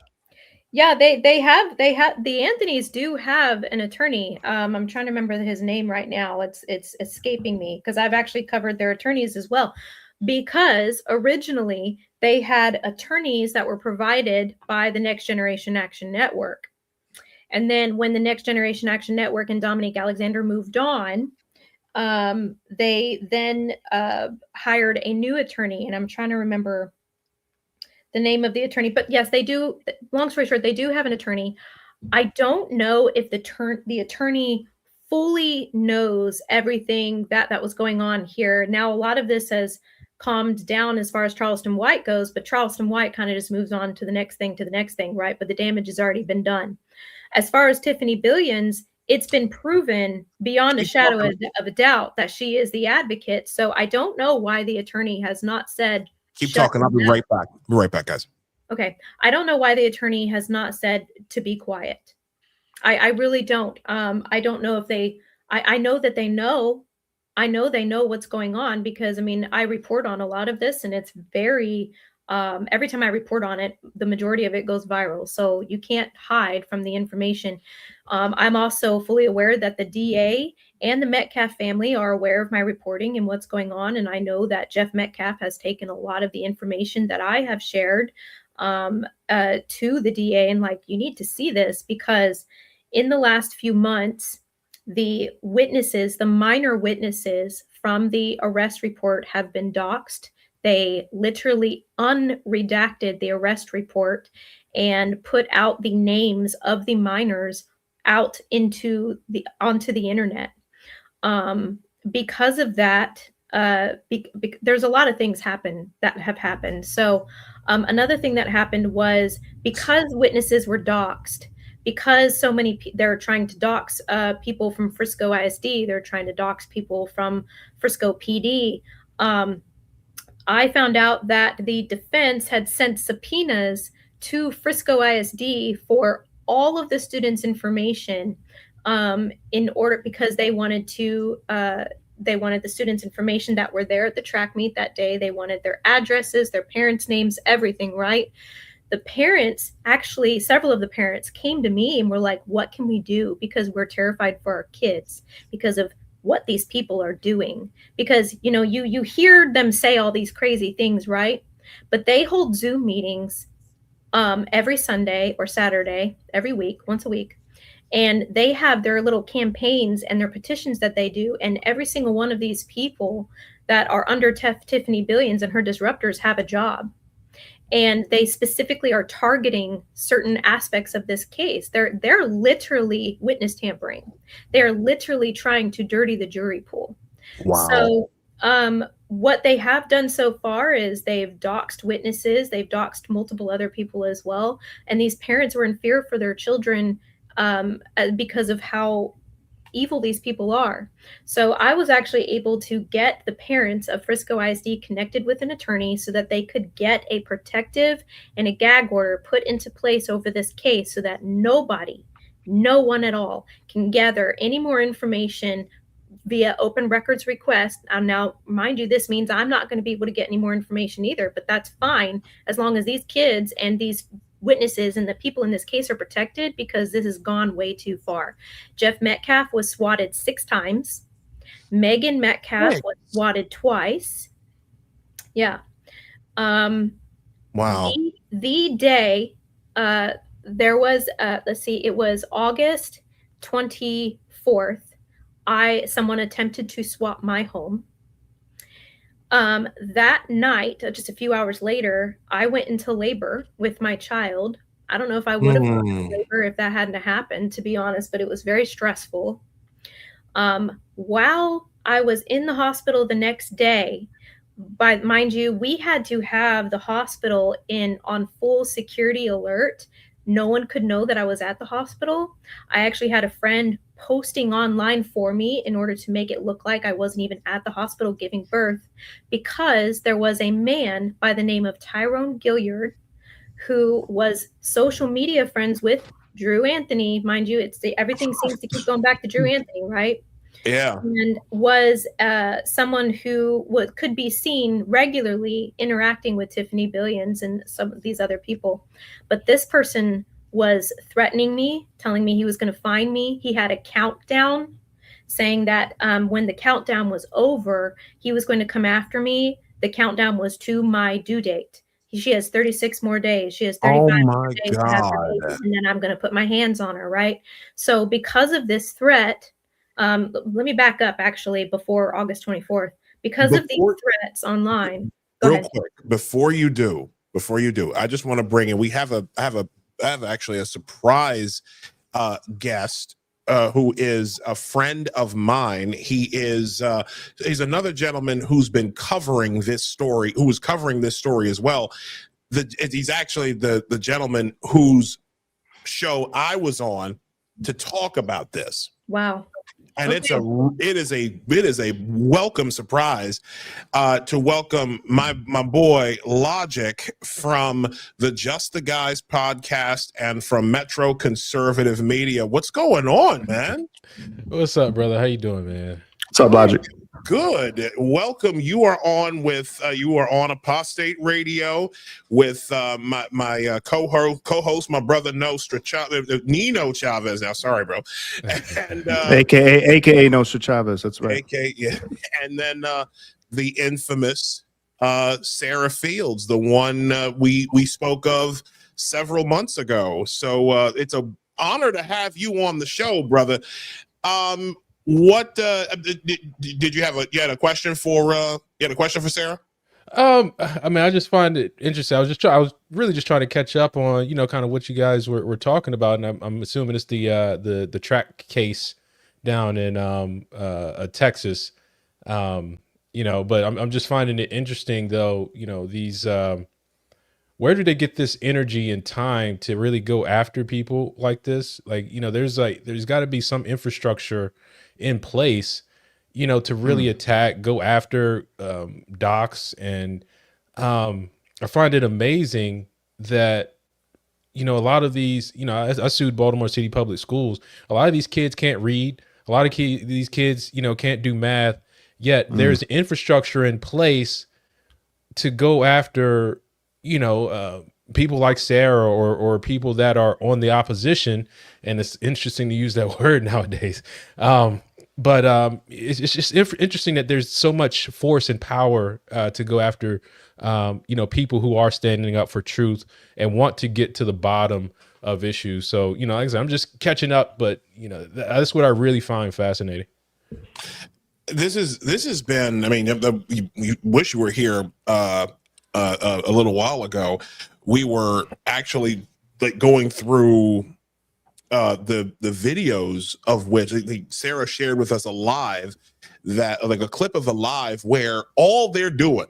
Yeah, they have the Anthonys do have an attorney. I'm trying to remember his name right now. It's escaping me because I've actually covered their attorneys as well. Because originally they had attorneys that were provided by the Next Generation Action Network. And then when the Next Generation Action Network and Dominique Alexander moved on, they then hired a new attorney. And I'm trying to remember the name of the attorney, but yes, they do. Long story short, they do have an attorney. I don't know if the attorney fully knows everything that was going on here. Now, a lot of this has calmed down as far as Charleston White goes, but Charleston White kind of just moves on to the next thing, right? But the damage has already been done. As far as Tiffany Billions, it's been proven beyond a shadow of a doubt that she is the advocate. So I don't know why the attorney has not said, keep talking. I'll be right back. Be right back, guys. Okay. I don't know why the attorney has not said to be quiet. I really don't. I don't know if I know that they know. I know they know what's going on because, I mean, I report on a lot of this and it's very, every time I report on it, the majority of it goes viral. So you can't hide from the information. I'm also fully aware that the DA and the Metcalf family are aware of my reporting and what's going on. And I know that Jeff Metcalf has taken a lot of the information that I have shared to the DA and like, you need to see this because in the last few months, the witnesses, the minor witnesses from the arrest report have been doxxed. They literally unredacted the arrest report and put out the names of the minors out onto the internet. Because of that, there's a lot of things that have happened. So another thing that happened was because witnesses were doxxed, because so many they're trying to dox people from Frisco ISD, they're trying to dox people from Frisco PD. I found out that the defense had sent subpoenas to Frisco ISD for all of the students' information because they wanted the students' information that were there at the track meet that day. They wanted their addresses, their parents' names, everything, right? The parents, actually, several of the parents came to me and were like, what can we do? Because we're terrified for our kids because of what these people are doing. Because, you know, you hear them say all these crazy things, right? But they hold Zoom meetings every Sunday or Saturday, every week, once a week. And they have their little campaigns and their petitions that they do. And every single one of these people that are under Tiffany Billions and her disruptors have a job. And they specifically are targeting certain aspects of this case. They're literally witness tampering. They're literally trying to dirty the jury pool. Wow. So what they have done so far is they've doxed witnesses. They've doxed multiple other people as well. And these parents were in fear for their children because of how evil these people are. So I was actually able to get the parents of Frisco ISD connected with an attorney so that they could get a protective and a gag order put into place over this case so that no one at all can gather any more information via open records request. Now, mind you, this means I'm not going to be able to get any more information either, but that's fine as long as these kids and these witnesses and the people in this case are protected, because this has gone way too far. Jeff Metcalf was swatted 6 times. Megan Metcalf was swatted twice. Yeah. Wow. The day there was, let's see, it was August 24th. Someone attempted to swap my home. That night, just a few hours later, I went into labor with my child. I don't know if I would have gone into labor if that hadn't happened, to be honest, but it was very stressful. While I was in the hospital the next day, mind you, we had to have the hospital on full security alert. No one could know that I was at the hospital. I actually had a friend posting online for me in order to make it look like I wasn't even at the hospital giving birth, because there was a man by the name of Tyrone Gilliard who was social media friends with Drew Anthony. Mind you, everything seems to keep going back to Drew Anthony, right? Yeah. And was someone who could be seen regularly interacting with Tiffany Billions and some of these other people. But this person was threatening me, telling me he was going to find me. He had a countdown saying that when the countdown was over, he was going to come after me. The countdown was to my due date. She has 36 more days. She has 35 more days to have her baby, and then I'm going to put my hands on her, right? So because of this threat, let me back up actually before August 24th. Because of these threats online. Real quick, before you do, I just want to bring in, I have actually a surprise guest who is a friend of mine. He's another gentleman who's been covering this story, who was covering this story as well. He's actually the gentleman whose show I was on to talk about this. Wow. And it is a welcome surprise to welcome my boy Logic from the Just the Guys podcast and from Metro Conservative Media. What's going on, man? What's up, brother? How you doing, man? What's up, Logic? Good. Welcome. You are on Apostate Radio with my co-host, my brother Nino Chavez. Now, sorry, bro. And AKA Nostra Chavez. That's right. AKA, yeah. And then the infamous Sarah Fields, the one we spoke of several months ago. So it's an honor to have you on the show, brother. What did you have a question for Sarah? I mean, I just find it interesting. I was really just trying to catch up on, kind of what you guys were talking about, and I'm assuming it's the track case down in Texas. But I'm just finding it interesting though, these where do they get this energy and time to really go after people like this? There's got to be some infrastructure in place, to really attack, go after docs. And I find it amazing that, a lot of these, I sued Baltimore City Public Schools. A lot of these kids can't read. A lot of these kids, can't do math, yet there's infrastructure in place to go after, people like Sarah or people that are on the opposition. And it's interesting to use that word nowadays. But it's just interesting that there's so much force and power to go after, people who are standing up for truth and want to get to the bottom of issues. So, you know, like I said, I'm just catching up, but you know, that's what I really find fascinating. This has been, I mean, you wish you were here a little while ago. We were actually like going through the videos of which Sarah shared with us a live, that like a clip of a live where all they're doing,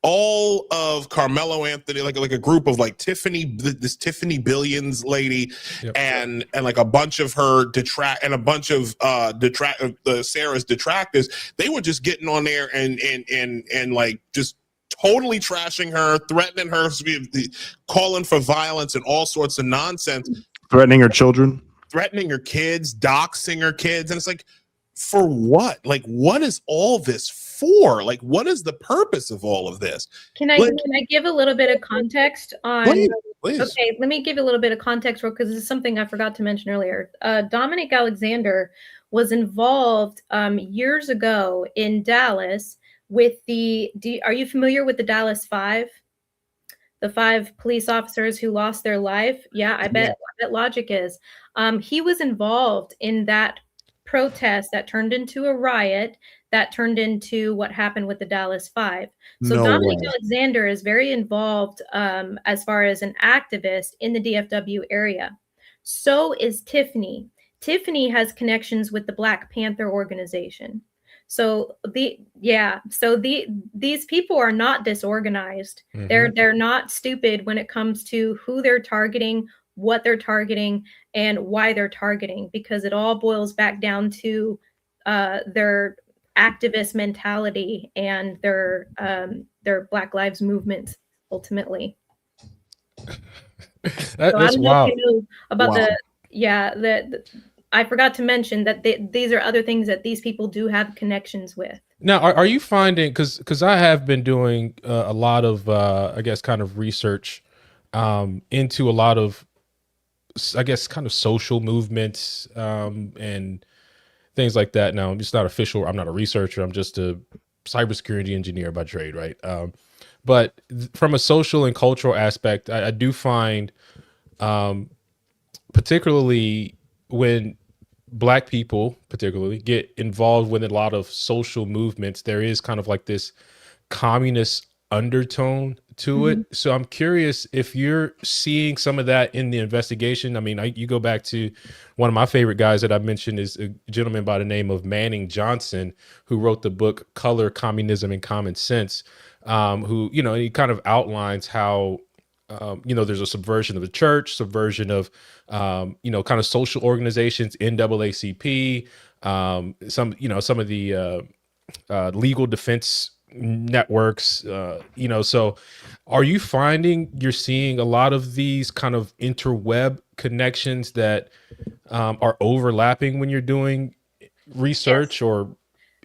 all of Carmelo Anthony, like a group of like this Tiffany Billions lady, and like a bunch of her and a bunch of Sarah's detractors, they were just getting on there and like just totally trashing her, threatening her, calling for violence and all sorts of nonsense, threatening her children, threatening her kids, doxing her kids, and it's like, for what? Like, what is all this for? Like, what is the purpose of all of this? Can I give a little bit of context on? Please. Okay, let me give a little bit of context because this is something I forgot to mention earlier. Dominic Alexander was involved years ago in Dallas with are you familiar with the Dallas 5? The 5 police officers who lost their life? Yeah, I bet Logic is. He was involved in that protest that turned into a riot that turned into what happened with the Dallas 5. So No Dominic way. Alexander is very involved as far as an activist in the DFW area. So is Tiffany. Tiffany has connections with the Black Panther organization. So these people are not disorganized. Mm-hmm. They're not stupid when it comes to who they're targeting, what they're targeting, and why they're targeting, because it all boils back down to their activist mentality and their Black Lives movement ultimately. That's wild. You know about I forgot to mention that these are other things that these people do have connections with. Now, are you finding, because I have been doing a lot of, I guess, kind of research into a lot of, I guess, kind of social movements and things like that. Now, I'm just not official. I'm not a researcher. I'm just a cybersecurity engineer by trade, right? But from a social and cultural aspect, I do find, particularly when Black people particularly get involved with a lot of social movements, there is kind of like this communist undertone to it. So I'm curious if you're seeing some of that in the investigation. I mean, you go back to one of my favorite guys that I mentioned is a gentleman by the name of Manning Johnson, who wrote the book Color, Communism, and Common Sense, who, you know, he kind of outlines how you know, there's a subversion of the church, subversion of, you know, kind of social organizations, NAACP, some of the legal defense networks, you know. So are you finding you're seeing a lot of these kind of interweb connections that are overlapping when you're doing research? Or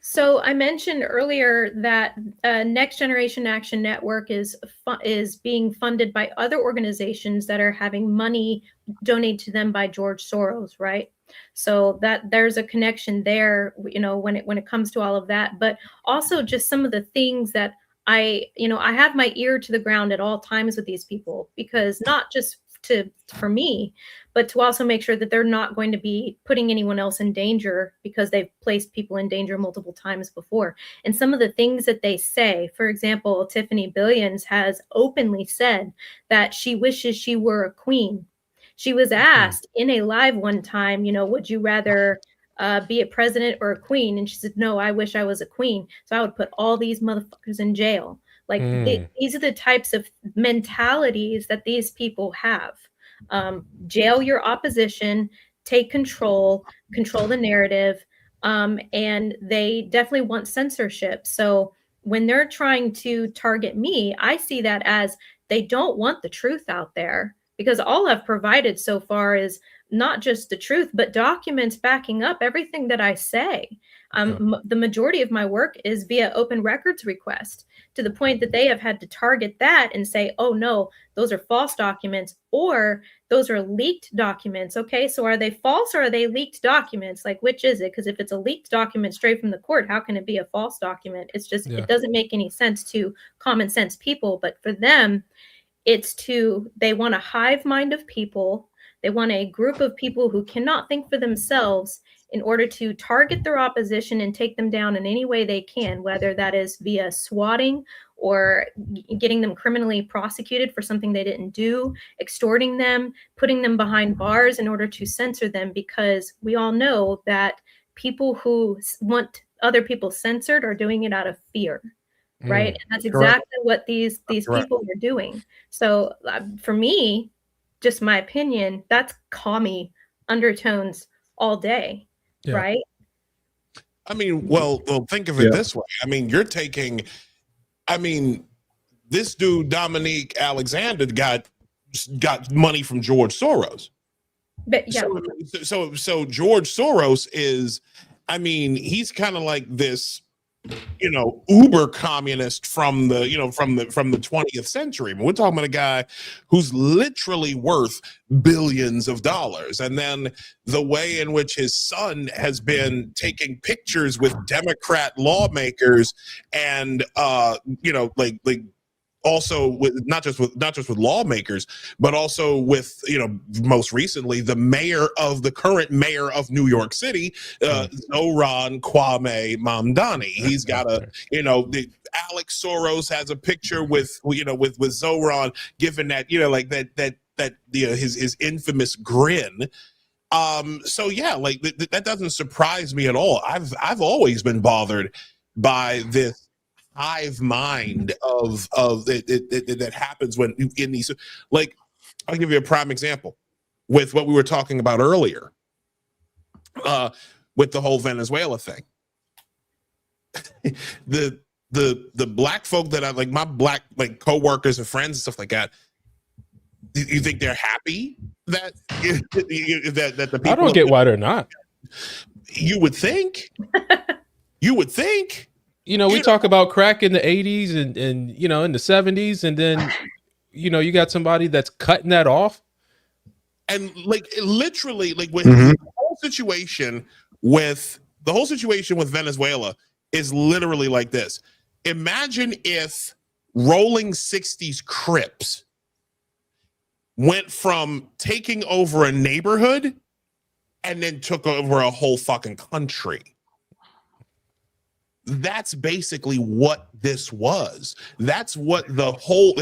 so I mentioned earlier that Next Generation Action Network is being funded by other organizations that are having money donated to them by George Soros, right? So that there's a connection there, you know, when it comes to all of that, but also just some of the things that I have my ear to the ground at all times with these people, because not just for me, but to also make sure that they're not going to be putting anyone else in danger, because they've placed people in danger multiple times before. And some of the things that they say, for example, Tiffany Billions has openly said that she wishes she were a queen. She was asked in a live one time, you know, would you rather be a president or a queen? And she said, no, I wish I was a queen. So I would put all these motherfuckers in jail. Like these are the types of mentalities that these people have. Jail your opposition, take control the narrative, and they definitely want censorship. So when they're trying to target me, I see that as they don't want the truth out there, because all I've provided so far is not just the truth, but documents backing up everything that I say. The majority of my work is via open records request, to the point that they have had to target that and say, oh no, those are false documents, or those are leaked documents. Okay, so are they false or are they leaked documents? Like, which is it? Because if it's a leaked document straight from the court, how can it be a false document? It's just, it doesn't make any sense to common sense people. But for them, they want a hive mind of people They want a group of people who cannot think for themselves in order to target their opposition and take them down in any way they can, whether that is via swatting or getting them criminally prosecuted for something they didn't do, extorting them, putting them behind bars in order to censor them, because we all know that people who want other people censored are doing it out of fear, right? And that's exactly what these people are doing. So for me, just my opinion, that's commie undertones all day, right? I mean, well, think of it this way. I mean, you're taking, I mean, this dude, Dominique Alexander, got money from George Soros. But yeah. So George Soros is, I mean, he's kind of like this, you know, uber communist from the 20th century. We're talking about a guy who's literally worth billions of dollars. And then the way in which his son has been taking pictures with Democrat lawmakers and like also with not just with lawmakers, but also with, you know, most recently the current mayor of New York City, Zohran Kwame Mamdani. He's got Alex Soros has a picture with Zohran, given that, you know, like that his infamous grin. So yeah, like that doesn't surprise me at all. I've always been bothered by this hive mind of that happens when in these, like, I'll give you a prime example with what we were talking about earlier, with the whole Venezuela thing. the black folk that I like, my black like coworkers and friends and stuff like that, you think they're happy that that the people, I don't get why they're not. You would think. You know, we talk about crack in the 80s and you know, in the 70s, and then, you know, you got somebody that's cutting that off. And like literally, like with the whole situation with Venezuela is literally like this. Imagine if Rolling 60s Crips went from taking over a neighborhood and then took over a whole fucking country. That's basically what this was. That's what the whole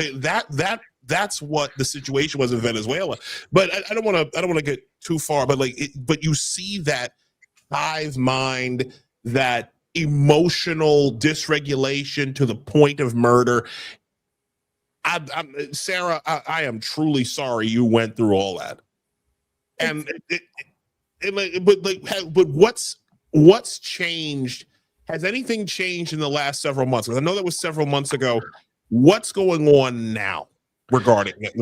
that's what the situation was in Venezuela. But I don't want to get too far. But but you see that hive mind, that emotional dysregulation to the point of murder. Sarah, I am truly sorry you went through all that. And but what's changed? Has anything changed in the last several months? Because I know that was several months ago. What's going on now regarding that?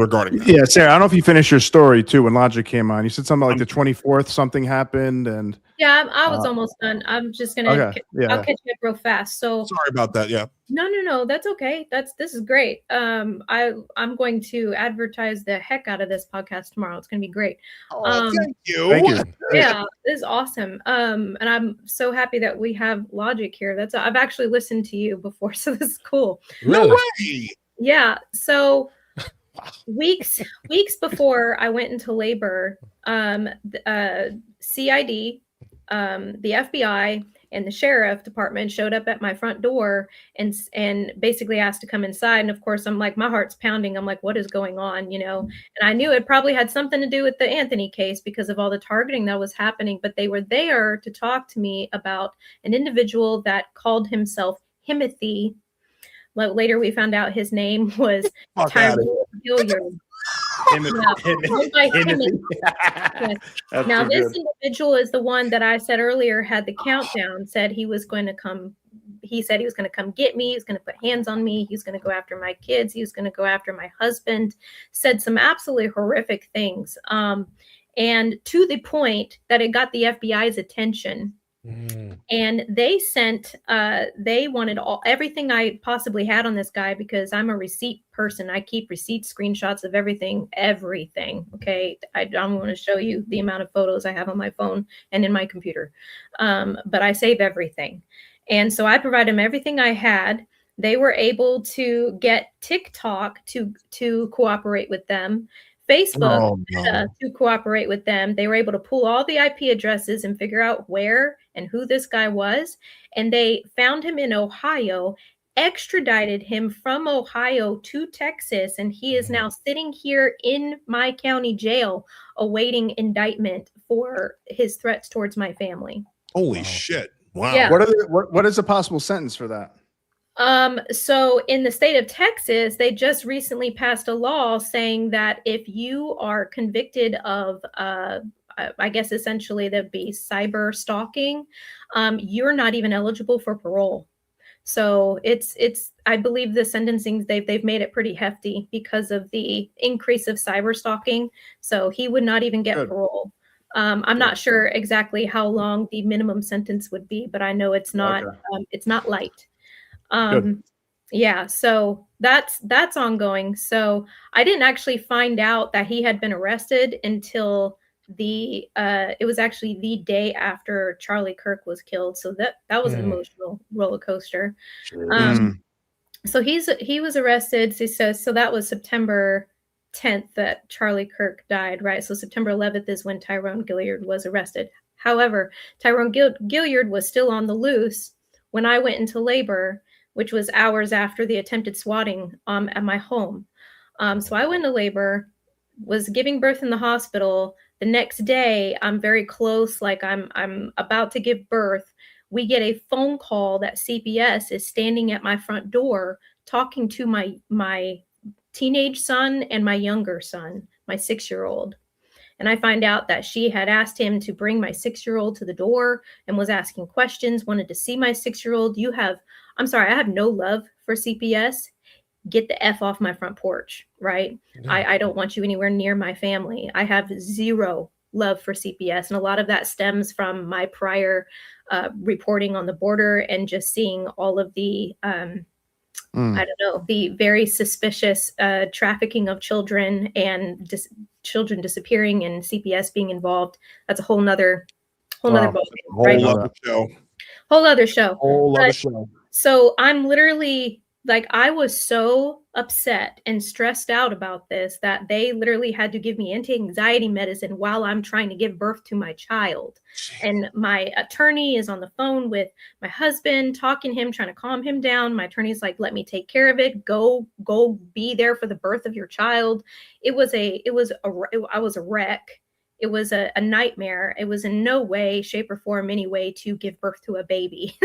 Yeah, Sarah, I don't know if you finished your story too when Logic came on. You said something like the 24th something happened, and yeah, I was almost done. I'm just gonna I'll catch you up real fast. So sorry about that. Yeah. No, that's okay. This is great. I'm going to advertise the heck out of this podcast tomorrow. It's gonna be great. Thank you. Yeah, this is awesome. And I'm so happy that we have Logic here. I've actually listened to you before, so this is cool. No way. Yeah. So weeks before I went into labor, CID, the FBI, and the sheriff department showed up at my front door and basically asked to come inside. And of course, I'm like, my heart's pounding. I'm like, what is going on? You know, and I knew it probably had something to do with the Anthony case because of all the targeting that was happening. But they were there to talk to me about an individual that called himself Himothy. Later, we found out his name was Tyrell Hilliard. Now, this individual is the one that I said earlier had the countdown, said he was going to come. He said he was going to come get me. He was going to put hands on me. He was going to go after my kids. He was going to go after my husband. Said some absolutely horrific things. And to the point that it got the FBI's attention. And they wanted everything I possibly had on this guy because I'm a receipt person. I keep receipt screenshots of everything. Okay. I don't want to show you the amount of photos I have on my phone and in my computer. But I save everything. And so I provided them everything I had. They were able to get TikTok to cooperate with them. Facebook to cooperate with them. They were able to pull all the IP addresses and figure out where and who this guy was. And they found him in Ohio, extradited him from Ohio to Texas, and he is now sitting here in my county jail awaiting indictment for his threats towards my family. Holy shit. Wow. Yeah. What is a possible sentence for that? So in the state of Texas, they just recently passed a law saying that if you are convicted of, I guess essentially that'd be cyber stalking, you're not even eligible for parole. So it's I believe the sentencing they've made it pretty hefty because of the increase of cyber stalking. So he would not even get parole. I'm not sure exactly how long the minimum sentence would be, but I know it's not light. Yeah, so that's ongoing. So I didn't actually find out that he had been arrested until it was actually the day after Charlie Kirk was killed. So that was an emotional roller coaster. So he was arrested. So that was September 10th that Charlie Kirk died, right? So September 11th is when Tyrone Gilliard was arrested. However, Tyrone Gilliard was still on the loose when I went into labor, which was hours after the attempted swatting at my home. So I went to labor, was giving birth in the hospital. The next day, I'm very close, like I'm about to give birth. We get a phone call that CPS is standing at my front door talking to my teenage son and my younger son, my 6-year-old. And I find out that she had asked him to bring my 6-year-old to the door and was asking questions, wanted to see my 6-year-old. I'm sorry, I have no love for CPS. Get the F off my front porch, right? I don't want you anywhere near my family. I have zero love for CPS. And a lot of that stems from my prior reporting on the border and just seeing all of the, I don't know, the very suspicious trafficking of children and children disappearing and CPS being involved. That's a whole nother ballgame, right? Whole other show. Whole other show. Whole other show. So I'm literally like, I was so upset and stressed out about this that they literally had to give me anti-anxiety medicine while I'm trying to give birth to my child. And my attorney is on the phone with my husband, talking to him, trying to calm him down. My attorney's like, let me take care of it. Go be there for the birth of your child. I was a wreck. It was a nightmare. It was in no way, shape, or form any way to give birth to a baby,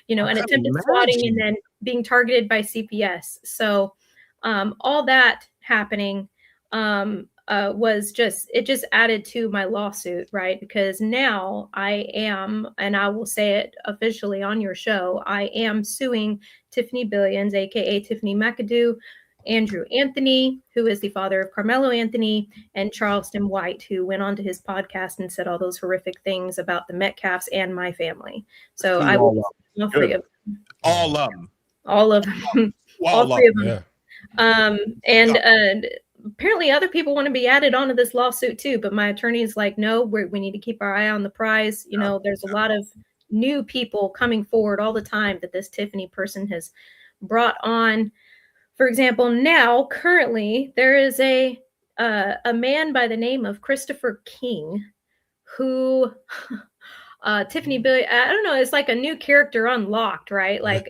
and attempted swatting and then being targeted by CPS. So all that happening was just added to my lawsuit, right? Because now I am, and I will say it officially on your show, I am suing Tiffany Billions, aka Tiffany McAdoo, Andrew Anthony, who is the father of Carmelo Anthony, and Charleston White, who went on to his podcast and said all those horrific things about the Metcalfs and my family. So I will all three of them. All of them. All of them. All three of them. Yeah. And apparently other people want to be added onto this lawsuit too, but my attorney is like, no, we need to keep our eye on the prize. There's a lot of new people coming forward all the time that this Tiffany person has brought on. For example, now currently there is a man by the name of Christopher King, who Tiffany Billy, I don't know, it's like a new character unlocked, right? Like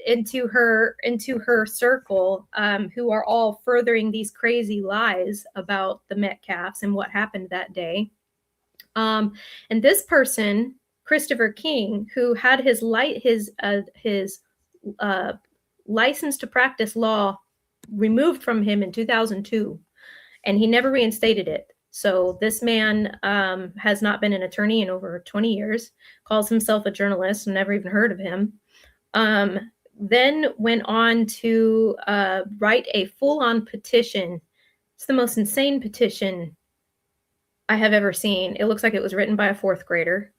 into her circle, who are all furthering these crazy lies about the Metcalfs and what happened that day. And this person, Christopher King, who had his license to practice law removed from him in 2002, and he never reinstated it. So this man has not been an attorney in over 20 years, calls himself a journalist, never even heard of him. Then went on to write a full-on petition. It's the most insane petition I have ever seen. It looks like it was written by a 4th grader.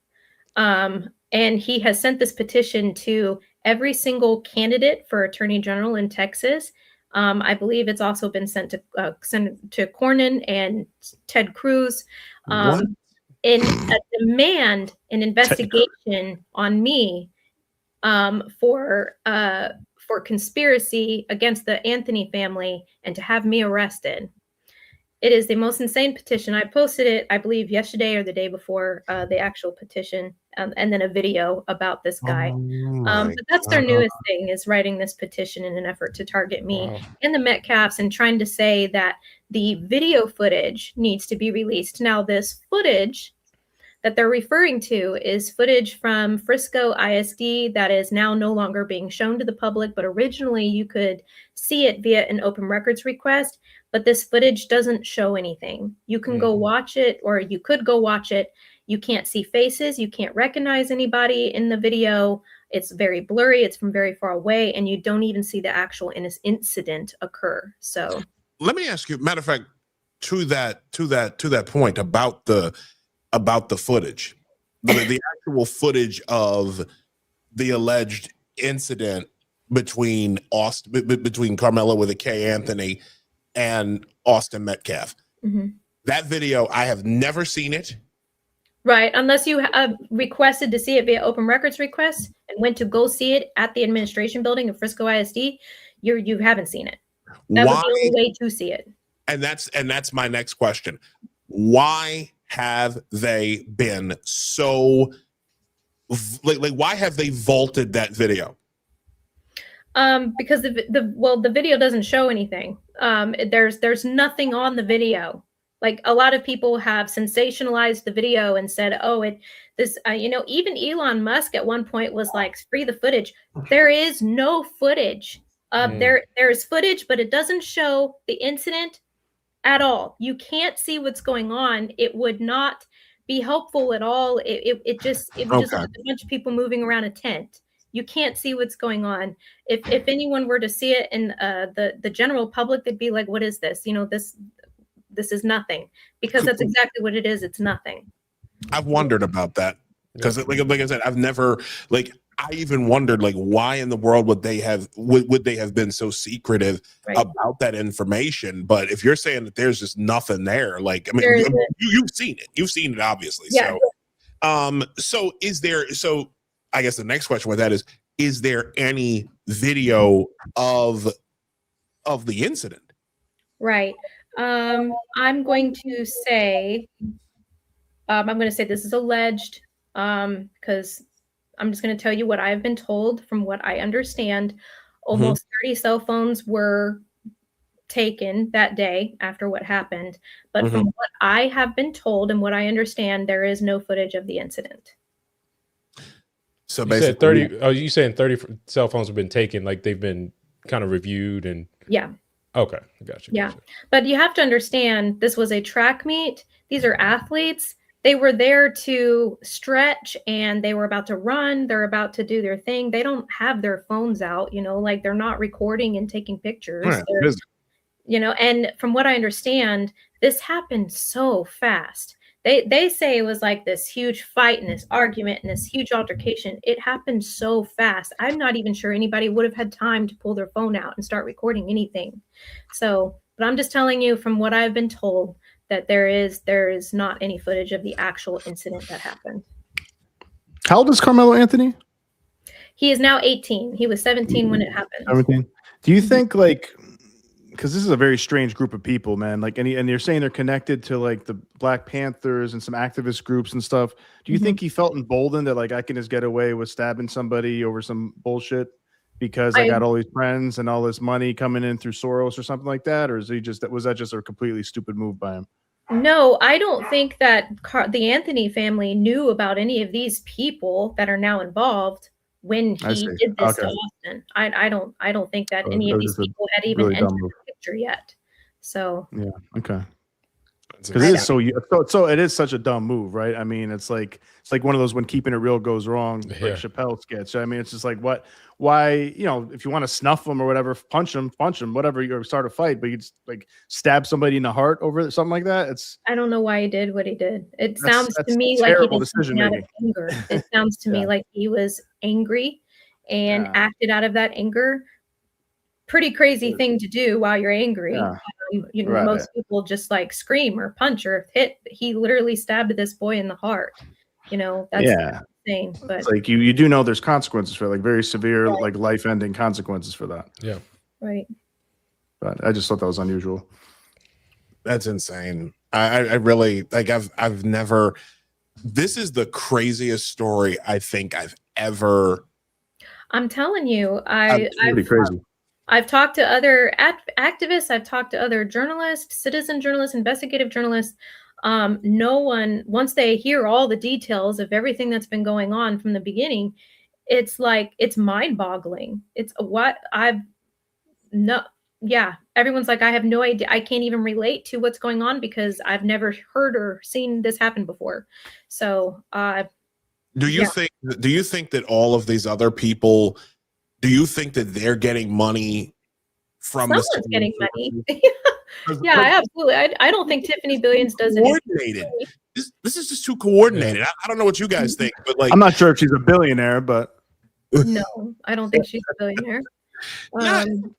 And he has sent this petition to every single candidate for attorney general in Texas. I believe it's also been sent to Cornyn and Ted Cruz in a demand, an investigation on me for for conspiracy against the Anthony family and to have me arrested. It is the most insane petition. I posted it, I believe, yesterday or the day before the actual petition, and then a video about this guy. But that's their newest thing, is writing this petition in an effort to target me and the Metcalfs, and trying to say that the video footage needs to be released. Now, this footage that they're referring to is footage from Frisco ISD that is now no longer being shown to the public, but originally you could see it via an open records request, but this footage doesn't show anything. You can go watch it, or you could go watch it. You can't see faces. You can't recognize anybody in the video. It's very blurry. It's from very far away, and you don't even see the actual incident occur. So let me ask you, matter of fact, to that point about the footage, the actual footage of the alleged incident between Carmelo with a K, Anthony, and Austin Metcalf. That video, I have never seen it. Right, unless you requested to see it via open records request and went to go see it at the administration building of Frisco ISD, you haven't seen it. That was the only way to see it. And that's my next question. Why have they been so like why have they vaulted that video? Because the video doesn't show anything. There's nothing on the video. Like, a lot of people have sensationalized the video and said, oh, even Elon Musk at one point was like, free the footage. There is no footage. There's footage, but it doesn't show the incident at all. You can't see what's going on. It would not be helpful at all. It would just look like a bunch of people moving around a tent. You can't see what's going on. If anyone were to see it in the general public, they'd be like, what is this? This is nothing, because that's exactly what it is. It's nothing. I've wondered about that, because like I said, I've never, like, I even wondered, like, why in the world would they have been so secretive about that information? But if you're saying that there's just nothing there, like, I mean, you've seen it obviously. Yeah. So I guess the next question with that is there any video of the incident? Right. I'm going to say this is alleged, because I'm just going to tell you what I've been told. From what I understand, almost 30 cell phones were taken that day after what happened. But from what I have been told and what I understand, there is no footage of the incident. So you said 30. Oh, you saying 30 cell phones have been taken? Like, they've been kind of reviewed and. Yeah. Okay, gotcha. Yeah, but you have to understand, this was a track meet. These are athletes. They were there to stretch, and they were about to run. They're about to do their thing. They don't have their phones out, like, they're not recording and taking pictures. And from what I understand, this happened so fast. They say it was like this huge fight and this argument and this huge altercation. It happened so fast. I'm not even sure anybody would have had time to pull their phone out and start recording anything. So, but I'm just telling you from what I've been told, that there is not any footage of the actual incident that happened. How old is Carmelo Anthony? He is now 18. He was 17 when it happened. 17. Do you think, like, because this is a very strange group of people, man, like, and you're saying they're connected to, like, the Black Panthers and some activist groups and stuff. Do you think he felt emboldened that, like, I can just get away with stabbing somebody over some bullshit because I got all these friends and all this money coming in through Soros or something like that? Or was that just a completely stupid move by him? No, I don't think that the Anthony family knew about any of these people that are now involved when he did this to Austin. I don't think that any of these people had even entered the picture yet. So yeah, okay. Because it is so it is such a dumb move, right? I mean, it's like one of those when keeping it real goes wrong, like Chappelle sketch. I mean, it's just like, why, if you want to snuff them or whatever, punch them, whatever, you start a fight, but you just like stab somebody in the heart over something like that. I don't know why he did what he did. It sounds to me like he did something out of anger. It sounds to me like he was angry and acted out of that anger. Pretty crazy thing to do while you're angry. Most people just like scream or punch or hit. He literally stabbed this boy in the heart. That's insane. But it's like you do know there's consequences for it, like very severe, like life-ending consequences for that. Yeah. Right. But I just thought that was unusual. That's insane. I really like. I've never. This is the craziest story I think I've ever. I'm telling you, Pretty crazy. I've talked to other activists. I've talked to other journalists, citizen journalists, investigative journalists. No one, once they hear all the details of everything that's been going on from the beginning, it's like, it's mind-boggling. It's what I've no, yeah. Everyone's like, I have no idea. I can't even relate to what's going on because I've never heard or seen this happen before. So, Do you think that all of these other people? Do you think that they're getting money from someone's getting money? Yeah, absolutely. I don't think Tiffany Billions does it. Coordinated. This is just too coordinated. I don't know what you guys think, but like, I'm not sure if she's a billionaire, but No, I don't think she's a billionaire.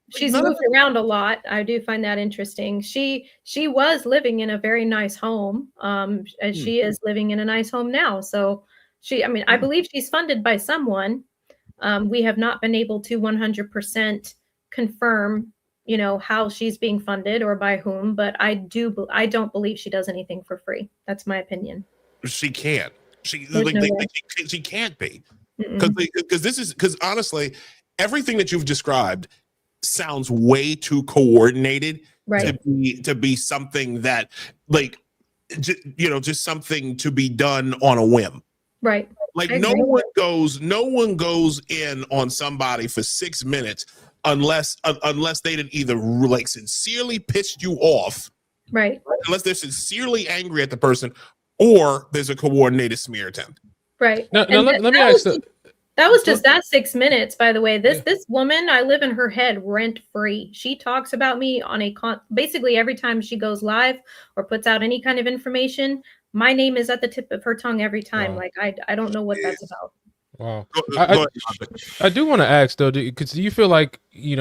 She's moved around a lot. I do find that interesting. She was living in a very nice home. And she is living in a nice home now. So I believe she's funded by someone. We have not been able to 100% confirm, how she's being funded or by whom, but I don't believe she does anything for free. That's my opinion. she can't. She can't be because honestly, everything that you've described sounds way too coordinated to be something that just something to be done on a whim. Right. Like no one goes in on somebody for 6 minutes unless they didn't either like sincerely pissed you off, right? Unless they're sincerely angry at the person, or there's a coordinated smear attempt. Right. Now let me ask that was just that 6 minutes, by the way. This woman, I live in her head rent free. She talks about me on basically every time she goes live or puts out any kind of information. My name is at the tip of her tongue every time. Wow. Like I don't know what that's about. Wow. I do want to ask though, because do you feel like there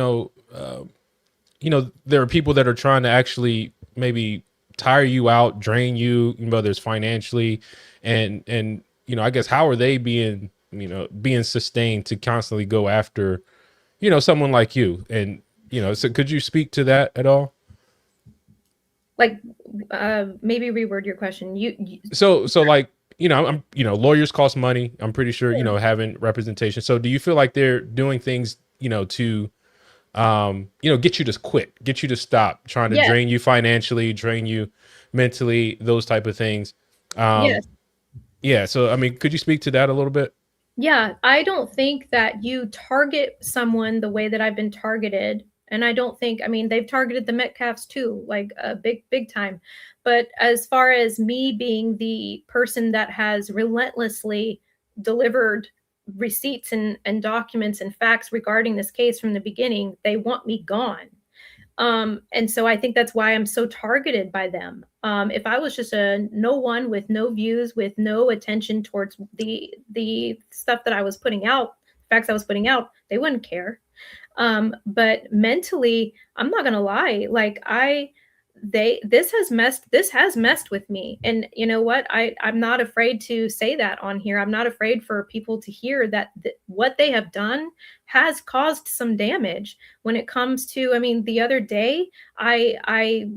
are people that are trying to actually maybe tire you out, drain you, whether it's financially, and I guess how are they being sustained to constantly go after someone like you? And so could you speak to that at all? Like maybe reword your question. So like I'm lawyers cost money. I'm pretty sure having representation. So do you feel like they're doing things to get you to quit, get you to stop trying to drain you financially, drain you mentally, those type of things? Yeah. So could you speak to that a little bit? Yeah, I don't think that you target someone the way that I've been targeted. And I don't think, they've targeted the Metcalfs too, like big time. But as far as me being the person that has relentlessly delivered receipts and documents and facts regarding this case from the beginning, they want me gone. And so I think that's why I'm so targeted by them. If I was just no one with no views, with no attention towards the stuff that I was putting out, facts I was putting out, they wouldn't care. But mentally, I'm not gonna lie, like this has messed with me. And you know what? I'm not afraid to say that on here. I'm not afraid for people to hear that what they have done has caused some damage when it comes to, the other day, I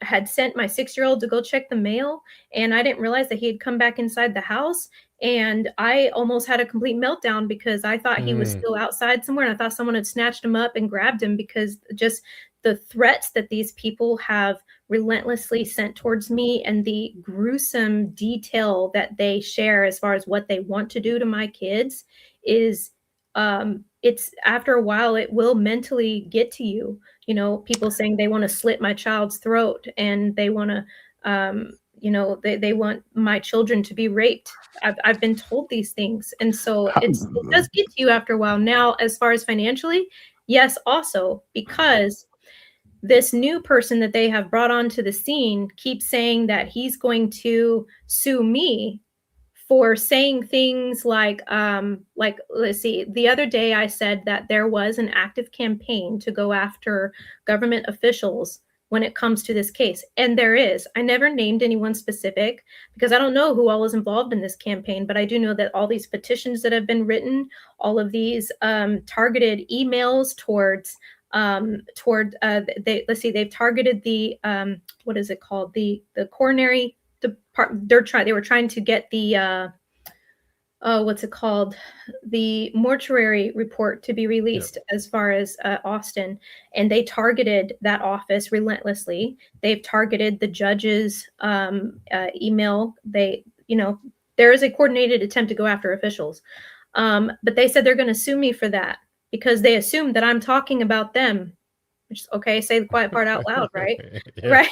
had sent my 6-year-old to go check the mail, and I didn't realize that he had come back inside the house. And I almost had a complete meltdown because I thought he was still outside somewhere. And I thought someone had snatched him up and grabbed him, because just the threats that these people have relentlessly sent towards me and the gruesome detail that they share as far as what they want to do to my kids is, it's after a while, it will mentally get to you. People saying they want to slit my child's throat, and they want to, they want my children to be raped. I've been told these things. And so it does get to you after a while. Now, as far as financially, yes, also, because this new person that they have brought onto the scene keeps saying that he's going to sue me for saying things like, let's see, the other day I said that there was an active campaign to go after government officials when it comes to this case. And there is. I never named anyone specific because I don't know who all is involved in this campaign, but I do know that all these petitions that have been written, all of these targeted emails towards they've targeted the what is it called, the coronary department. They were trying to get the what's it called, the mortuary report to be released as far as Austin, and they targeted that office relentlessly. They've targeted the judge's email. There is a coordinated attempt to go after officials, but they said they're going to sue me for that because they assume that I'm talking about them. Which is okay, say the quiet part out loud, right? Right.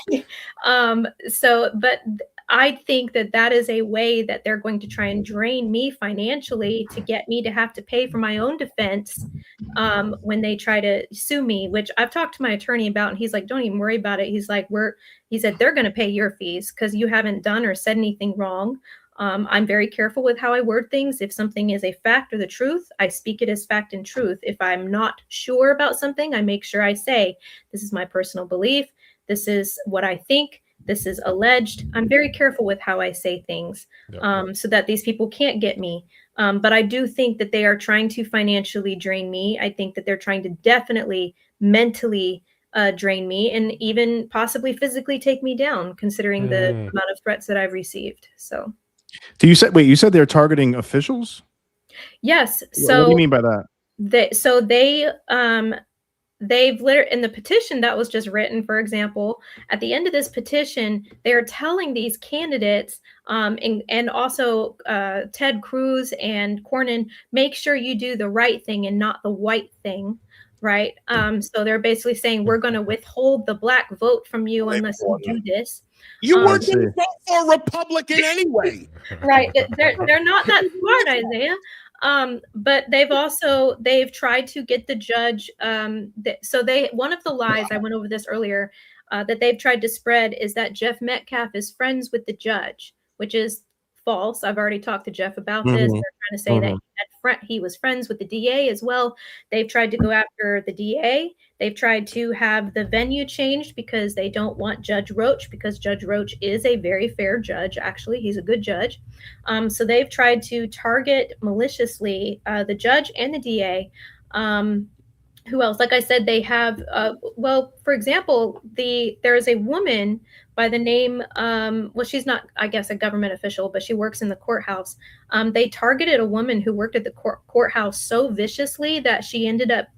But I think that is a way that they're going to try and drain me financially to get me to have to pay for my own defense when they try to sue me, which I've talked to my attorney about, and he's like, don't even worry about it. He's like, he said, they're going to pay your fees because you haven't done or said anything wrong. I'm very careful with how I word things. If something is a fact or the truth, I speak it as fact and truth. If I'm not sure about something, I make sure I say, this is my personal belief. This is what I think. This is alleged. I'm very careful with how I say things so that these people can't get me. But I do think that they are trying to financially drain me. I think that they're trying to definitely mentally drain me and even possibly physically take me down, considering the amount of threats that I've received. So. You said they're targeting officials? Yes. So what do you mean by that? They've literally, in the petition that was just written, for example, at the end of this petition, they're telling these candidates and also Ted Cruz and Cornyn, make sure you do the right thing and not the white thing. Right. So they're basically saying we're going to withhold the black vote from you unless you do this. You weren't going to vote for a Republican anyway. Right. They're not that smart, Isaiah. But they've tried to get the judge. One of the lies, I went over this earlier, that they've tried to spread is that Jeff Metcalf is friends with the judge, which is false. I've already talked to Jeff about this. They're trying to say that he was friends with the DA as well. They've tried to go after the DA. They've tried to have the venue changed because they don't want Judge Roach, because Judge Roach is a very fair judge. Actually, he's a good judge. So they've tried to target maliciously the judge and the DA. Who else? Like I said, they have, for example, there is a woman by the name, she's not, I guess, a government official, but she works in the courthouse. They targeted a woman who worked at the courthouse so viciously that she ended up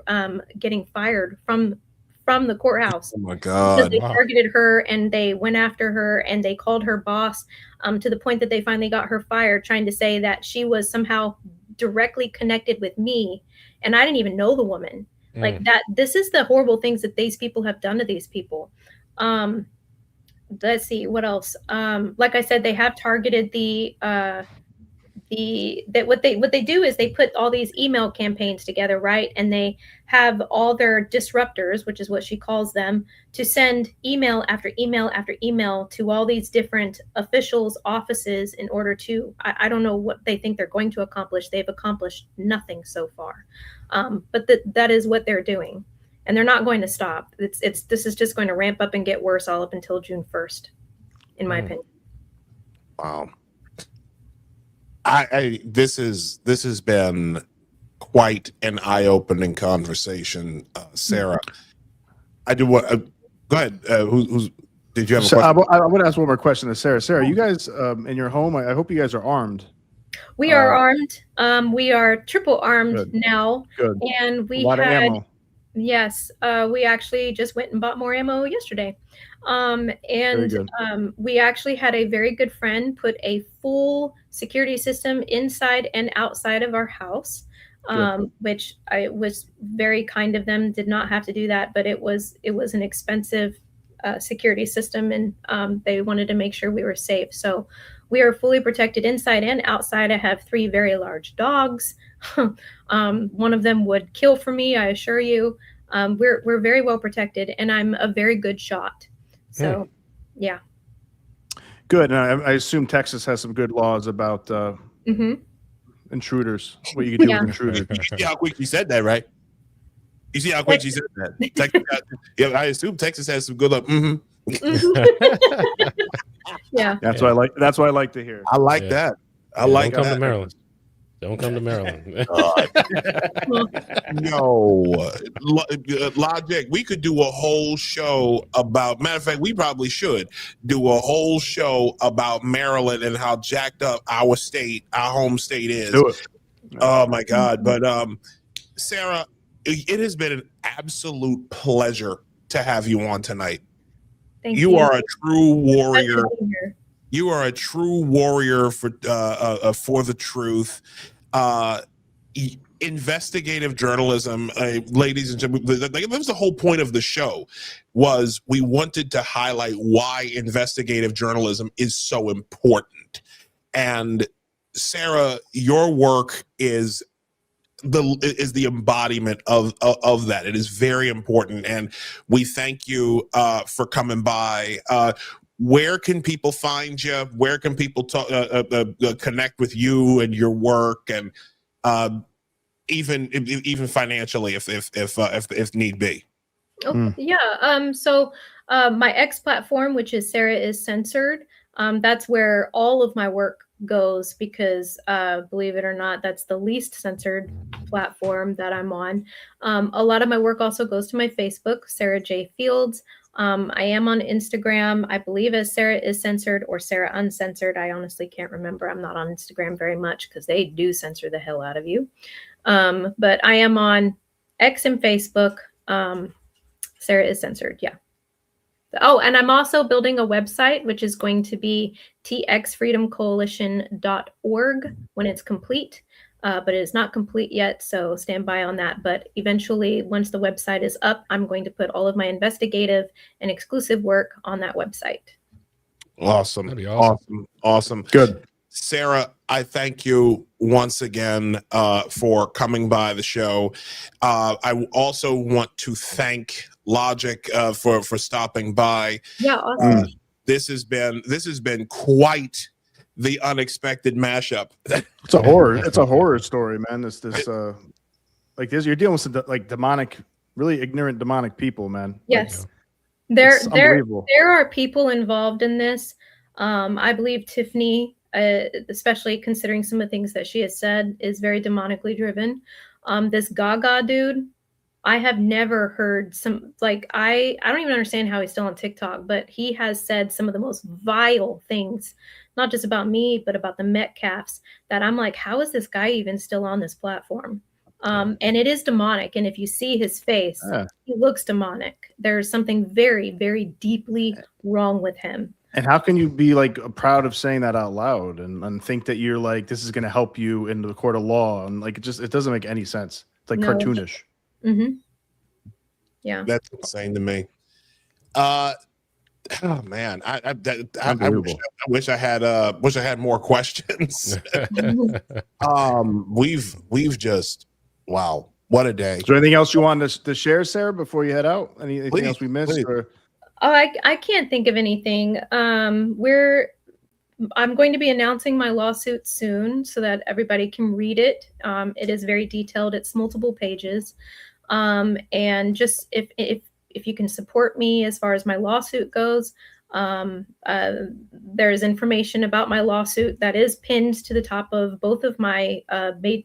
getting fired from the courthouse. Oh my God. Because they targeted her and they went after her and they called her boss to the point that they finally got her fired, trying to say that she was somehow directly connected with me. And I didn't even know the woman. Like that, this is the horrible things that these people have done to these people. Let's see what else. Like I said, they have targeted what they do is they put all these email campaigns together, right? And they have all their disruptors, which is what she calls them, to send email after email after email to all these different officials' offices in order to, I don't know what they think they're going to accomplish. They've accomplished nothing so far. But that is what they're doing. And they're not going to stop. This is just going to ramp up and get worse all up until June 1st, in my opinion. Wow. This has been quite an eye-opening conversation, Sarah. I do what? Go ahead. Did you have a question? I want to ask one more question to Sarah. Sarah, you guys in your home, I hope you guys are armed. We are armed. We are triple armed now. Good. And we a lot had of ammo. Yes, we actually just went and bought more ammo yesterday. We actually had a very good friend put a full security system inside and outside of our house, which I was very kind of them. Did not have to do that, but it was an expensive security system, and they wanted to make sure we were safe. So we are fully protected inside and outside. I have 3 very large dogs. One of them would kill for me, I assure you. We're very well protected, and I'm a very good shot. So, yeah. Good. And I assume Texas has some good laws about intruders. What you can do with intruders. Yeah, how quick you said that, right? You see how quick she said that? Texas, yeah, I assume Texas has some good luck. Yeah, that's what I like. That's what I like to hear. I like that. I like don't come that. to Maryland. Don't come to Maryland. No, Logic. We could do a whole show about. Matter of fact, we probably should do a whole show about Maryland and how jacked up our state, our home state is. Do it. Oh my God! But Sarah, it has been an absolute pleasure to have you on tonight. Thank you you. are a true warrior. Pleasure being here. You are a true warrior for the truth. Investigative journalism, ladies and gentlemen, that was the whole point of the show, was we wanted to highlight why investigative journalism is so important. And Sarah, your work is the embodiment of that. It is very important, and we thank you for coming by. Where can people find you? Where can people talk, connect with you and your work, and even financially, if need be? Oh, yeah. So my X platform, which is Sarah is Censored, that's where all of my work goes, because believe it or not, that's the least censored platform that I'm on. A lot of my work also goes to my Facebook, Sarah J. Fields. I am on Instagram, I believe, as Sarah is Censored or Sarah Uncensored. I honestly can't remember. I'm not on Instagram very much because they do censor the hell out of you. But I am on X and Facebook. Sarah is Censored. Yeah. Oh, and I'm also building a website, which is going to be txfreedomcoalition.org when it's complete. But it is not complete yet, so stand by on that. But eventually, once the website is up, I'm going to put all of my investigative and exclusive work on that website. Awesome. That'd be awesome. Awesome. Good. Sarah, I thank you once again for coming by the show. I also want to thank Logic for stopping by. Yeah, awesome. This has been quite the unexpected mashup. It's a horror. It's a horror story, man. This like this. You're dealing with some like demonic, really ignorant demonic people, man. Yes. It's There unbelievable. are people involved in this. I believe Tiffany, especially considering some of the things that she has said, is very demonically driven. This Gaga dude, I have never heard I don't even understand how he's still on TikTok, but he has said some of the most vile things, not just about me, but about the Metcalfs, that I'm like, how is this guy even still on this platform? And it is demonic. And if you see his face, he looks demonic. There's something very, very deeply wrong with him. And how can you be like proud of saying that out loud and think that you're like, this is going to help you in the court of law? And like, it doesn't make any sense. It's like cartoonish. Mm-hmm. Yeah. That's insane to me. Oh man, I wish I had more questions. We've just, wow, what a day. Is there anything else you wanted to share, Sarah, before you head out? Anything else we missed? Or? Oh, I can't think of anything. I'm going to be announcing my lawsuit soon so that everybody can read it. It is very detailed. It's multiple pages. And just if you can support me as far as my lawsuit goes, there's information about my lawsuit that is pinned to the top of both of my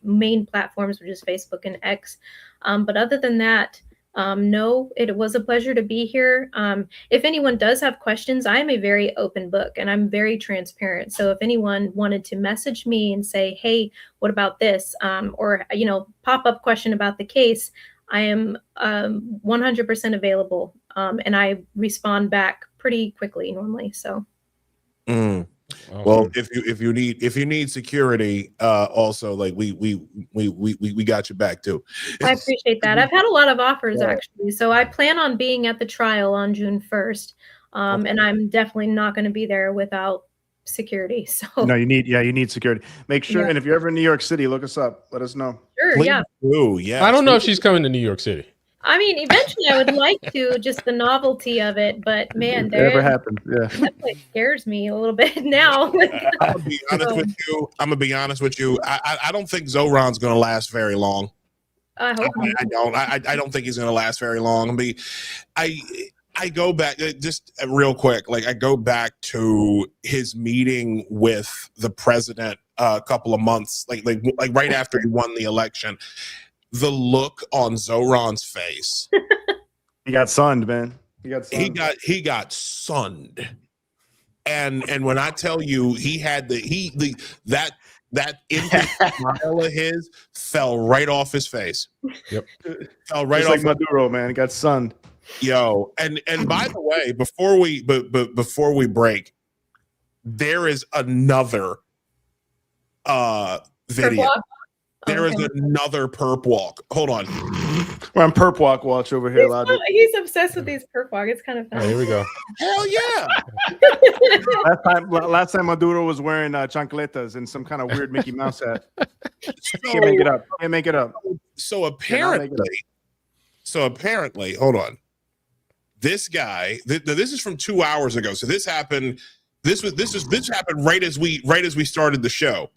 main platforms, which is Facebook and X. But other than that, no, it was a pleasure to be here. If anyone does have questions, I'm a very open book and I'm very transparent. So if anyone wanted to message me and say, hey, what about this? Or, pop-up question about the case, I am 100% available, and I respond back pretty quickly normally. So, well, if you need security, also like we got your back too. I appreciate that. I've had a lot of offers actually, so I plan on being at the trial on June 1st, and I'm definitely not going to be there without security. So no, you need security. Make sure, and if you're ever in New York City, look us up. Let us know. Sure, yeah. I don't know if she's coming to New York City. I mean, eventually I would like to, just the novelty of it, but man, it never happens. Yeah, that place scares me a little bit now. I'm gonna be honest with you. I don't think Zoran's gonna last very long. I hope not. I don't. I don't think he's going to last very long. I go back just real quick. Like I go back to his meeting with the president a couple of months, like right after he won the election. The look on Zoran's face. He got sunned, man. He got sunned. And when I tell you he had that infant smile of his fell right off his face. Yep. Fell right Just off. like Maduro, man. He got sunned. Yo, and by the way, before we break, there is another video. There is another perp walk. Hold on. We're on perp walk watch over here, Logic. He's obsessed with these perp walk. It's kind of funny. Here we go. Hell yeah. last time Maduro was wearing chancletas and some kind of weird Mickey Mouse hat. Can't make it up. Can't make it up. So apparently, hold on. This guy, this is from 2 hours ago. So this happened. This happened right as we started the show.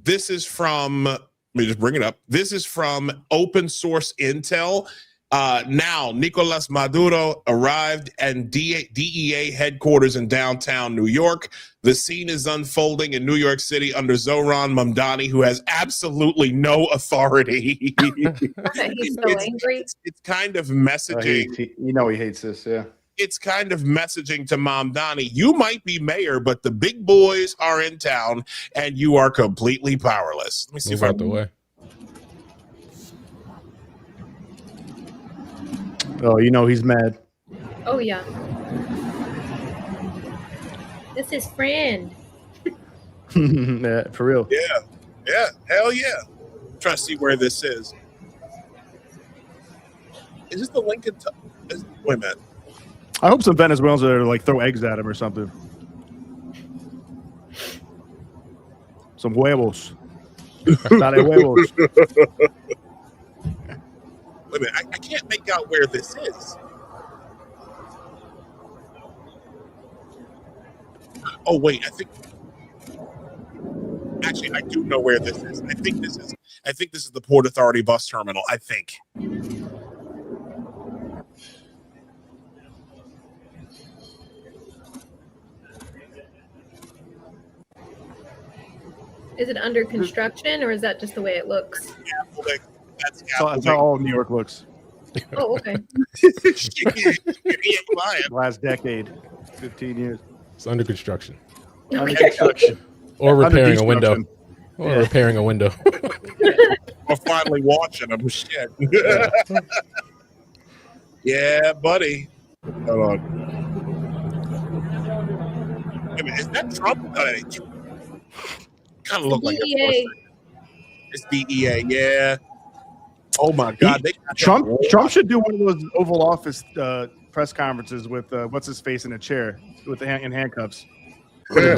This is from. Let me just bring it up. This is from open source intel. Now, Nicolas Maduro arrived at DEA headquarters in downtown New York. The scene is unfolding in New York City under Zoran Mamdani, who has absolutely no authority. He's so angry. It's kind of messaging. He hates this, yeah. It's kind of messaging to Mamdani. You might be mayor, but the big boys are in town, and you are completely powerless. Let me see Move out the way. Oh, he's mad. Oh yeah. This is friend. Yeah, for real. Yeah, hell yeah. I'm trying to see where this is. Is this the Lincoln? Wait a minute. I hope some Venezuelans are like throw eggs at him or something. Some huevos. Dale huevos. Wait a minute. I can't make out where this is. Oh wait, actually I do know where this is. I think this is the Port Authority bus terminal. I think. Is it under construction or is that just the way it looks? That's how all New York looks. Oh, okay. Last decade, 15 years. It's under construction. Under construction. Or repairing a Under window. destruction. Or repairing a window. Or finally watching them. Shit. Yeah, buddy. Hold on. Wait a minute, is that Trump? Kind of look like DEA. It's DEA, yeah. Oh my God! Trump should do one of those Oval Office press conferences with what's his face in a chair with the in handcuffs. Yeah.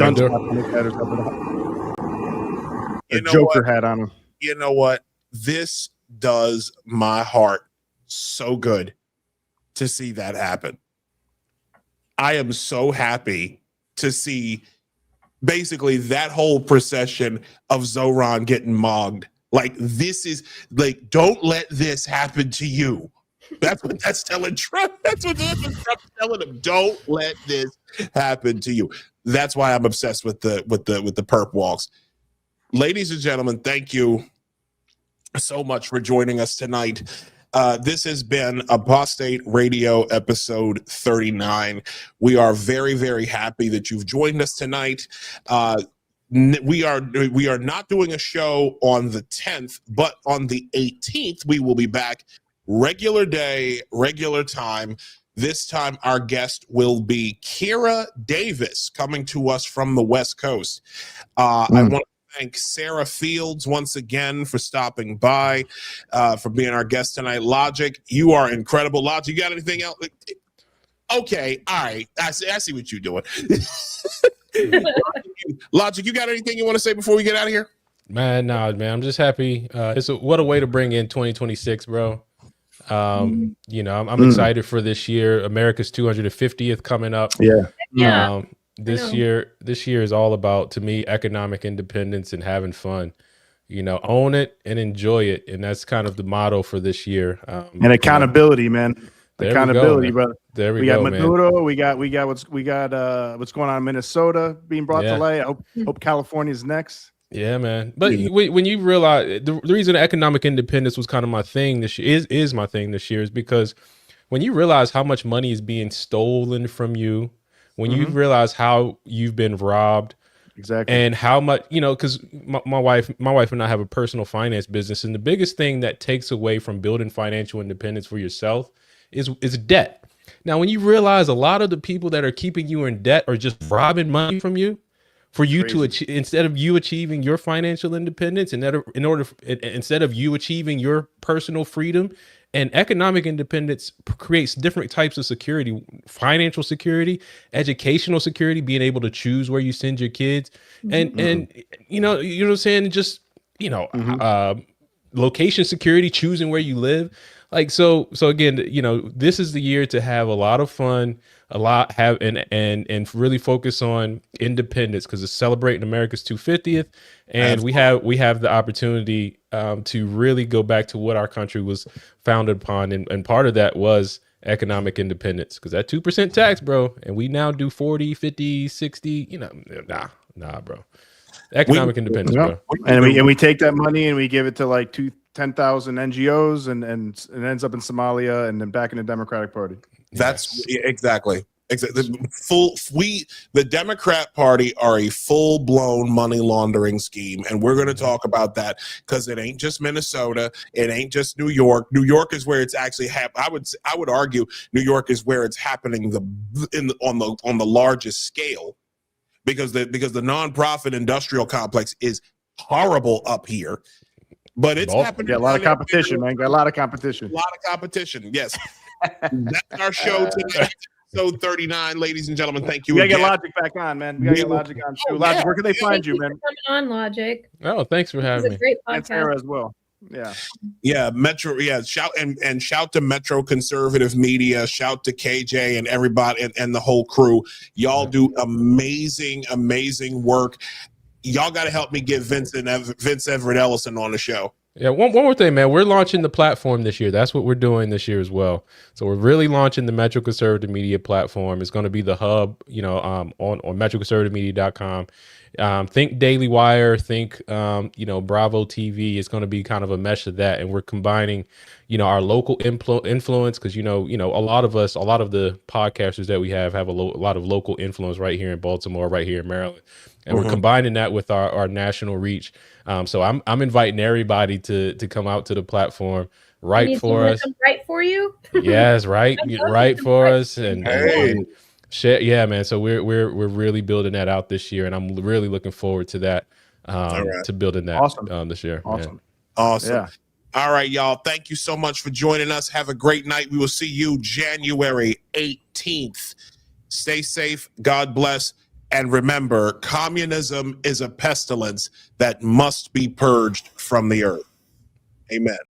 A Joker hat on him. You know what? This does my heart so good to see that happen. I am so happy to see basically that whole procession of Zoran getting mogged. Like, this is like, don't let this happen to you. That's what that's telling Trump. That's what Trump's telling him. Don't let this happen to you. That's why I'm obsessed with the perp walks. Ladies and gentlemen, thank you so much for joining us tonight. This has been Apostate Radio episode 39. We are very, very happy that you've joined us tonight. We are not doing a show on the 10th, but on the 18th, we will be back. Regular day, regular time. This time, our guest will be Kira Davis, coming to us from the West Coast. I want to thank Sarah Fields once again for stopping by, for being our guest tonight. Logic, you are incredible. Logic, you got anything else? Okay, all right. I see what you're doing. Logic, you got anything you want to say before we get out of here? Man, I'm just happy. What a way to bring in 2026, bro. I'm excited for this year. America's 250th coming up. Yeah. This year is all about, to me, economic independence and having fun. own it and enjoy it. And that's kind of the motto for this year. And accountability, man. There Accountability, we go, brother. There we got go, Maduro. man. We got what's going on in Minnesota being brought to light. I hope California's next. Yeah, man. But when you realize the reason economic independence was kind of my thing this year is my thing this year is because when you realize how much money is being stolen from you, when you realize how you've been robbed, exactly, and how much, because my wife and I have a personal finance business, and the biggest thing that takes away from building financial independence for yourself is debt. Now, when you realize a lot of the people that are keeping you in debt are just robbing money from you, for you to achieve, instead of you achieving your financial independence, instead of you achieving your personal freedom. And economic independence creates different types of security: financial security, educational security, being able to choose where you send your kids, and you know what I'm saying, just location security, choosing where you live. Like so again, this is the year to have a lot of fun, and really focus on independence, because it's celebrating America's 250th, and we have the opportunity to really go back to what our country was founded upon, and part of that was economic independence, because that 2% tax, bro, and we now do 40, 50, 60. Nah, bro. Economic independence, bro. And we take that money and we give it to like 10,000 NGOs, and it ends up in Somalia and then back in the Democratic Party. That's exactly. The Democrat Party are a full-blown money laundering scheme, and we're going to talk about that, because it ain't just Minnesota, it ain't just New York. New York is where it's actually happening. I would argue New York is where it's happening on the largest scale, because the nonprofit industrial complex is horrible up here. But it's happening. Yeah, a lot of competition, man. Got a lot of competition. A lot of competition. Yes. That's our show today. Episode 39, ladies and gentlemen. Thank you. We gotta get Logic back on, man. We gotta get Logic on too. Logic, where can they find you, man? Coming on, Logic. Oh, thanks for having me. It's a great podcast. Sarah as well. Yeah. Metro. Yeah, shout to Metro Conservative Media. Shout to KJ and everybody and the whole crew. Y'all do amazing work. Y'all got to help me get Vince Everett Ellison on the show. Yeah, one more thing, man. We're launching the platform this year. That's what we're doing this year as well. So we're really launching the Metro Conservative Media platform. It's going to be the hub, on metroconservativemedia.com. Think Daily Wire, think Bravo TV. It's going to be kind of a mesh of that, and we're combining, our local influence, because a lot of the podcasters that we have a lot of local influence right here in Baltimore, right here in Maryland, and we're combining that with our national reach. So I'm inviting everybody to come out to the platform, write for us. Write for you? Yes, right for us, and share. Yeah, man. So we're really building that out this year, and I'm really looking forward to that. To building that this year. Awesome. Yeah. All right, y'all. Thank you so much for joining us. Have a great night. We will see you January 18th. Stay safe. God bless. And remember, communism is a pestilence that must be purged from the earth. Amen.